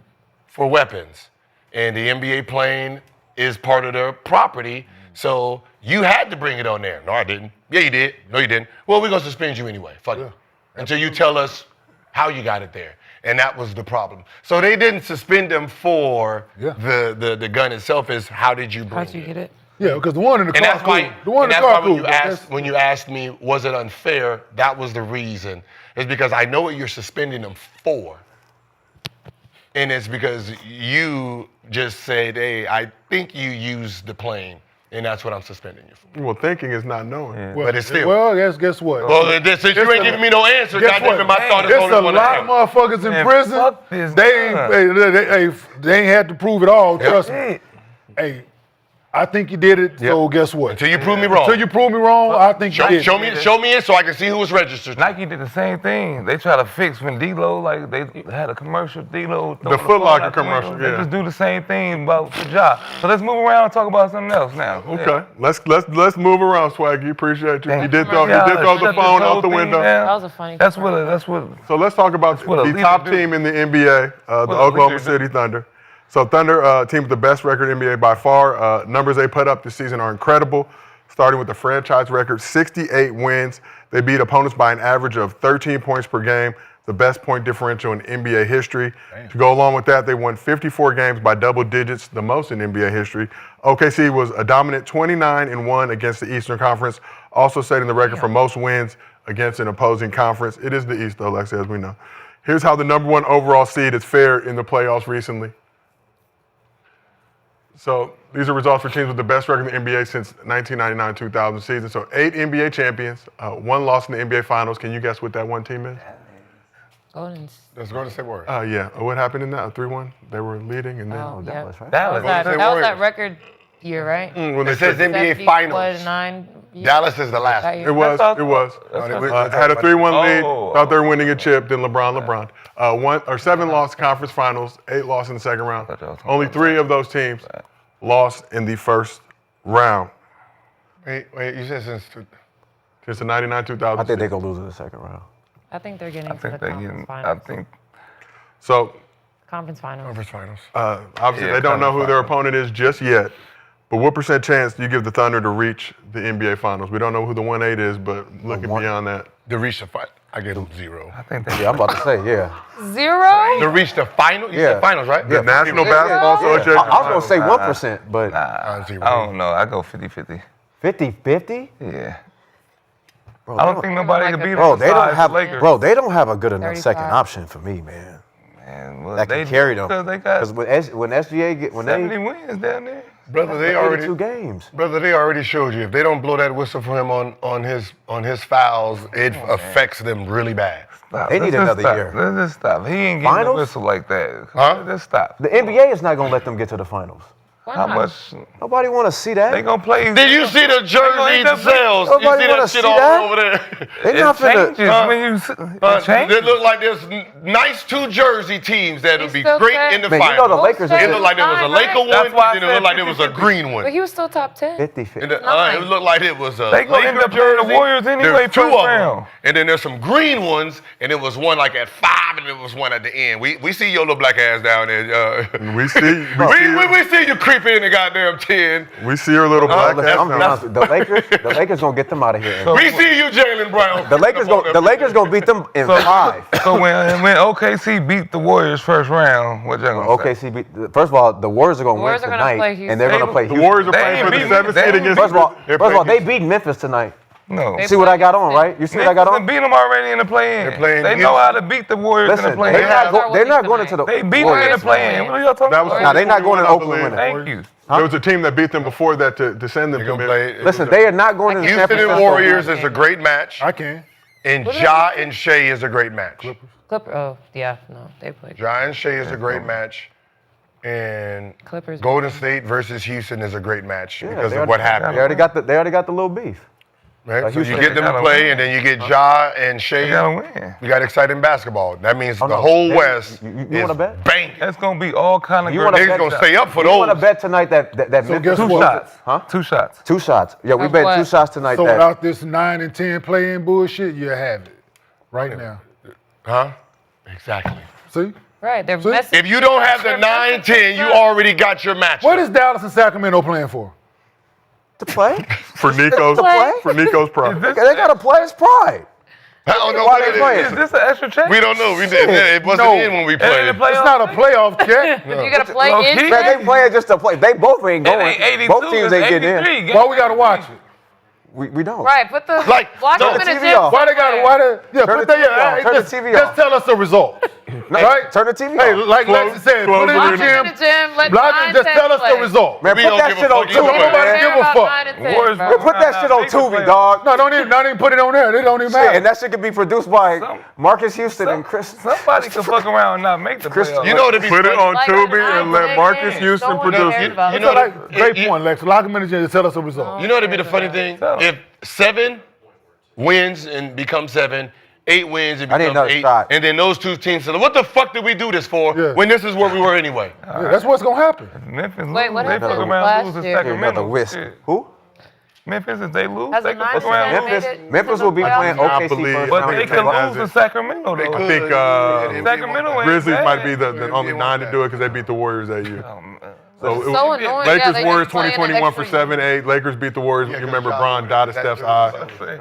for weapons. And the NBA plane is part of their property, so you had to bring it on there. No, I didn't. Yeah, you did. No, you didn't. Well, we're going to suspend you anyway. Fuck it. Until you tell us how you got it there. And that was the problem. So they didn't suspend them for the gun itself. Is how did you bring How'd you it? get it? Yeah, because the one in the And car that's why, cool. The one in and the that's car why when cool. you asked me, was it unfair? That was the reason. It's because I know what you're suspending them for. And it's because you just said, hey, I think you used the plane. And that's what I'm suspending you for. Well, thinking is not knowing. But it's still. Well, guess what? Well, since you ain't giving me no answer, Guess goddamn it, what? my thought is It's only a one lot of motherfuckers in Man, prison. fuck this They ain't, they ain't had to prove it all. Trust me. Hey, I think you did it. So guess what? Until you prove me wrong. Until you prove me wrong, I think you did. Show me it so I can see who was registered. Nike did the same thing. They try to fix when D-Lo, like they had a commercial, D-Lo. The Foot Locker commercial, They just do the same thing about the job. So let's move around and talk about something else now. Okay, let's move around, Swaggy. Appreciate you. Thank You did you. throw the phone out the thing window. down. That was a funny. That's what. So let's talk about what a the leader top do. team in the NBA, the a Oklahoma leader do. City Thunder. So Thunder, team with the best record in NBA by far. Numbers they put up this season are incredible, starting with the franchise record, 68 wins. They beat opponents by an average of 13 points per game, the best point differential in NBA history. To go along with that, they won 54 games by double digits, the most in NBA history. OKC was a dominant 29-1 against the Eastern Conference, also setting the record for most wins against an opposing conference. It is the East, though, Lexi, as we know. Here's how the number one overall seed has fared in the playoffs recently. So these are results for teams with the best record in the NBA since 1999-2000 season. So 8 NBA champions, 1 loss in the NBA Finals. Can you guess what that one team is? Let's go to say word. Yeah. What happened in that? 3-1? They were leading and then... Dallas, right? That was that record year, right? When they It says took- NBA Finals. 9. Dallas is the last. That one. year. It was. Had a 3-1 lead. Thought they were winning a chip. Then LeBron. 7 lost conference finals. 8 lost in the second round. Only 3 of those teams lost in the first round. Wait, you said since Since the 99-2000. I think they're going to lose in the second round. I think they're getting to the they're conference getting. I finals. think. So Conference finals. Conference Finals. obviously Yeah, they don't know who their conference opponent is just yet. But what % chance do you give the Thunder to reach the NBA Finals? We don't know who the 1-8 is, but looking beyond that. To reach the final, I get them 0. I think Yeah, I'm about to say, yeah. 0? To reach the final? You said finals, right? The National Basketball Association. I was going to say 1%, but I don't know. I go 50-50. 50-50? Yeah. Bro, I don't think nobody can beat them. Bro, they don't besides have. the Lakers. Bro, they don't have a good enough 35. second option for me, man. Man, well, That they can carry them. Because they got Because when SGA get 70 wins down there. Brother, they 82 games. Brother, they already showed you. If they don't blow that whistle for him on his fouls, it affects them really bad. Stop. They need Let's just another stop. year. Let's just stop. He ain't getting a Finals? whistle like that. Huh? Let's stop. The NBA is not going to let them get to the finals. Why How not? much Nobody want to see that. they gonna play? Did you see the jersey sales? You Nobody see wanna that shit see all that. over there? They're It not changes finna. when you. It changes. It look like there's nice 2 jersey teams that'll He's be still great saying- in the Man, you know finals. the Lakers It is It looked like there was a Laker one, That's why I and then it looked like there was a 50-50. green one. But he was still top 10. 50-50. And it looked like it was a They gonna end Laker up playing the jersey. Warriors anyway, There's 2 first of them. round. And then there's some green ones, and it was one like at 5, and it was one at the end. We see your little black ass down there. We see we see you creeping in the goddamn 10. we see your little black Listen, ass. I'm being honest with you. The Lakers gonna get them out of here. We see you, Jalen Brown. The Lakers gonna beat them in 5. So when OKC beat the Warriors first round, what y'all gonna say? OKC beat. First of all, the Warriors are gonna win Warriors are gonna play tonight, Houston. and they're gonna play The Houston. Warriors are They playing ain't for the beat 7th me. seed They against. First of all, they beat. beat Memphis tonight. No. They See what I got on, right? You see what I got on? Beat them already in the play-in. They're playing They know how to beat the Warriors in Listen, the play-in. they're not going into the. They beat them in the Warriors. play-in. What are y'all talking That was about? Nah, they're not going to I Oakland believe. winning. Thank you. There was a team that beat them before that to send them They're to gonna Memphis. play. Listen, they are not going to the San Houston and Francisco. Warriors is a great match, I can. and Ja and Shea is a great match. Clipper. Oh, yeah. No, they played. Ja and Shea is a great match, and Clippers. Golden State versus Houston is a great match Yeah, because they of what They happened. already got the little beef. Right? So you Houston, get them they to gotta play, win. and then you get Ja and Shea. They gotta win. We got exciting basketball. That means Oh, the no. whole Hey, West you is wanna bet? banging. That's gonna be all kind of You great. wanna Niggas bet gonna stay up for You want to those. bet tonight that So Memphis guess Two what? shots. Huh? 2 shots. 2 shots. Yeah, we Of bet what? 2 shots tonight. So that without this 9 and 10 playing bullshit, you have it right now. Huh? Exactly. See? Right. They're See? messing. If you don't have the 9-10, you already got your match. What is Dallas and Sacramento playing for? to play. For Nico's play? for Nico's pride. They got to play his pride. I don't know Why what they it playing? Is is. this an extra check? We don't know. It wasn't No. in when we It ain't played. a playoff It's not a thing? playoff check. You got to play Low in. key. Man, they playing just to play. They both ain't It going. ain't 82. Both teams it's ain't getting in. 83. Why we got to watch it? We don't. Right. Put the Like, block turn them the in a TV gym off. Why they got to? somewhere. Yeah, Turn put the that. TV off. Turn the TV Just off. tell us the result. right? Turn the TV Hey, on. like Lexi said, put it in Lock the it in gym. the gym. Let Lock it, just tell us the result. Man, We put don't that give a shit on fuck either Tubi, way. Nobody man. give a fuck. Warriors Man, put that shit on Tubi, dog. No, don't even put it on there. It don't even matter. And that shit can be produced by Marcus Houston and Chris. Somebody can fuck around and not make the playoffs. You know what it'd be Put it funny? on Like Tubi that, and let like Marcus that. Houston No one produce cares it. about You It's know like, great it- point, Lex. Lock him in the gym and tell us the result. You know what'd be the funny thing? If 7 wins and becomes 7, 8 wins and I need becomes another 8, shot. and then those two teams say, what the fuck did we do this for Yeah. when this is where we were anyway? Yeah, that's what's gonna happen. Memphis Wait, lose, what they happened fuck around last lose to year? Sacramento. Another whisk. Shit. Who? Memphis, if they lose, Has they the can Niners fuck around made lose. it Memphis to will the be playing playoffs? OKC believe- first But round. they They can has lose it. to Sacramento, though. I think Sacramento ain't Grizzlies bad. might be the only 9 to do it because they beat the Warriors that year. So, it So was- annoying. Lakers Yeah, they Warriors just playing 2021 for extra 7-8. Lakers beat the Warriors. You remember Bron dotted Steph's eye,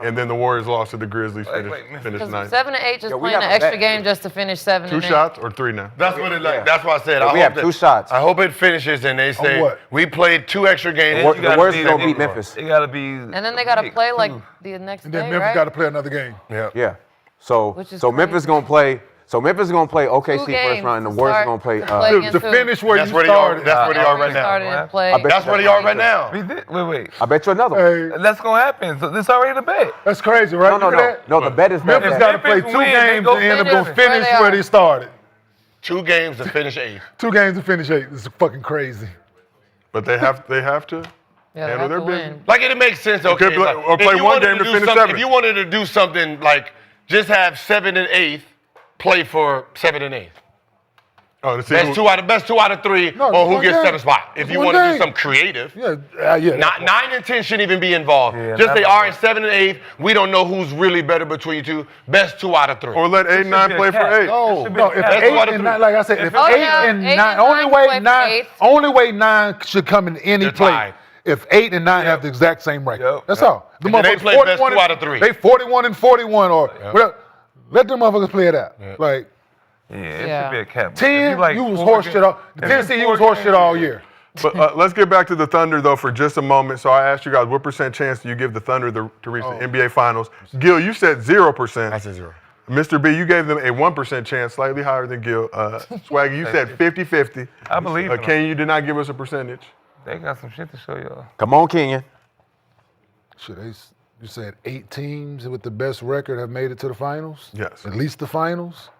and then the Warriors lost to the Grizzlies. Finished Because ninth. 7 and 8 just we playing have an a extra bet. game just to finish 7 2 and 8. shots or 3 now? That's what it like. That's why I said. I we hope have that- 2 shots. I hope it finishes and they say what? we played 2 extra games. The Warriors is gonna beat Memphis. It gotta be. And then they got to play like the next And then day, Memphis right? got to play another game. Yeah. So Which is Memphis crazy. gonna play. So Memphis is gonna play 2 OKC first games round, and the to Warriors start gonna play. to play To against who? finish where That's you where they are. started. That's where they are right We started now. and played. I bet That's where they are right now. We did. Wait. I bet you another one. Hey, That's gonna happen. So this already the bet. that's crazy, right? No. Look at that. No, the bet is that. Memphis got to play Memphis 2 win, they games go and end up finish gonna finish where they where are. they started. 2 games to finish 8th. 2 games to finish 8. This is fucking crazy. But they have to Yeah, they handle have their to business. win. Like it makes sense. Okay, could play- like, or if play you one wanted game to do finish something- 7. If you wanted to do something like just have 7 and 8th play for 7 and 8th. Oh, to see Best 2 out of 3, No, or who one gets game. 7th spot. If you One want to do game. something creative. Yeah. Not 9 and 10 shouldn't even be involved. Yeah, Just not they like are in that. 7 and 8th. We don't know who's really better between you two. Best 2 out of 3. Or let 8 and 9 be a play for cap. 8. No, should be no. a If cap. 8 That's and 9, like I said, if Oh, 8 yeah, and 8 9, and only 9 way play for 9, 8th. only way 9 should come in any They're play. tied. If 8 and 9 have the exact same record. Yep. That's all. The And then they motherfuckers play best 41 2 out of 3. They 41 and 41 or whatever. Let them motherfuckers play it out. Like Yeah, it Yeah. should be a cap. 10, you was 4 horse games- shit all. if Tennessee, it's you was 4 horse shit games, all year. But let's get back to the Thunder, though, for just a moment. So I asked you guys, what % chance do you give the Thunder to reach the NBA Finals? Gil, you said 0%. I said 0. Mr. B, you gave them a 1% chance, slightly higher than Gil. Swaggy, you said 50-50. I believe in them. Kenyon, you did not give us a percentage. They got some shit to show y'all. Come on, Kenyon. Shit, you said 8 teams with the best record have made it to the finals? Yes. At least the finals?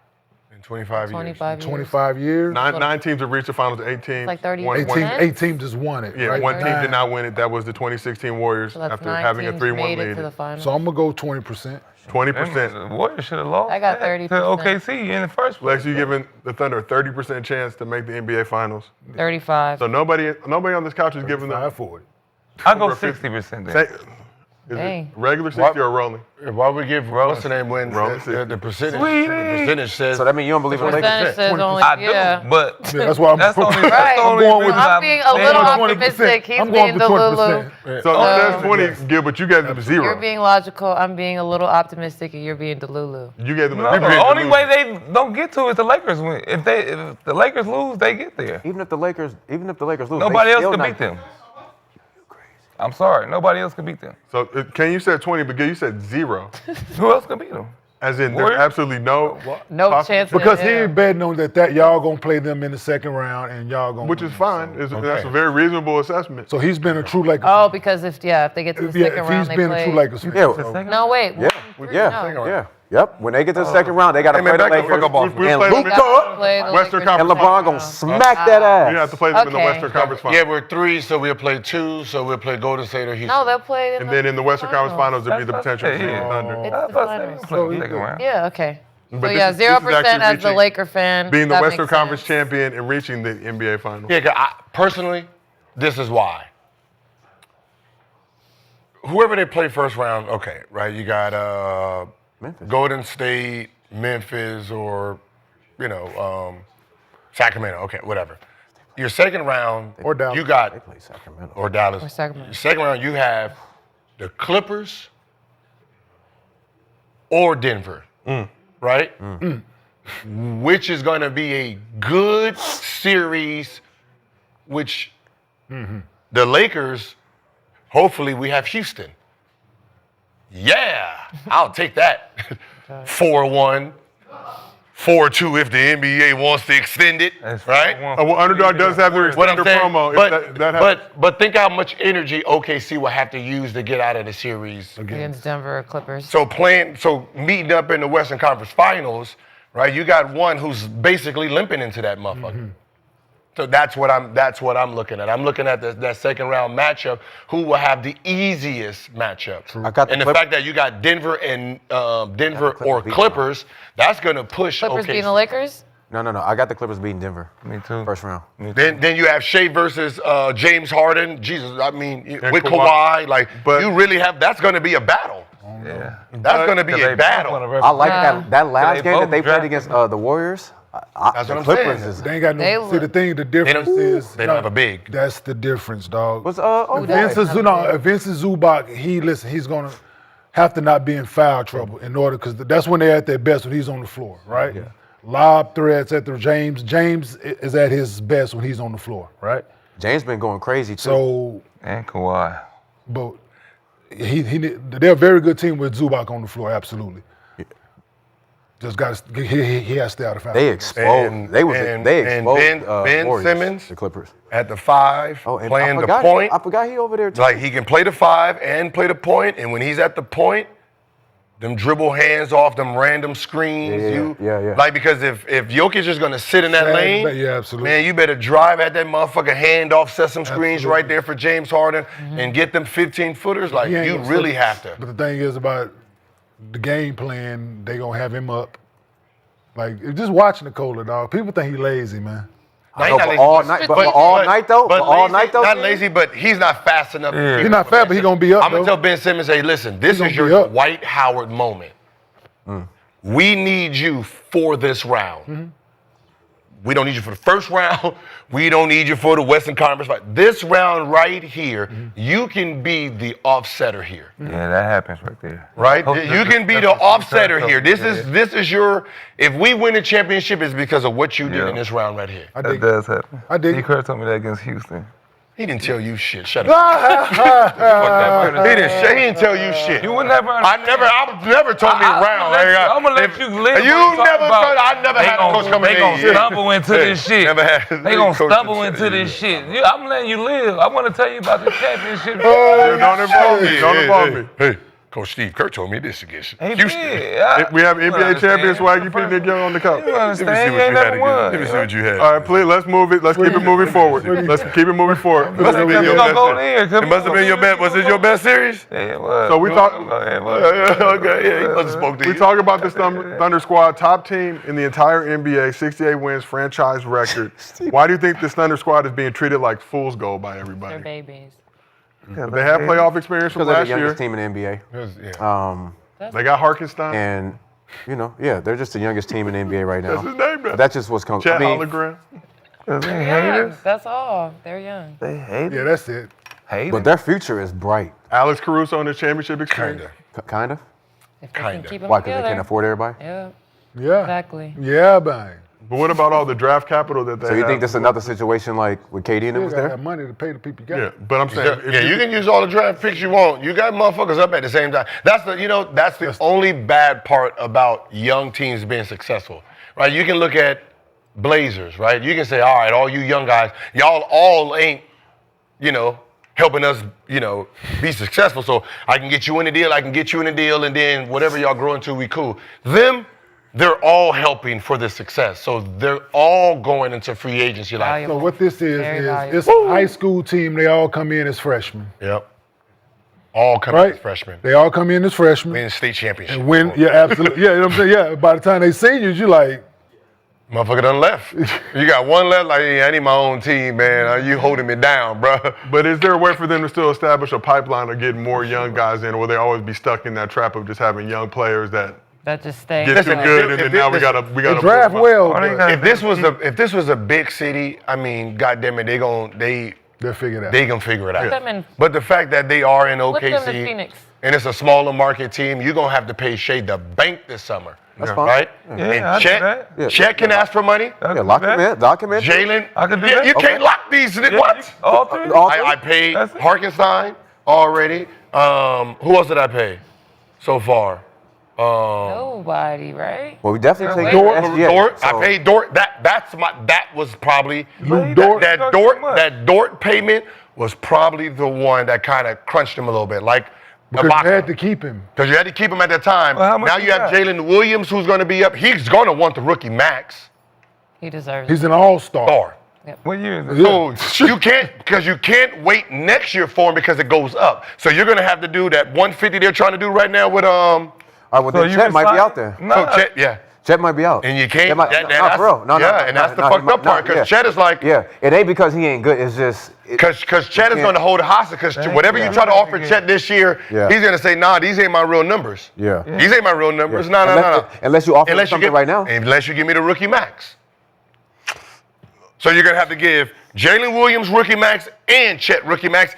In 25 years. 25 years. 25 years? Nine teams have reached the finals, 8 teams. like 30 One- years. one- 8 teams just won it. Yeah, right? one team Nine. did not win it. That was the 2016 Warriors So that's after 9 having a teams 3-1 made it to the lead. finals. So I'm going to go 20%. 20%. The Warriors should have lost. I got that 30%. to OKC in the first place. Lex, you giving the Thunder a 30% chance to make the NBA Finals. 35. So nobody on this couch is giving them. 40. I go 60% then. Is it Dang. regular 60 or rolling? Why would we give what's the name when Rolling the 60. percentage? Sweetie. The percentage says. So that means you don't believe in Lakers. Percentage says only, I do, yeah. but Yeah, that's why I'm that's the only, Right. that's the only I'm going reason with- I'm being a little going 20%. optimistic. He's I'm going being with the Lulu. 20%. So that's 20, Gil, but you gave them 0. You're being logical. I'm being a little optimistic, and you're being Delulu. You gave them No, a the only way they don't get to it is the Lakers win. If the Lakers lose, they get there. Even if the Lakers lose, Nobody they else still can not- beat them. I'm sorry, nobody else can beat them. So Ken, you said 20, but Gil, you said 0. Who else can beat them? As in, there's Warriors? absolutely no No possible- chance. Because he yeah. ain't betting on that y'all going to play them in the second round and y'all going to Which is fine. That's a very reasonable assessment. So he's been a true Lakers Oh, because if they get to the Yeah, second if round, he's they been play. a true Lakers fan. Yeah, No, wait. yeah. Yep. When they get to the second round, they got to Hey, man, play the back the Lakers. fuck up off we And play them in- Luka Western and Conference LeBron gonna smack that ass. You have to play them in the Okay. Western Conference Finals. Yeah, we're 3, so we'll play 2, so we'll play Golden State or Houston. No, they'll play. And then in the Western Conference Finals, there'll be the That's potential to see the it. Thunder. It's I the thought finals. they play the second round. Yeah. Okay. But So this yeah, is- this is 0% actually as the reaching- Laker fan. Being the that Western makes Conference sense. champion and reaching the NBA Finals. Yeah, 'cause personally, this is why. Whoever they play first round, okay, right? You got Golden State, Memphis, or Sacramento. Okay, whatever. Your second round, Or Dallas. you got They play Sacramento. or Dallas. Or Sacramento. Your second round, you have the Clippers or Denver, right? Which is going to be a good series. Which the Lakers, hopefully, we have Houston. Yeah, I'll take that. 4-1, 4-2 if the NBA wants to extend it, right? Well, Underdog does have their What I'm extender saying, promo. If that happens. but think how much energy OKC will have to use to get out of the series Against Denver Clippers. So meeting up in the Western Conference Finals, right? You got one who's basically limping into that motherfucker. So that's what I'm looking at. I'm looking at that second round matchup. Who will have the easiest matchup? And the fact that you got Denver or Clippers, that's going to push Clippers OKC. beating the Lakers? No. I got the Clippers beating Denver. Me too. First round. Then you have Shea versus James Harden. Jesus, I mean, with Kawhi. Kawhi, you really have. That's going to be a battle. Yeah. That's going to be a battle. I like that last game that they played against the Warriors. That's what I'm Clippers saying. They ain't got no. See, the difference is they don't have a big. That's the difference, dog. Was Vince Zubac, he's gonna have to not be in foul trouble in order, because that's when they're at their best, when he's on the floor, right? Yeah. Lob threats at the James is at his best when he's on the floor, right? James been going crazy too. So and Kawhi, but they're a very good team with Zubac on the floor, absolutely. Just got he has to stay out of foul. They exposed. They exposed Ben Warriors, Simmons, the Clippers, at the 5, playing the point. I forgot he over there too. Like he can play the 5 and play the point, and when he's at the point, them dribble hands off, them random screens. Yeah. Like, because if Jokic is gonna sit in that lane, absolutely. man, you better drive at that motherfucker, hand off, set some screens right there for James Harden, and get them 15-footers. Like, you really have to. But the thing is about the game plan, they gonna have him up. Like, just watching Nikola, dog. People think he lazy, man. All night though. Not lazy, but he's not fast enough. He's not fast, but he's gonna be up. I'm gonna tell Ben Simmons, hey, listen, this is your Dwight Howard moment. We need you for this round. We don't need you for the first round. We don't need you for the Western Conference fight. This round right here, you can be the offsetter here. Yeah, that happens right there. Right? You can be the offsetter here. This is your. If we win a championship, it's because of what you did in this round right here. That does happen. I dig. Kurt told me that against Houston. He didn't tell you shit. Shut up. He didn't tell you shit. You would never. I never told me round. I'm gonna let you live. I never had a coach come in. They gonna stumble into this shit. They gonna stumble into this shit. I'm letting you live. I want to tell you about the championship. Don't involve me. Don't involve me. Hey. Coach Steve Kerr told me this against Houston. We have NBA champion Swaggy P. Nick Young on the couch. Let me see what you had. All right, please, let's move it. Let's keep it moving forward. Let's keep it moving forward. It must have been your best. Was it your best series? Yeah, it was. So we talk. Okay, he must have spoke to you. We talk about this Thunder squad, top team in the entire NBA, 68 wins, franchise record. Why do you think this Thunder squad is being treated like fool's gold by everybody? They're babies. They have playoff experience from Because they're last the youngest year. team in the NBA. They got Harkenstein. And, they're just the youngest team in the NBA right now. That's his name, man. That's just what's coming. Chat hologram. They haters. That's all. They're young. They hate. Yeah, that's it. Hate. But their future is bright. Alex Caruso in his championship experience. Kind of. If they can keep them Why? Because they together. can't afford everybody. Yeah. Exactly. Yeah, bang. But what about all the draft capital that they have? So you think this is another situation like with KD and them You was gotta there? have money to pay the people you got. Yeah, but I'm saying, You can use all the draft picks you want. You got motherfuckers up at the same time. That's the only bad part about young teams being successful, right? You can look at Blazers, right? You can say, all right, all you young guys, y'all all ain't, helping us, be successful. So I can get you in the deal, and then whatever y'all grow into, we cool. They're all helping for this success. So they're all going into free agency. So what this is it's a high school team. They all come in as freshmen. Yep. All come in as freshmen. They all come in as freshmen. Win state championship. And win, absolutely. Yeah, you know what I'm saying? Yeah, by the time they seniors, you like, motherfucker done left. You got one left, like, I need my own team, man. You holding me down, bro. But is there a way for them to still establish a pipeline of getting more young guys in, or will they always be stuck in that trap of just having young players that just stay. get too good, and then now we gotta draft well. If this was a big city, I mean, goddamn it, they'll figure it out. They gonna figure it out. But the fact that they are in OKC and it's a smaller market team, you're gonna have to pay Shea the bank this summer. That's fine. Right? Yeah, and Chet can ask for money. Yeah, lock him in. Jalen, I can do that. You can't lock these. What? All three? I paid Harkenstein already. Who else did I pay so far? Nobody, right? Well, we definitely take Dort, SGA. Dort, so- I paid Dort. That was probably Dort? that Dort payment was probably the one that kind of crunched him a little bit. Like Because you had to keep him. Because you had to keep him at that time. Well, how much now he you have got? Jalen Williams, who's going to be up. He's going to want the rookie max. He deserves He's it. an all-star. Star. What year is it? So you can't wait next year for him because it goes up. So you're going to have to do that 150 they're trying to do right now with All right, well, then Chet might be out there. So Chet, yeah. Chet might be out. And you can't. Chet might, that's, for real. No, and that's the fucked up part because Chet is like. Yeah, it ain't because he ain't good. It's just. Because Chet is going to hold a hostage. Because whatever you try to offer Chet this year, he's going to say, nah, these ain't my real numbers. Yeah. These ain't my real numbers. No. Unless you offer him something right now. Unless you give me the rookie max. So you're going to have to give Jalen Williams rookie max and Chet rookie max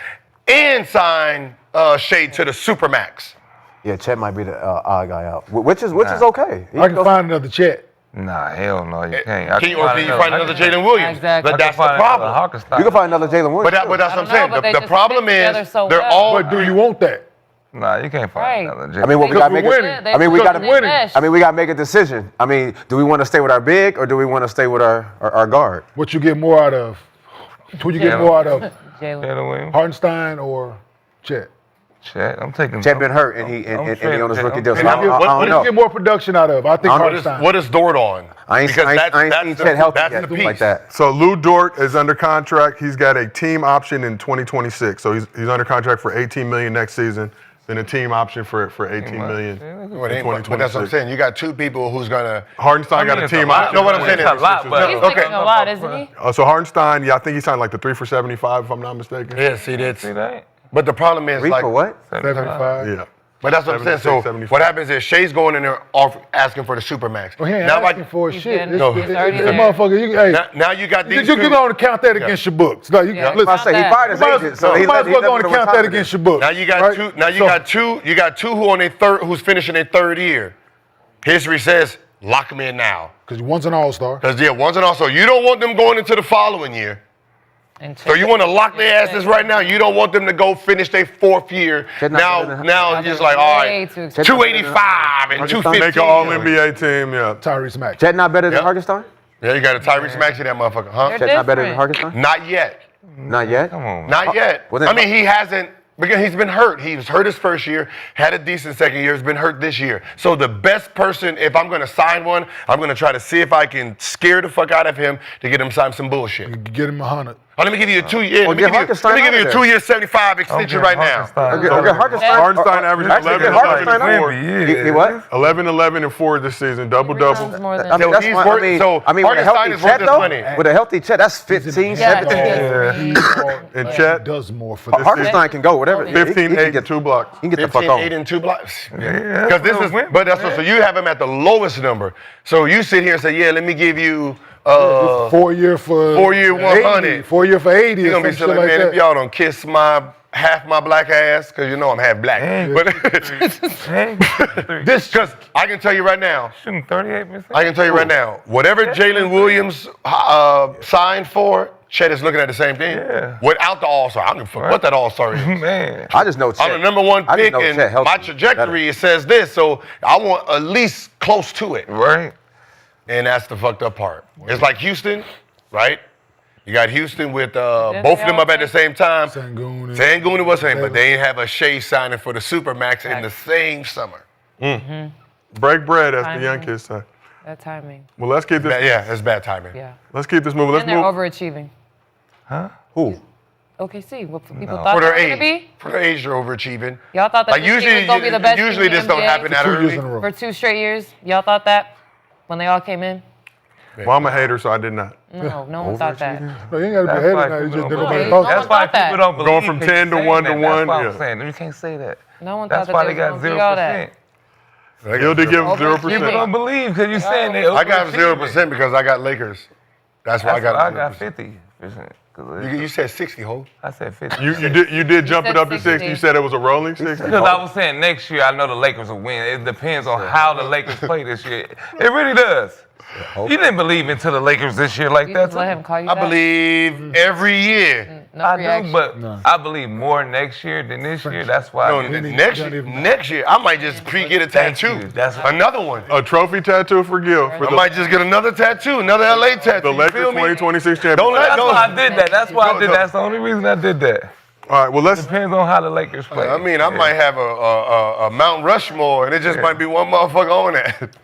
and sign Shade to the super max. Yeah, Chet might be the odd guy out, which is okay. I can find another Chet. Nah, hell no, you can't. Can you find another Jalen Williams? Exactly. But that's the problem. You can find another Jalen Williams. But that's what I'm saying. but they The just problem fit is together so they're well. all. But do you want that? Nah, you can't find another. I mean, what we got to make. They I mean, we got to win it. I mean, we got to make a decision. I mean, do we want to stay with our big or do we want to stay with our guard? What you get more out of? Who you get more out of? Jalen Williams. Hartenstein or Chet? Chet, I'm taking. Chet been hurt and he on his rookie deal. So What I don't do you know. get more production out of? I think Hartenstein. What is Dort on? I ain't seen Chet healthy that's yet the piece. like that. So Lou Dort is under contract. He's got a team option in 2026. So he's under contract for $18 million next season. Then a team option for $18 million in But that's what I'm 2026. saying. You got two people who's gonna. Hartenstein got a team option. No, what I'm saying is It's a lot, but He's Okay. making a lot, isn't he? So Hartenstein, I think he signed like the 3 for $75, if I'm not mistaken. Yeah, see that's. See that? But the problem is 3 like. for what? 75. Yeah. But that's what I'm saying. 76, So 75. what happens is Shay's going in there asking for the super max. Well, he ain't now, asking for He's shit. getting- No. he's already That there. motherfucker, now you got these. you two- can go on and count that against your books. No, you Yeah. listen. I say he fired his agent, so he might as well go on left and it count on that top of against your books. Now you got right? two. Now you So- got two. You got two who on their third. Who's finishing their third year. History says lock them in now. Because one's an all-star. Because one's an also. You don't want them going into the following year. And So you want to lock their asses right now. You don't want them to go finish their fourth year. Chet not better than- Now you're just like, all Way right, too expensive. 285 and Hartenstein 215. Make an all-NBA team, yeah. Tyrese Maxey. Chet not better than Yep. Hartenstein? Yeah, you got a Tyrese Maxey that motherfucker, huh? They're Chet not better than different. Hartenstein? Not yet. Not yet. Come on. Not yet. well, then- I mean, he hasn't, because he's been hurt. He was hurt his first year, had a decent second year, has been hurt this year. So the best person, if I'm going to sign one, I'm going to try to see if I can scare the fuck out of him to get him signed some bullshit. You get him 100. Oh, let me give you a 2 year. Let me get give you Hartenstein a out of 2-year 75 extension right now. Okay, Hartenstein. Hartenstein averages Actually, 11, get Hartenstein 11, and out. 4. He what? 11, 11, and 4 this season, double-double. Rebounds more than I mean, So that's he's fine. worth- so I mean, with a Hartenstein healthy is worth Chet his though, money. with a healthy Chet, that's 15, Yeah, 17. And Chet, does more for this. Hartenstein can go, whatever. 15, He 8, can and 2 blocks. He can get the fuck 15, on. 8, and 2 blocks. Yeah, Because this is, win. but that's what, so you have him at the lowest number. So you sit here and say, yeah, let me give you 4 year for 4 year 80, 100. 4 year for 80. You're Or gonna be some silly, shit man, like if y'all don't kiss half my black ass, because you know I'm half black. But this, because I can tell you right now, Shooting 38%. I can tell you right now, whatever Jalen Williams signed for, Chet is looking at the same thing. Yeah. Without the All-Star. I don't give a fuck what that All-Star is. Man. I just know Chet. I'm the number one I just pick, know and Chet healthy. my trajectory it says this, so I want at least close to it. Right. And that's the fucked up part. It's like Houston, right? You got Houston with both of them up at the same time. Sangoon. Sangoon was saying, but they ain't have a Shea signing for the Supermax in the same summer. Break bread, as the young kids say. That timing. Well, let's keep this. Yeah, it's bad timing. Yeah. Let's keep this moving. Let's And they're move. overachieving. Who? OKC. What people thought For they their were going to age. be? For their age, they're overachieving. Y'all thought that Like this team usually, was going to be the best usually team in this the don't NBA happen that 2 years early. in a row. for 2 straight years. Y'all thought that when they all came in? Well, I'm a hater, so I did not. No, no one thought that. No, you ain't got to be That's ahead why of that. You people just don't nobody believe. thought No that. That's why one thought people that. don't believe. Going from that 10 to you're 1 to saying 1, that. That's why yeah. I'm saying. You can't say that. No one That's thought why that they got was gonna be all that. 0%. Gil did give him Overachieving. People 0%. don't believe because you're saying they I got overachieving. 0% because I got Lakers. That's why That's why I I got got 0%. 50%. You said 60, ho. I said 50. You did jump said it up to 60. 60. You said it was a rolling 60. Because I was saying next year, I know the Lakers will win. It depends on how the Lakers play this year. It really does. You didn't believe into the Lakers this year like You that. just let him call you I that? believe every year. No I reaction. do, but I believe more next year than this year. That's why. No, next year, I might just get a tattoo. That's another one. A trophy tattoo for Gil. For I might just get another tattoo, another LA tattoo. the you Lakers feel me? 2026 champion. That's why I did that. That's why I did that. That's the only reason I did that. All right, well, let's. Depends on how the Lakers play. I mean, I might have a Mount Rushmore, and it just might be one motherfucker on that.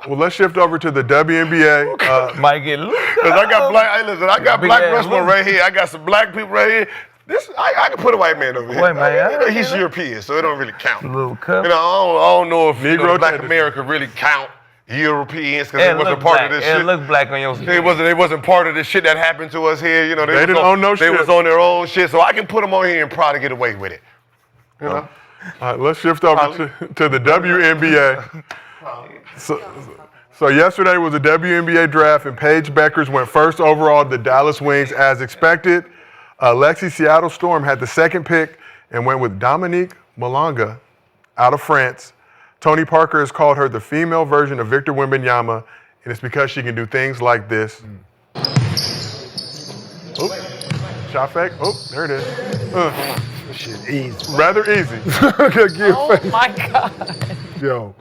Well, let's shift over to the WNBA. Might get loose. Cause I got black. Hey, listen, I got Big black ass Rushmore look. right here. I got some black people right here. This I can put a white man over here. Wait, man, He's European, so it don't really count. Little cup. You know, I don't know if Negro Black tendency. America really count Europeans because It they wasn't look part black. of this It shit. look black on your skin. They wasn't part of the shit that happened to us here. You know, They was didn't on, own no They shit. was on their own shit, so I can put them on here and probably get away with it. You know. All right, let's shift over to the WNBA. So yesterday was a WNBA draft, and Paige Beckers went first overall to the Dallas Wings as expected. Lexi Seattle Storm had the second pick and went with Dominique Malonga out of France. Tony Parker has called her the female version of Victor Wembanyama, and it's because she can do things like this. Oop. Shot fake. Oh, there it is. Shit, easy. Rather easy. Oh my God. Yo.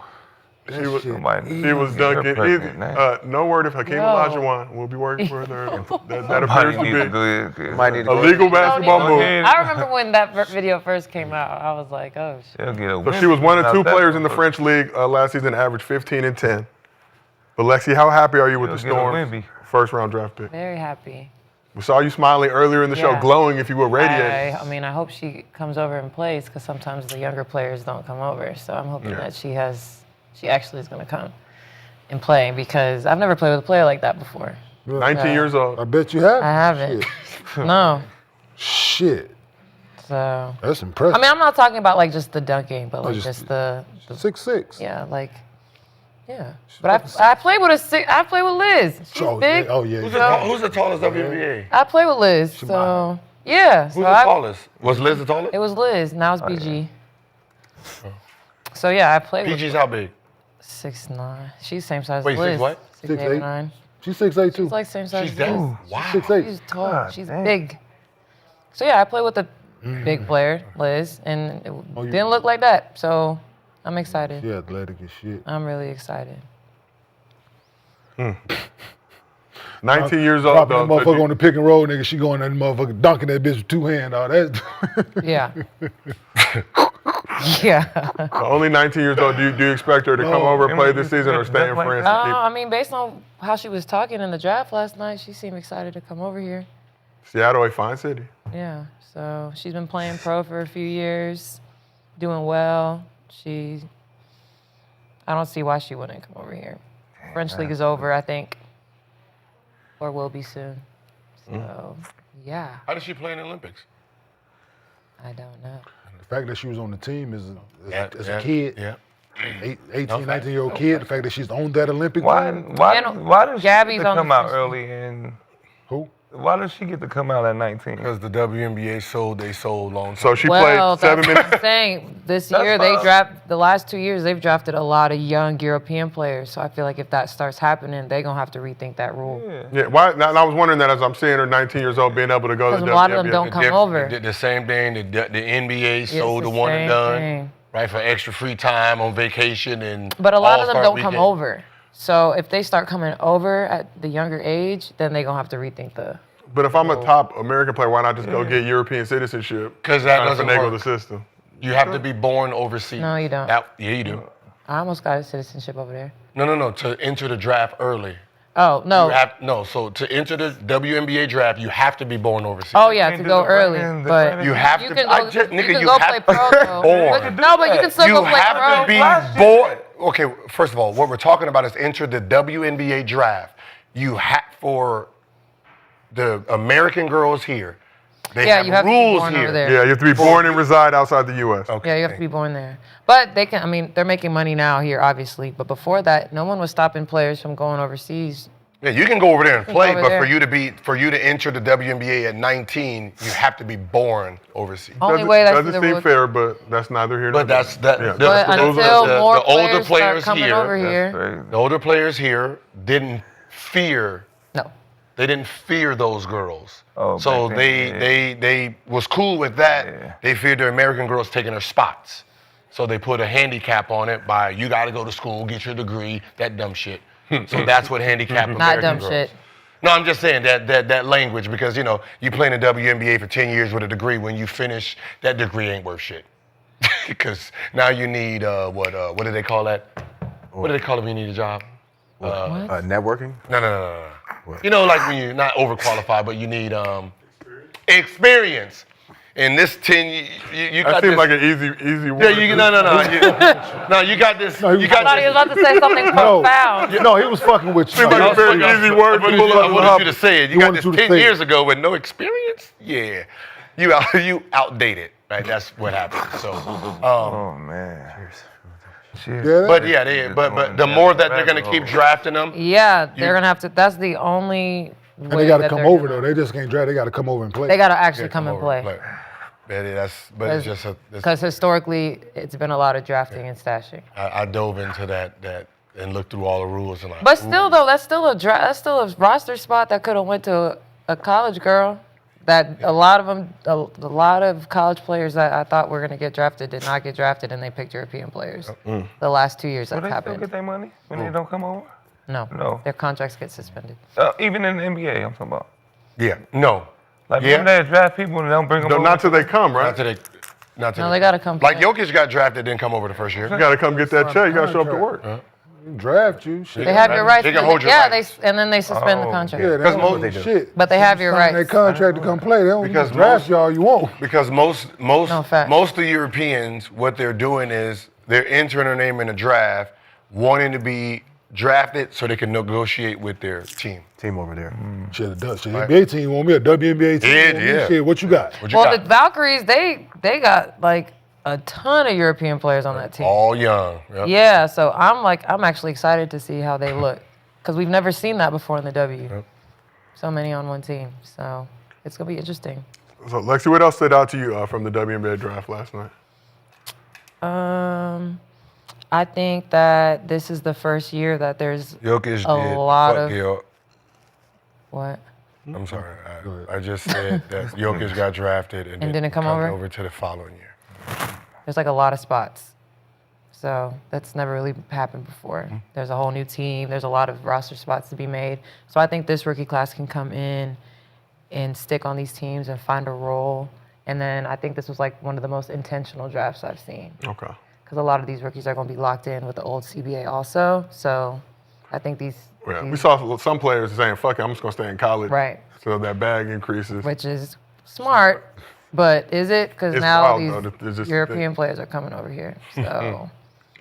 She was She dunking easy. Perfect, No word of Hakeem Yo. Olajuwon will be working for her. That appears to be Might need to a go. legal basketball move. I remember when that video first came out. I was like, oh shit. She'll get a So win she was one of out two that players in the motherfucker. French league last season, averaged 15 and 10. But Lexi, how happy are you with the She'll get a Storm's Wemby. first round draft pick? Very happy. We saw you smiling earlier in the show, Yeah. glowing if you were radiating. I mean, I hope she comes over and plays because sometimes the younger players don't come over. So I'm hoping that she actually is going to come and play because I've never played with a player like that before. 19 years old. I bet you have. I haven't. No. Shit. So. That's impressive. I mean, I'm not talking about like just the dunking, but like just the 6'6". yeah, like yeah. But I played with I play with Liz. She's big. Oh yeah. Who's the tallest WNBA? I play with Liz. So yeah. Who's So the tallest? Was Liz the tallest? It was Liz. Now it's BG. So yeah, I played with PG's how big? 6'9". She's same size Wait, as Liz. 6 what? 6'8". 6'9". She's 6'8" too. She's like same size She's as that. Liz. Wow. 6'8". She's tall. God She's damn. big. So yeah, I played with a big player, Liz, and it didn't look like that. So I'm excited. She athletic as shit. I'm really excited. 19 years old, Dropping that though. motherfucker on the pick and roll, nigga. She going that motherfucker dunking that bitch with two hands. All that. Yeah. Yeah. Only 19 years old. Do you expect her to come over and play this season or stay in France? I mean, based on how she was talking in the draft last night, she seemed excited to come over here. Seattle, a fine city. Yeah. So she's been playing pro for a few years, doing well. I don't see why she wouldn't come over here. French league is over, I think, or will be soon. So, yeah, How did she play in the Olympics? I don't know. The fact that she was on the team as Yeah, a kid, Yeah. 18, 19-year-old kid, the fact that she's on that Olympic Why team. does she Gabby's get to on the come out first early and Who? why does she get to come out at 19? Because the WNBA sold long. So she Well, played 7 that's minutes. what I'm saying. This That's year, fine. the last 2 years, they've drafted a lot of young European players. So I feel like if that starts happening, they're going to have to rethink that rule. Yeah, why? And I was wondering that as I'm seeing her 19 years old being able to go to Because the a lot of them WNBA. don't come over. Did the same thing. The NBA sold the the one and same done. thing. Right, for extra free time on vacation and But a lot of them All-Star don't come weekend. over. So if they start coming over at the younger age, then they're going to have to rethink the... But if I'm a top American player, why not just go get European citizenship? Because that Trying to doesn't finagle work. the system. You have to be born overseas. No, you don't. Yeah, you do. I almost got a citizenship over there. No. To enter the draft early. Oh, no. So to enter the WNBA draft, you have to be born overseas. Oh, yeah, Can't to do go the early. running, the But running. You have you to. can I go, just, you nigga, can you go have play to pro, be though. born. No, but you can still You go play have pro. to be born. Okay, first of all, what we're talking about is enter the WNBA draft. You have for the American girls here. They Yeah, have you have to be rules born over here. there. Yeah, you have to be born and reside outside the U.S. Okay. Yeah, you have to be born there. But they can, I mean, they're making money now here, obviously. But before that, no one was stopping players from going overseas. Yeah, you can go over there and can play, go over but there. for you to enter the WNBA at 19, you have to be born overseas. Only way that's doesn't the seem rule. fair, but that's neither here nor But there. that's that. Yeah. But Those are until the- more the older players players start coming here- over That's here, crazy. The older players here didn't fear no. They didn't fear those girls. Oh, so back then, they was cool with that. Yeah. They feared the American girls taking their spots. So they put a handicap on it by you got to go to school, get your degree, that dumb shit. So that's what handicap American Not dumb girls. shit. No, I'm just saying that language because you play in the WNBA for 10 years with a degree. When you finish, that degree ain't worth shit. Because now you need what do they call that? What do they call it when you need a job? Networking? No. Like when you're not overqualified, but you need experience. In this 10, you got That seems this. like an easy word. Yeah, no. You got this. No, You got I thought he was this. about to say something profound. No, he was fucking with you. Seems like a very easy word to pull I up. wanted you to say it. You He got wanted this you to 10 say it. years ago with no experience? Yeah. You outdated, right? That's what happened. So, Oh man. Cheers. Yeah, but yeah, but the more that they're gonna keep drafting them, Yeah, they're gonna have to. That's the only and way they got to that come they're over gonna- though. They just can't draft. They got to come over and play. They got to actually come and play. But it's just Because historically, it's been a lot of drafting and stashing. I dove into that and looked through all the rules and But still, though, that's still a roster spot that could have went to a college girl. That a lot of college players that I thought were going to get drafted did not get drafted, and they picked European players. The last 2 years Will that's they still happened. get their money when they don't come over? No, their contracts get suspended. Even in the NBA, I'm talking about. Yeah, no. Like Yeah. when they draft people and they don't bring them over. Not till they come, right? Not till No, they got to come. Like play. Jokic got drafted, didn't come over the first year. You got to come get that check. You got to show up to work. Draft you. Shit. They have your rights. They can hold your yeah, rights. and then they suspend the contract. Yeah, Because they most- don't they do do. shit. But they have your Sign their rights. contract to come play. They don't Because draft most- you all you want. Because most No, fact. of the Europeans, what they're doing is they're entering their name in a draft, wanting to be drafted so they can negotiate with their team. Team over there. Shit, it does. Shit, NBA team want me, a WNBA team Yeah, want me. yeah. Shit, what you got? What you Well, got? the Valkyries, they got like a ton of European players on that team. All young. Yep. Yeah, so I'm actually excited to see how they look because we've never seen that before in the W. Yep. So many on one team, so it's gonna be interesting. So, Lexi, what else stood out to you from the WNBA draft last night? I think that this is the first year that there's Jokic a did. lot Fuck of Gil. what? I'm sorry. I just said that Jokic got drafted and didn't come over? to the following year. There's like a lot of spots. So that's never really happened before. There's a whole new team. There's a lot of roster spots to be made. So I think this rookie class can come in and stick on these teams and find a role. And then I think this was like one of the most intentional drafts I've seen. Okay. Because a lot of these rookies are going to be locked in with the old CBA also. So I think these, Yeah, we saw some players saying, fuck it, I'm just going to stay in college. Right. So that bag increases. which is smart, but is it? Because It's now wild, these though. There's just- European players are coming over here. So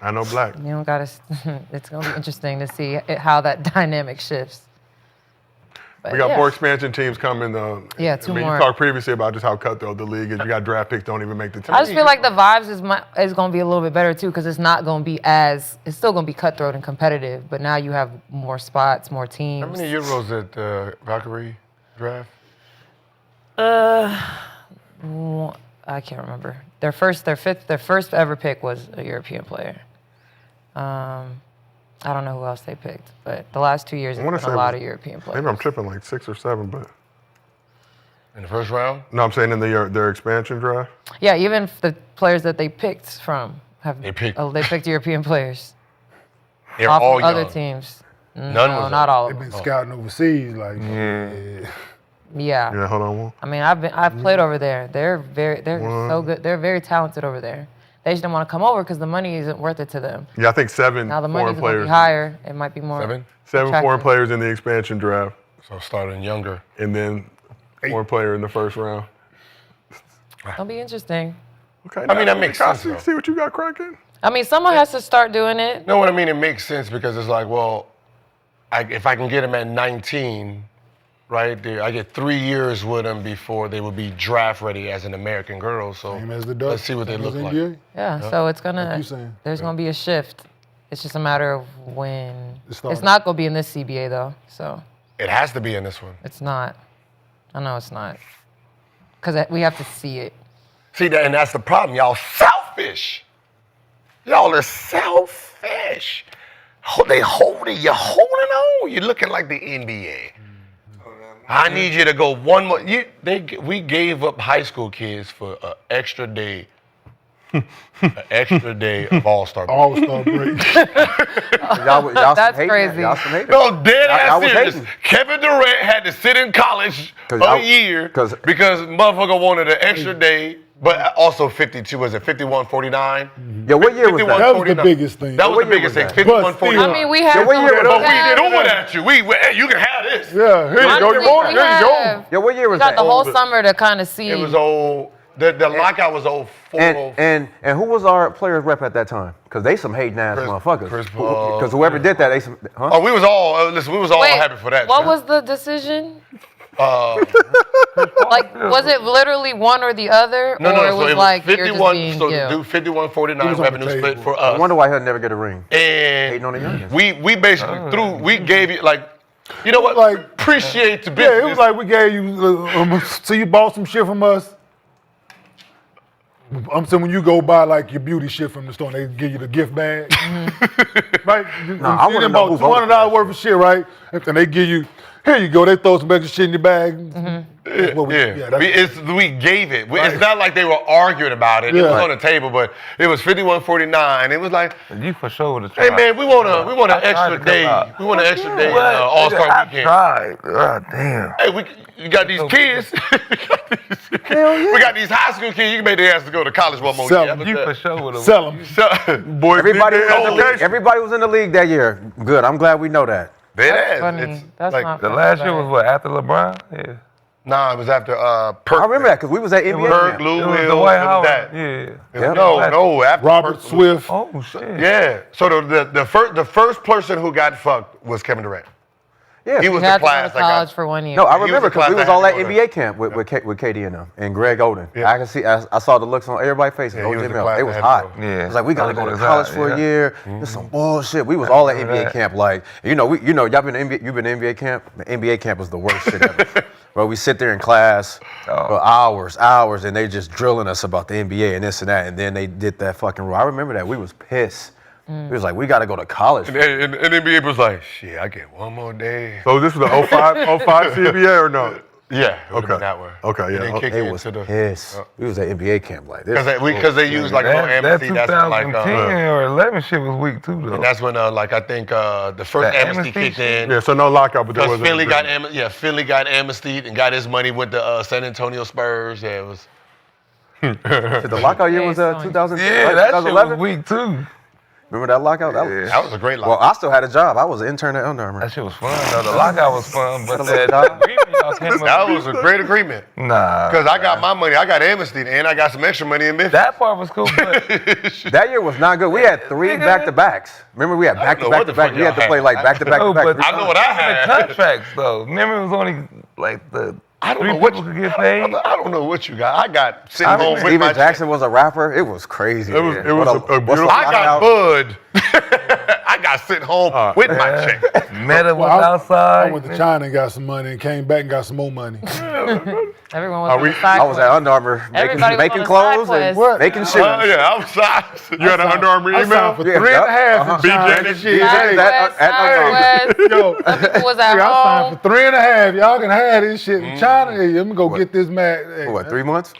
I know black. you don't got to, it's going to be interesting to see how that dynamic shifts. But We got yeah. more expansion teams coming, though. Yeah, two more. You talked previously about just how cutthroat the league is. You got draft picks don't even make the team. I just feel like the vibes is going to be a little bit better too, because it's not going to be it's still going to be cutthroat and competitive, but now you have more spots, more teams. How many Euros did Valkyrie draft? I can't remember. Their first ever pick was a European player. I don't know who else they picked, but the last 2 years, I there's wanna been say a it lot was- of European players. Maybe I'm tripping like 6 or 7, but In the first round? no, I'm saying in their expansion draft. Yeah, even the players that they picked from They picked- they picked European players They're off all of other young. teams. None no, was not all They've of been them. scouting overseas, like Yeah. Yeah, hold on. I mean, I've played over there. They're so good. They're very talented over there. They just didn't want to come over because the money isn't worth it to them. Yeah, I think 7 Now the foreign money's going to players. be higher. It might be more. 7? 7 foreign attractive. players in the expansion draft, So starting younger. and then 1 player in the first round. It'll be interesting. Okay. I mean, that makes sense, See, though. see what you got cracking. I mean, someone has to start doing it. No, what I mean, it makes sense because it's like, well, if I can get them at 19, right, I get 3 years with them before they would be draft ready as an American girl. So same as the Dutch. let's see what they same look as like. NBA. Yeah, so it's Like you gonna. saying. There's gonna be a shift. It's just a matter of when. It started. It's not gonna be in this CBA though, so It has to be in this one. it's not. I know it's not, because we have to see it. See, and that's the problem. Y'all selfish. Y'all are selfish. You're holding on. You're looking like the NBA. I need you to go one more. We gave up high school kids for an extra day. An extra day of All-Star break. All-Star break. Y'all That's hating crazy. Y'all some haters. No, dead Y'all ass was serious. hating. Kevin Durant had to sit in college a year because motherfucker wanted an extra day, but also 52, was it 51-49? Yeah, what year was that? That was the biggest thing. That was the biggest thing, 51-49. I mean, we have. what year was But that? we doing at you. Hey, you can have this. Yeah, here you go. You want it? Here you go. Yeah, what year We was got that? the whole summer to kind of see. It was old. The lockout was 04. And who was our players rep at that time? Because they some hating ass motherfuckers. Because whoever did that, they some. Huh? Oh, we was all Wait, happy for that. What shit. was the decision? Like, was it literally one or the other? No, or it was like 51. you're just So being do 51-49 revenue split for I us. wonder why he'll never get a ring. And Hating on the youngest. we basically we gave you like, you know what? Like, appreciate the business. Yeah, it was like we gave you, so you bought some shit from us. I'm saying when you go buy like your beauty shit from the store, they give you the gift bag. Right? I wanna know who voted $200 worth of shit, right? And they give you, here you go, they throw some extra shit in your bag. We gave it. It's not like they were arguing about it. It was on the table, but it was 51-49. It was like, You for sure would have hey tried. man, we want an extra day. We want an extra day All-Star weekend. Tried. God damn. Hey, you got these kids. We got these high school kids. You can make their ass to go to college one more year. You for sure would have. Sell them. Boys, Everybody was in the league that year. Good. I'm glad we know that. That's funny. That's not The funny, last year but- was what, after LeBron? Yeah. Nah, it was after Perk. I remember that because we was at NBA. Perk, camp. Lou It was Will, Dwight it was Howard. that. Yeah. No, after Robert Perk. Swift. Oh shit. Yeah. So the first person who got fucked was Kevin Durant. Yeah. He was You the had to go class to that got. college for 1 year. No, I He was remember the class because we was that all had at to go NBA camp with KD and them and Greg Oden. Yeah. I can see. I saw the looks on everybody's faces. Yeah, he was the OJ Mel. class They that was had to hot. go. Yeah. It was like we gotta go to It was college hot, for a yeah. year. It's some bullshit. We was all at NBA that. camp. Like y'all been to NBA camp. The NBA camp was the worst shit ever. Bro, we sit there in class for hours, and they just drilling us about the NBA and this and that. And then they did that fucking rule. I remember that. We was pissed. We was like, we got to go to college. And NBA was like, shit, I get one more day. So this was the 05 CBA or no? Yeah, it Okay. that way. Okay, yeah. And then kick They it was to the pissed. We was at NBA camp like this. because they used like no That amnesty. That's when, 2010 or 11 shit was weak too though. and that's when I think the first The amnesty amnesty kicked in. Yeah, so no lockout, but there Because was Philly got amnestied and got his money with the San Antonio Spurs. Yeah, it was. The lockout year was 2010. Yeah, right? that shit 2011. was weak too. Remember that lockout? That was a great lockout. Well, I still had a job. I was an intern at Under Armour. That shit was fun though. The lockout was fun, but that job. agreement y'all came up That with- was a great agreement. Nah. Because I got my money, I got amnestied, and I got some extra money in Memphis. That part was cool, but That year was not good. We had 3 back-to-backs. Remember, we had I don't know back-to-back what to the back. fuck We had to y'all play had. like back-to-back no, to back. but I know what I had. The contracts though. Remember, it was only like the I don't 3 know what people could get paid. I don't know what you got. I got sitting home with Steven my Jackson was a rapper. It was crazy. It was- man. it was What a beautiful- I got lockout? Bud. I got sitting home with my check. Meta was Well, outside. I went to China and got some money and came back and got some more money. Everyone was on the side I was at Under Armour Everybody was making on a clothes side and quest. making shoes. Yeah, I was sorry. You had an Under Armour I email? signed for Yeah, 3.5 in China. BJ and shit. Side Hey, quest, at Under Armour. side quest. Yo, Some people was at I signed home. for 3.5. Y'all can have this shit in China. Hey, let me go get this man. Hey, What, 3 months?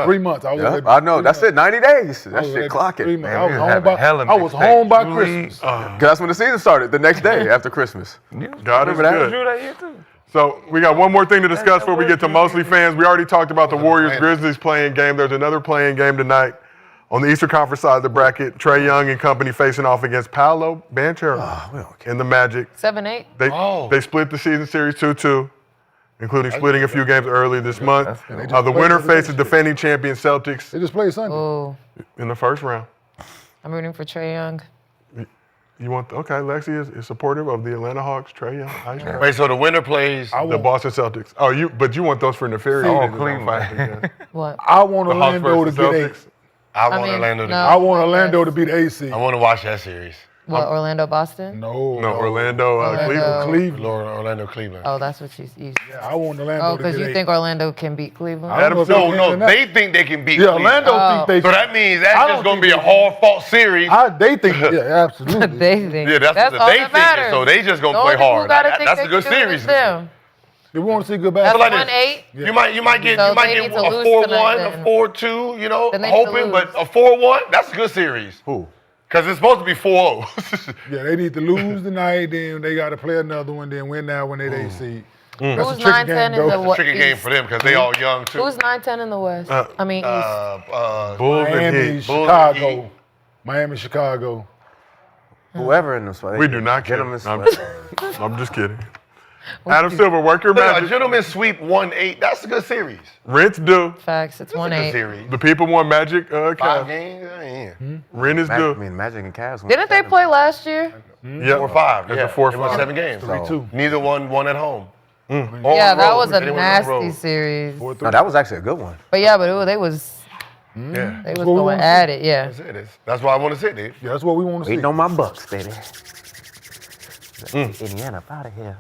3 months. I was Yeah, at I know. 3 That's months. it. 90 days. I That was shit at clocking. 3 months. Man, I we was was home having by. hella I was mixtapes. home by Jrue, Christmas. That's when the season started. The next day after Christmas. God is Remember that? good. Drew that year too. So we got one more thing to discuss before we get to Mostly Fans. We already talked about the Warriors-Grizzlies playing game. There's another playing game tonight on the Eastern Conference side of the bracket. Trae Young and company facing off against Paolo Banchero in the Magic. 7-8. They split the season series 2-2, including splitting a few games early this month. The winner faces defending champion Celtics They just played Sunday. Oh, in the first round. I'm rooting for Trae Young. You want Lexi is supportive of the Atlanta Hawks, Trae Young. Ice Cream. Wait, so the winner plays. The Boston Celtics. Oh, but you want those for nefarious Oh, reasons on Cleveland. fighting, What? I want The Hawks Orlando to versus get 8. Celtics. I want mean, Orlando to no. I want Orlando to beat AC. I want to watch that series. What, Orlando, Boston? No, No, Orlando, Cleveland. Cleveland. Orlando, Cleveland. Oh, that's what you. Yeah, I want Orlando Oh, to because get you 8. think Orlando can beat Cleveland? I don't know if No, they no, can or not. they think they can beat Yeah, Cleveland. Orlando think So they. that means I that's don't just going to think be a they- hard-fought series. They think, yeah, absolutely. They think. Yeah, that's what all they that thinking, matters. so they just gonna The play only people hard. gotta That's think a they good can do it series. is them. If we want to see good That's basketball. 1-8. You might get So you might they get need to a lose 4-1, tonight, a then. 4-2. You know, Then they need to hoping, but lose. a 4-1. That's a good series. Who? Because it's supposed to be 4-0. Yeah, they need to lose tonight, then they got to play another one, then win that one, they seed. That's Who's a tricky 9-10 game, in though. the It's a tricky game for them because they all young too. Who's 9-10 in the West? I mean, East. Bulls and Miami, Heat. Chicago. Miami, Chicago. Whoever in the spot. We do not care. Gentlemen's I'm just kidding. Adam Silver, work your Look, a magic. gentleman sweep 1-8. That's a good series. Rent's due. Facts. It's That's a good 1-8. series. The people want Magic 5 Cavs. games. Yeah. Rent is I due. mean, Magic and Cavs. Didn't they play last year? Yeah. 4 or 5. It's Yeah. a 4 or It was 5. 7 games. 3-2. Neither one at home. Or Yeah, on the that road. was a They went on the road. nasty series. No, that was actually a good one. But yeah, but they was Yeah. they was what we going wanna at it. Yeah. That's it. That's why I want to sit there. Yeah, that's what we want to see. Waiting on my Bucks, baby. Indiana out of here.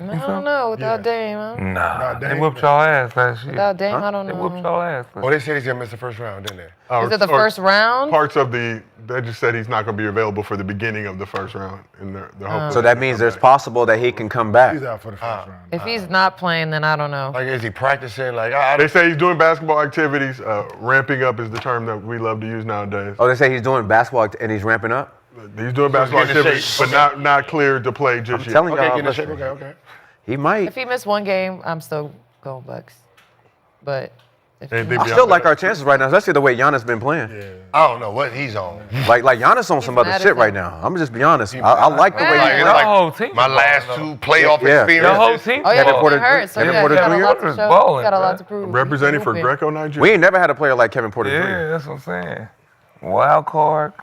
I don't know without Dame. Huh? Nah, they Dame. whooped y'all ass last year. Without Dame, I don't They whooped know. y'all ass. Oh, they said he's gonna miss the first round, didn't they? Is it the first round? Parts of the, they just said he's not going to be available for the beginning of the first round. And they're hoping So that means there's possible that he can come back. He's out for the first round. If he's not playing, then I don't know. Like, is he practicing? Like, I They say he's doing basketball activities. Ramping up is the term that we love to use nowadays. Oh, they say he's doing basketball and he's ramping up? He's doing basketball getting in activities, shape. but not cleared to play just I'm yet. telling okay, y'all. get in shape. listen, Okay. He might. If he missed one game, I'm still going Bucks. But if Anything I beyond still like that. our chances right now, especially the way Giannis been playing. I don't know what he's on. Like Giannis on some other mad shit as right hell. now. I'm just be honest. I like the way mad. he Like, plays. Your whole team. My last 2 playoff Yeah. Your whole experiences. team. oh yeah, Kevin he's Porter been hurt, so Kevin yeah, Porter you got a Jr. lot to was show. balling, You got a lot bruh. to prove. Representing for Hooping. Greco Nigeria. We ain't never had a player like Kevin Porter Jr. Yeah, that's what I'm saying. Wild card.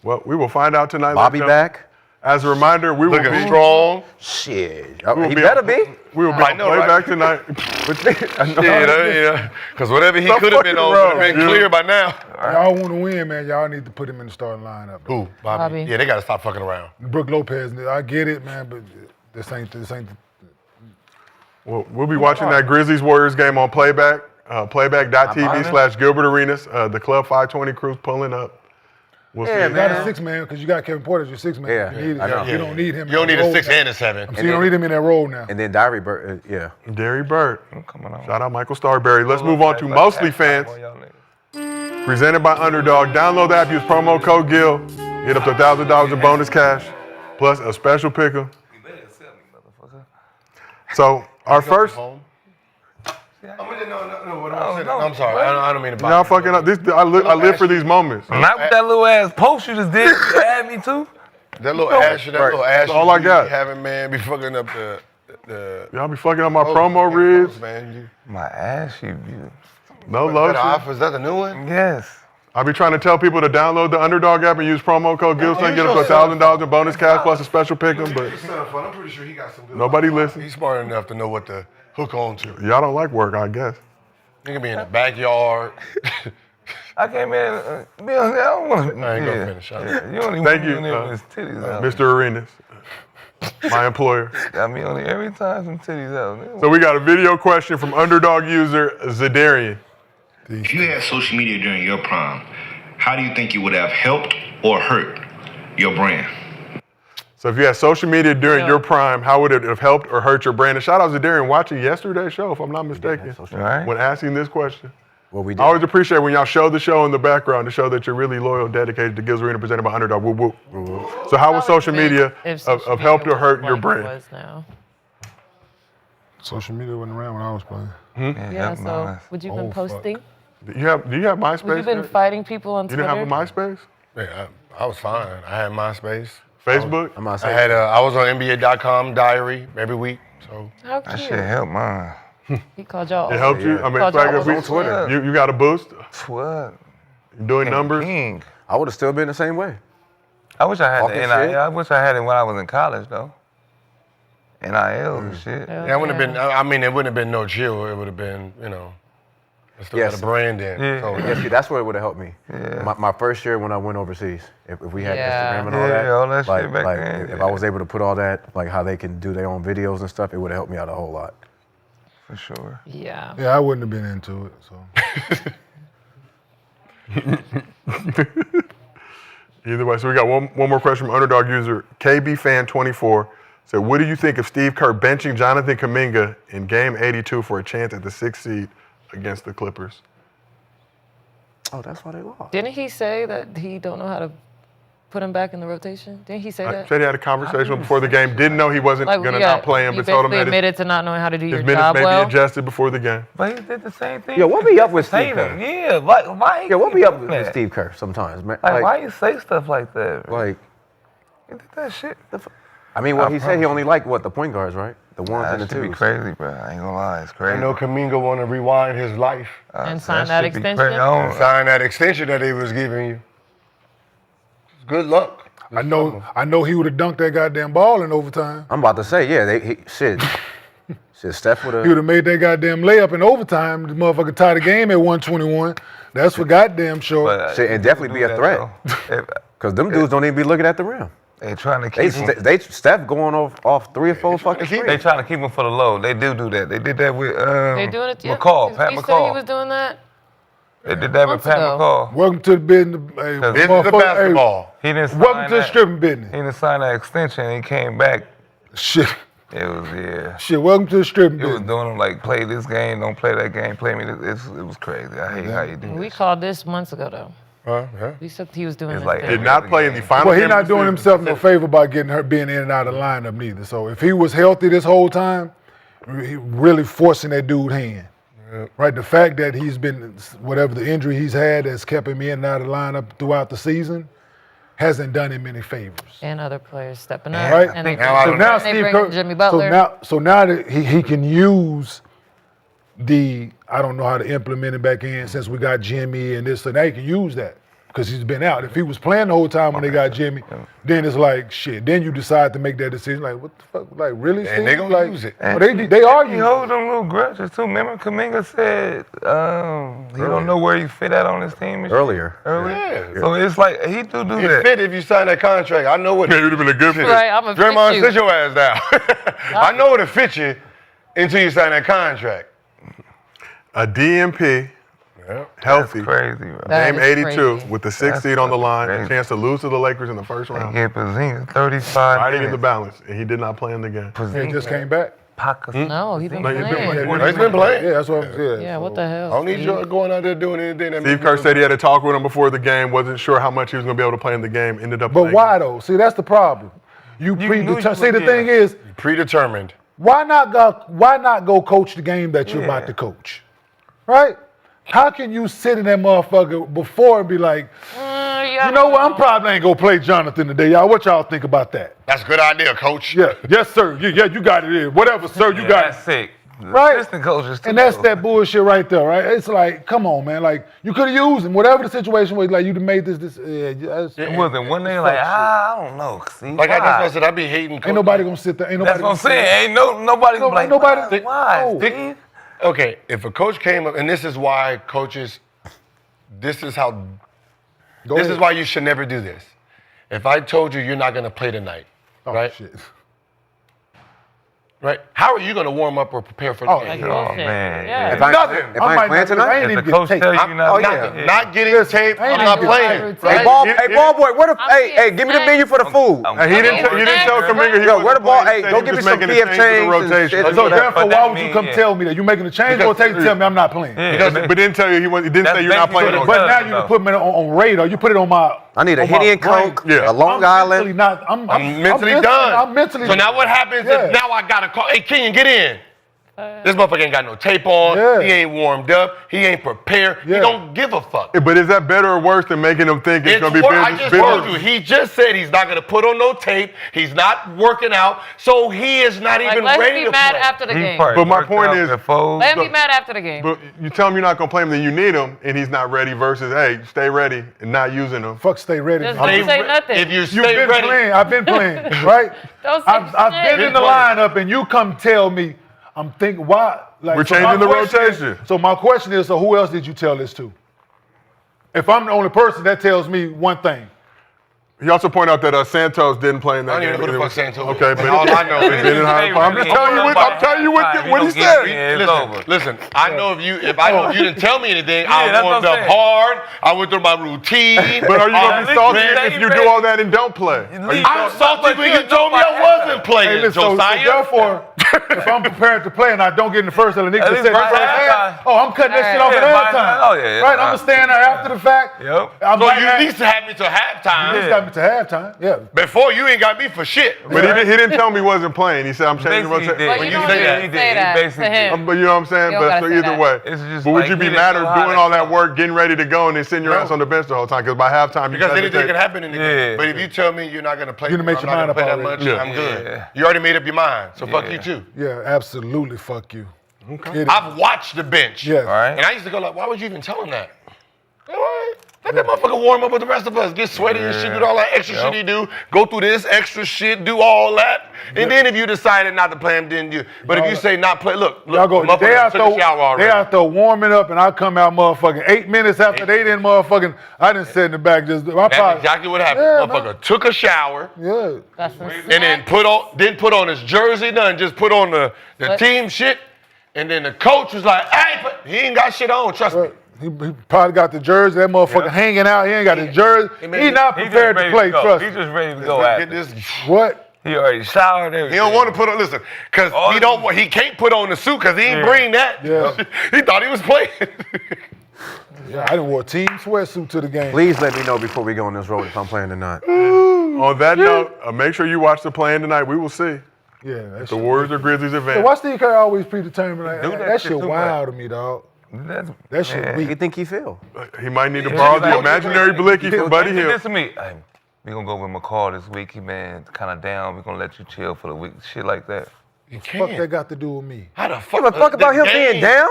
Well, we will find out tonight. Bobby ladies and gentlemen. back. As a reminder, we will Looking be strong. Shit. we will He be better on- be. We will be I on know, playback right? tonight. Yeah. Because whatever he Stop could have been fucking on would have around, been dude. clear by now. Y'all want to win, man. Y'all need to put him in the starting lineup. Who? Bobby. Bobby. Yeah, they got to stop fucking around. Brooke Lopez, I get it, man, but this ain't. We'll be watching that Grizzlies Warriors game on playback. Playback.tv/Gilbert Arenas. The Club 520 crew's pulling up. We'll Yeah, see. You got man. a 6-man because you got Kevin Porter as your 6-man. Yeah, you, need it. I know. You don't need him. You don't in need that a 6 role and a 7. now. So you don't need him in that role now. And then Diary Bird, yeah. Derry Bird. Come on. Shout out Michael Starberry. Let's move on to Mostly Fans. Presented by Underdog. Download the app, use promo code GIL. Get up to $1,000 in bonus cash, plus a special pick'em. So our first, I'm sorry. I don't mean to bother y'all you. fucking up. This I live for these moments. Not with that little ass post you just did. You had me too. That little ash, That's all I got. having, man, be fucking up the Y'all be fucking up my promo reads. man. My ass, you. No That lotion. offer, is that the new one? Yes. I be trying to tell people to download the Underdog app and use promo code GILSON, get up to $1,000 in bonus cash plus a special pick'em, but I'm pretty sure he got some good. nobody listens. He's smart enough to know what to hook on to. Y'all don't like work, I guess. He can be in the backyard. I came in. Bill, I don't want to. I ain't gonna finish. You don't even Thank want you, me on his titties out. Mr. Arenas, my employer. Got me on it every time some titties out. So we got a video question from Underdog user Zadarian. If you had social media during your prime, how do you think it would have helped or hurt your brand? So if you had social media during your prime, how would it have helped or hurt your brand? And shout out to Zadarian watching yesterday's show, if I'm not mistaken, Right. when asking this question. What we did. I always appreciate when y'all show the show in the background to show that you're really loyal, dedicated to Gil's Arena, presented by Underdog. Whoop, whoop. So how was social media have helped or hurt your brand? Was now. Social media wasn't around when I was playing. Yeah, so would you been Oh, fuck. posting? Do you have MySpace? Would you been fighting people on You Twitter? didn't have a MySpace? Yeah, I was fine. I had MySpace. Facebook? I'm not I saying. had I was on NBA.com diary every week. So How That cute. shit helped mine. He called y'all. It helped you? I mean, Called y'all Swaggy, old we- school. you got a boost? What? You doing numbers? King. I would have still been the same way. I wish I had Talking the shit? NIL. I wish I had it when I was in college though. NIL and shit. Hell yeah, it wouldn't have been. yeah. I mean, it wouldn't have been no chill. It would have been, it still Yes. got a brand in. Yeah. So Yeah, see, that's where it would have helped me. Yeah. My first year when I went overseas, if we had Yeah. Instagram and all Yeah, that, all that like, shit back like then, if yeah. I was able to put all that, like how they can do their own videos and stuff, it would have helped me out a whole lot. For sure. Yeah. Yeah, I wouldn't have been into it. So Either way, so we got one more question from Underdog user KB Fan 24. So what do you think of Steve Kerr benching Jonathan Kuminga in game 82 for a chance at the 6th seed against the Clippers? Oh, that's why they lost. Didn't he say that he don't know how to put him back in the rotation? Didn't he say that? Said he had a conversation before the game. Didn't know he wasn't going to not play him, you but told him basically that admitted to not knowing how to do your his minutes job may well. be adjusted before the game. But he did the same thing. Yo, what be up with Steve Kerr? Yeah, why? Yeah, what be up with Steve Kerr sometimes, man? Like, why you say stuff like that? Like, he did that shit. I mean, he said he only liked the point guards, right? The ones and the That should be twos. crazy, bro. I ain't gonna lie, it's crazy. I know Kuminga want to rewind his life And sign that should be extension? crazy. and sign that extension that he was giving you. Good luck. I know he would have dunked that goddamn ball in overtime. I'm about to say, yeah, shit, Steph would He would have. have made that goddamn layup in overtime. The motherfucker tied the game at 121. That's for goddamn sure. But, Shit, and definitely be a threat. Because them dudes don't even be looking at the rim. They trying to keep him. Steph going off 3 or 4 fucking They screens. trying to keep him for the low. They do that. They did that with They doing it? Yeah. McCall, Pat You said he McCall. was doing that? They did that with months Pat ago. McCall. Welcome to the business. Hey, This is the motherfucker, basketball. He didn't sign welcome to the that. stripping business. He didn't sign that extension. He came back. Shit. It was Shit, welcome to the stripping It was business. doing him like play this game, don't play that game, play me. It was crazy. I hate how you do We that. called this months ago, though. Yeah. We said he was doing It's this. like thing. Did not play in the final Well, game he's not of the doing season. himself no favor by getting hurt, being in and out of the lineup neither. So if he was healthy this whole time, he really forcing that dude hand. Right, the fact that he's been, whatever the injury he's had that's kept him in and out of the lineup throughout the season, hasn't done him any favors. And other players stepping up. Right? And they So now they Steve bring Kerr, in Jimmy Butler. so now that he can use I don't know how to implement it back in since we got Jimmy and this, so now he can use that because he's been out. If he was playing the whole time when they got Jimmy, then it's like shit. Then you decide to make that decision. Like what the fuck? Like really? And they Steve? gonna Like, use it. oh, they are He using hold them little grudges too. Remember Kuminga said he don't know where he fit at on his team and shit? Earlier. Yeah. So it's like he do It that. fit if you sign that contract. I know what. Yeah, it would have been a good fit. Right, I'm a Draymond, fit sit you. your ass down. I know it'll fit you until you sign that contract. A DMP, Yeah. healthy, Crazy, bro. That game is 82 crazy. with the 6th That's seed on the line, a crazy. chance to lose to the Lakers in the first They round. get Porzingis 35 Fighting in the minutes. balance, and he did not play in the game. He just came back. No, he been No, he's been playing. playing. He's been playing. Yeah, that's what I'm saying. Yeah, what the I hell? don't need Steve? you going out there doing anything. That Steve makes Kerr me- said he had a talk with him before the game, wasn't sure how much he was going to be able to play in the game, ended up But playing. why though? See, that's the problem. You knew you see, the would thing get is, predetermined. why not go coach the game that you're about to coach? Right? How can you sit in that motherfucker before and be like, you know what, I'm probably ain't gonna play Jonathan today, y'all. What y'all think about that? That's a good idea, coach. Yeah, yes, sir. Yeah, you got it in. Whatever, sir, you got That's it. sick. Right? Assistant coaches too. And that's though. that bullshit right there, right? It's like, come on, man. Like, you could have used him. Whatever the situation was, like, you'd have made this. It wasn't one day like, I don't know. See, Like why? I said, I be hating. Ain't nobody gonna sit there. Ain't nobody That's what I'm gonna sit saying. Ain't nobody gonna be like, nobody- why? no. Steve? Okay, if a coach came up, and this is why coaches, this is ahead. why you should never do this. If I told you you're not going to play tonight, right? Shit. Right? How are you going to warm up or prepare for the Oh, game? Like Oh, bullshit. man. Yeah. If I Nothing. if I ain't playing tonight, I ain't If even the get coach tape. tell you I'm you're not not getting tape. I ain't I'm not even playing. getting Right? hey ball boy, where the I'm hey give me the being menu for the food. And he didn't tell Kuminga he Yo, wasn't where the ball? playing. He Hey, said go he give me was some making a PF change to the change. rotation. So therefore, but why that would you mean, come yeah. tell me that you're making a change? Or take to tell me I'm not playing. But didn't tell you he didn't That's say you're not basically playing. what on it But does. now you can put me on radar. You put it on my. I need a on my Henny and brain. Coke, Yeah. a Long Mentally Island. not. I'm mentally done. I'm mentally. So now what happens Yeah. is now I got to call, hey, Kenyon, get in. This motherfucker ain't got no tape on. Yeah. He ain't warmed up. He ain't prepared. Yeah. He don't give a fuck. But is that better or worse than making him think it's going to be I business? just told you. He just said he's not going to put on no tape. He's not working out. So he is not Like, even let's ready be to mad play. after the He game. probably But my worked point out is- the fold. Let him be mad after the game. But you tell him you're not going to play him, then you need him, and he's not ready versus, hey, stay ready and not using him. Fuck, stay ready. Just man. don't say nothing. If you You've stay been ready. playing. I've been playing, right? Don't say I've been in the shit. lineup, and you come tell me. I'm thinking, why? Like, We're so my changing the question is- rotation. So my question is, so who else did you tell this to? If I'm the only person, that tells me one thing. He also pointed out that Santos didn't play in that I game. don't even know who the fuck Santos is. Okay, but all I know is I'm just telling you what he said. Listen, I know if I know if you didn't tell me anything, I warmed up hard. I went through my routine. But are you gonna be salty if you do all that and don't play? I'm salty because you told me I wasn't playing. Hey, listen, so therefore, if I'm prepared to play and I don't get in the first, and the nigga said, I'm cutting that shit off at halftime. Right? I'm gonna stand there after the fact. So you at least had me till halftime. You at least got me to halftime. Yeah. Before you ain't got me for shit. But he didn't tell me he wasn't playing. He said I'm changing the rotation. But you don't need to say that to him. But you know what I'm saying? You don't But gotta so say either that. way. But would you be mad at doing all that work, getting ready to go, and then sitting your ass on the bench the whole time? Because by halftime, you Because anything can happen in the game. But if you tell me you're not gonna play, You done made your mind up play that already. much, I'm good. You already made up your mind. So fuck you too. Yeah, absolutely. Fuck you. Okay. I've watched the bench. Yes. And I used to go like, why would you even tell him that? Let that motherfucker warm up with the rest of us. Get sweaty and shit, do all that extra shit he do. Go through this extra shit, do all that. And then if you decided not to play him, then you. But if you say not play, look, Y'all go, the motherfucker took a shower already. they out there warming up, and I come out motherfucking 8 minutes after they didn't motherfucking, I didn't sit in the back. That's exactly what happened. Yeah, Motherfucker took a shower. Yeah. And then put on his jersey, just put on the team shit. And then the coach was like, hey, but he ain't got shit on, trust me. He probably got the jersey, that motherfucker hanging out. He ain't got the jersey. He not prepared to play, trust me. He's just ready to go at this. What? He already showered everything. He don't want to put on, listen, because he can't put on the suit because he ain't bring that. Yeah. He thought he was playing. Yeah, I didn't wear a team sweatsuit to the game. Please let me know before we go on this road if I'm playing or not. On that note, make sure you watch the play-in tonight. We will see. Yeah, if the Warriors or Grizzlies advance. Why Steve Kerr always predetermined? Like, that shit too wild to me, dog. That shit weak. You think he feel? He might need to borrow the imaginary blicky from Buddy Hill. Listen to me. Hey, we gonna go with McCall this week. He been kind of down. We gonna let you chill for the week. Shit like that. You Fuck that got to do with me? How the fuck? Give a fuck about him being down?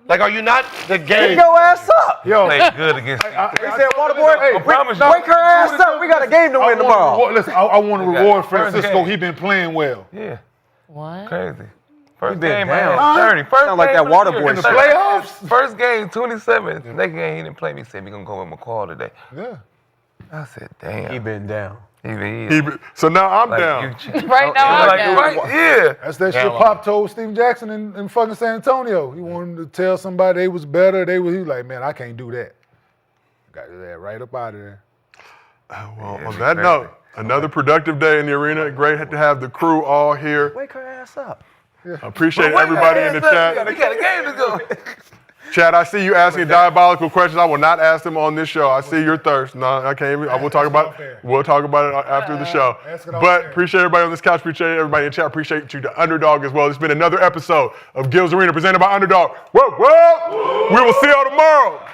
Like, are you not the game? Get your ass up. Yo, Played good against. He said, Waterboy, Hey, wake her ass up. We got a game to win tomorrow. Listen, I want to reward Francisco. He been playing well. Yeah. What? Crazy. First been game, down. I had 30. First Sound like game that water boy in the shit. playoffs. First game, 27. Next game, he didn't play me. He said, we gonna go with McCall today. Yeah. I said, damn. He been down. So now I'm down. Right now, I'm down. Right, yeah. That's that shit Pop told Stephen Jackson in fucking San Antonio. He wanted to tell somebody they was better. He was like, man, I can't do that. Got his ass right up out of there. Well, on that note, another productive day in the arena. Great to have the crew all here. Wake her ass up. I appreciate everybody in the chat. We got a game to go. Chad, I see you asking diabolical questions. I will not ask them on this show. I see your thirst. No, I can't even. We'll talk about it after the show. But appreciate everybody on this couch. Appreciate everybody in chat. Appreciate you, the Underdog, as well. It's been another episode of Gil's Arena presented by Underdog. Whoa, whoa. We will see y'all tomorrow.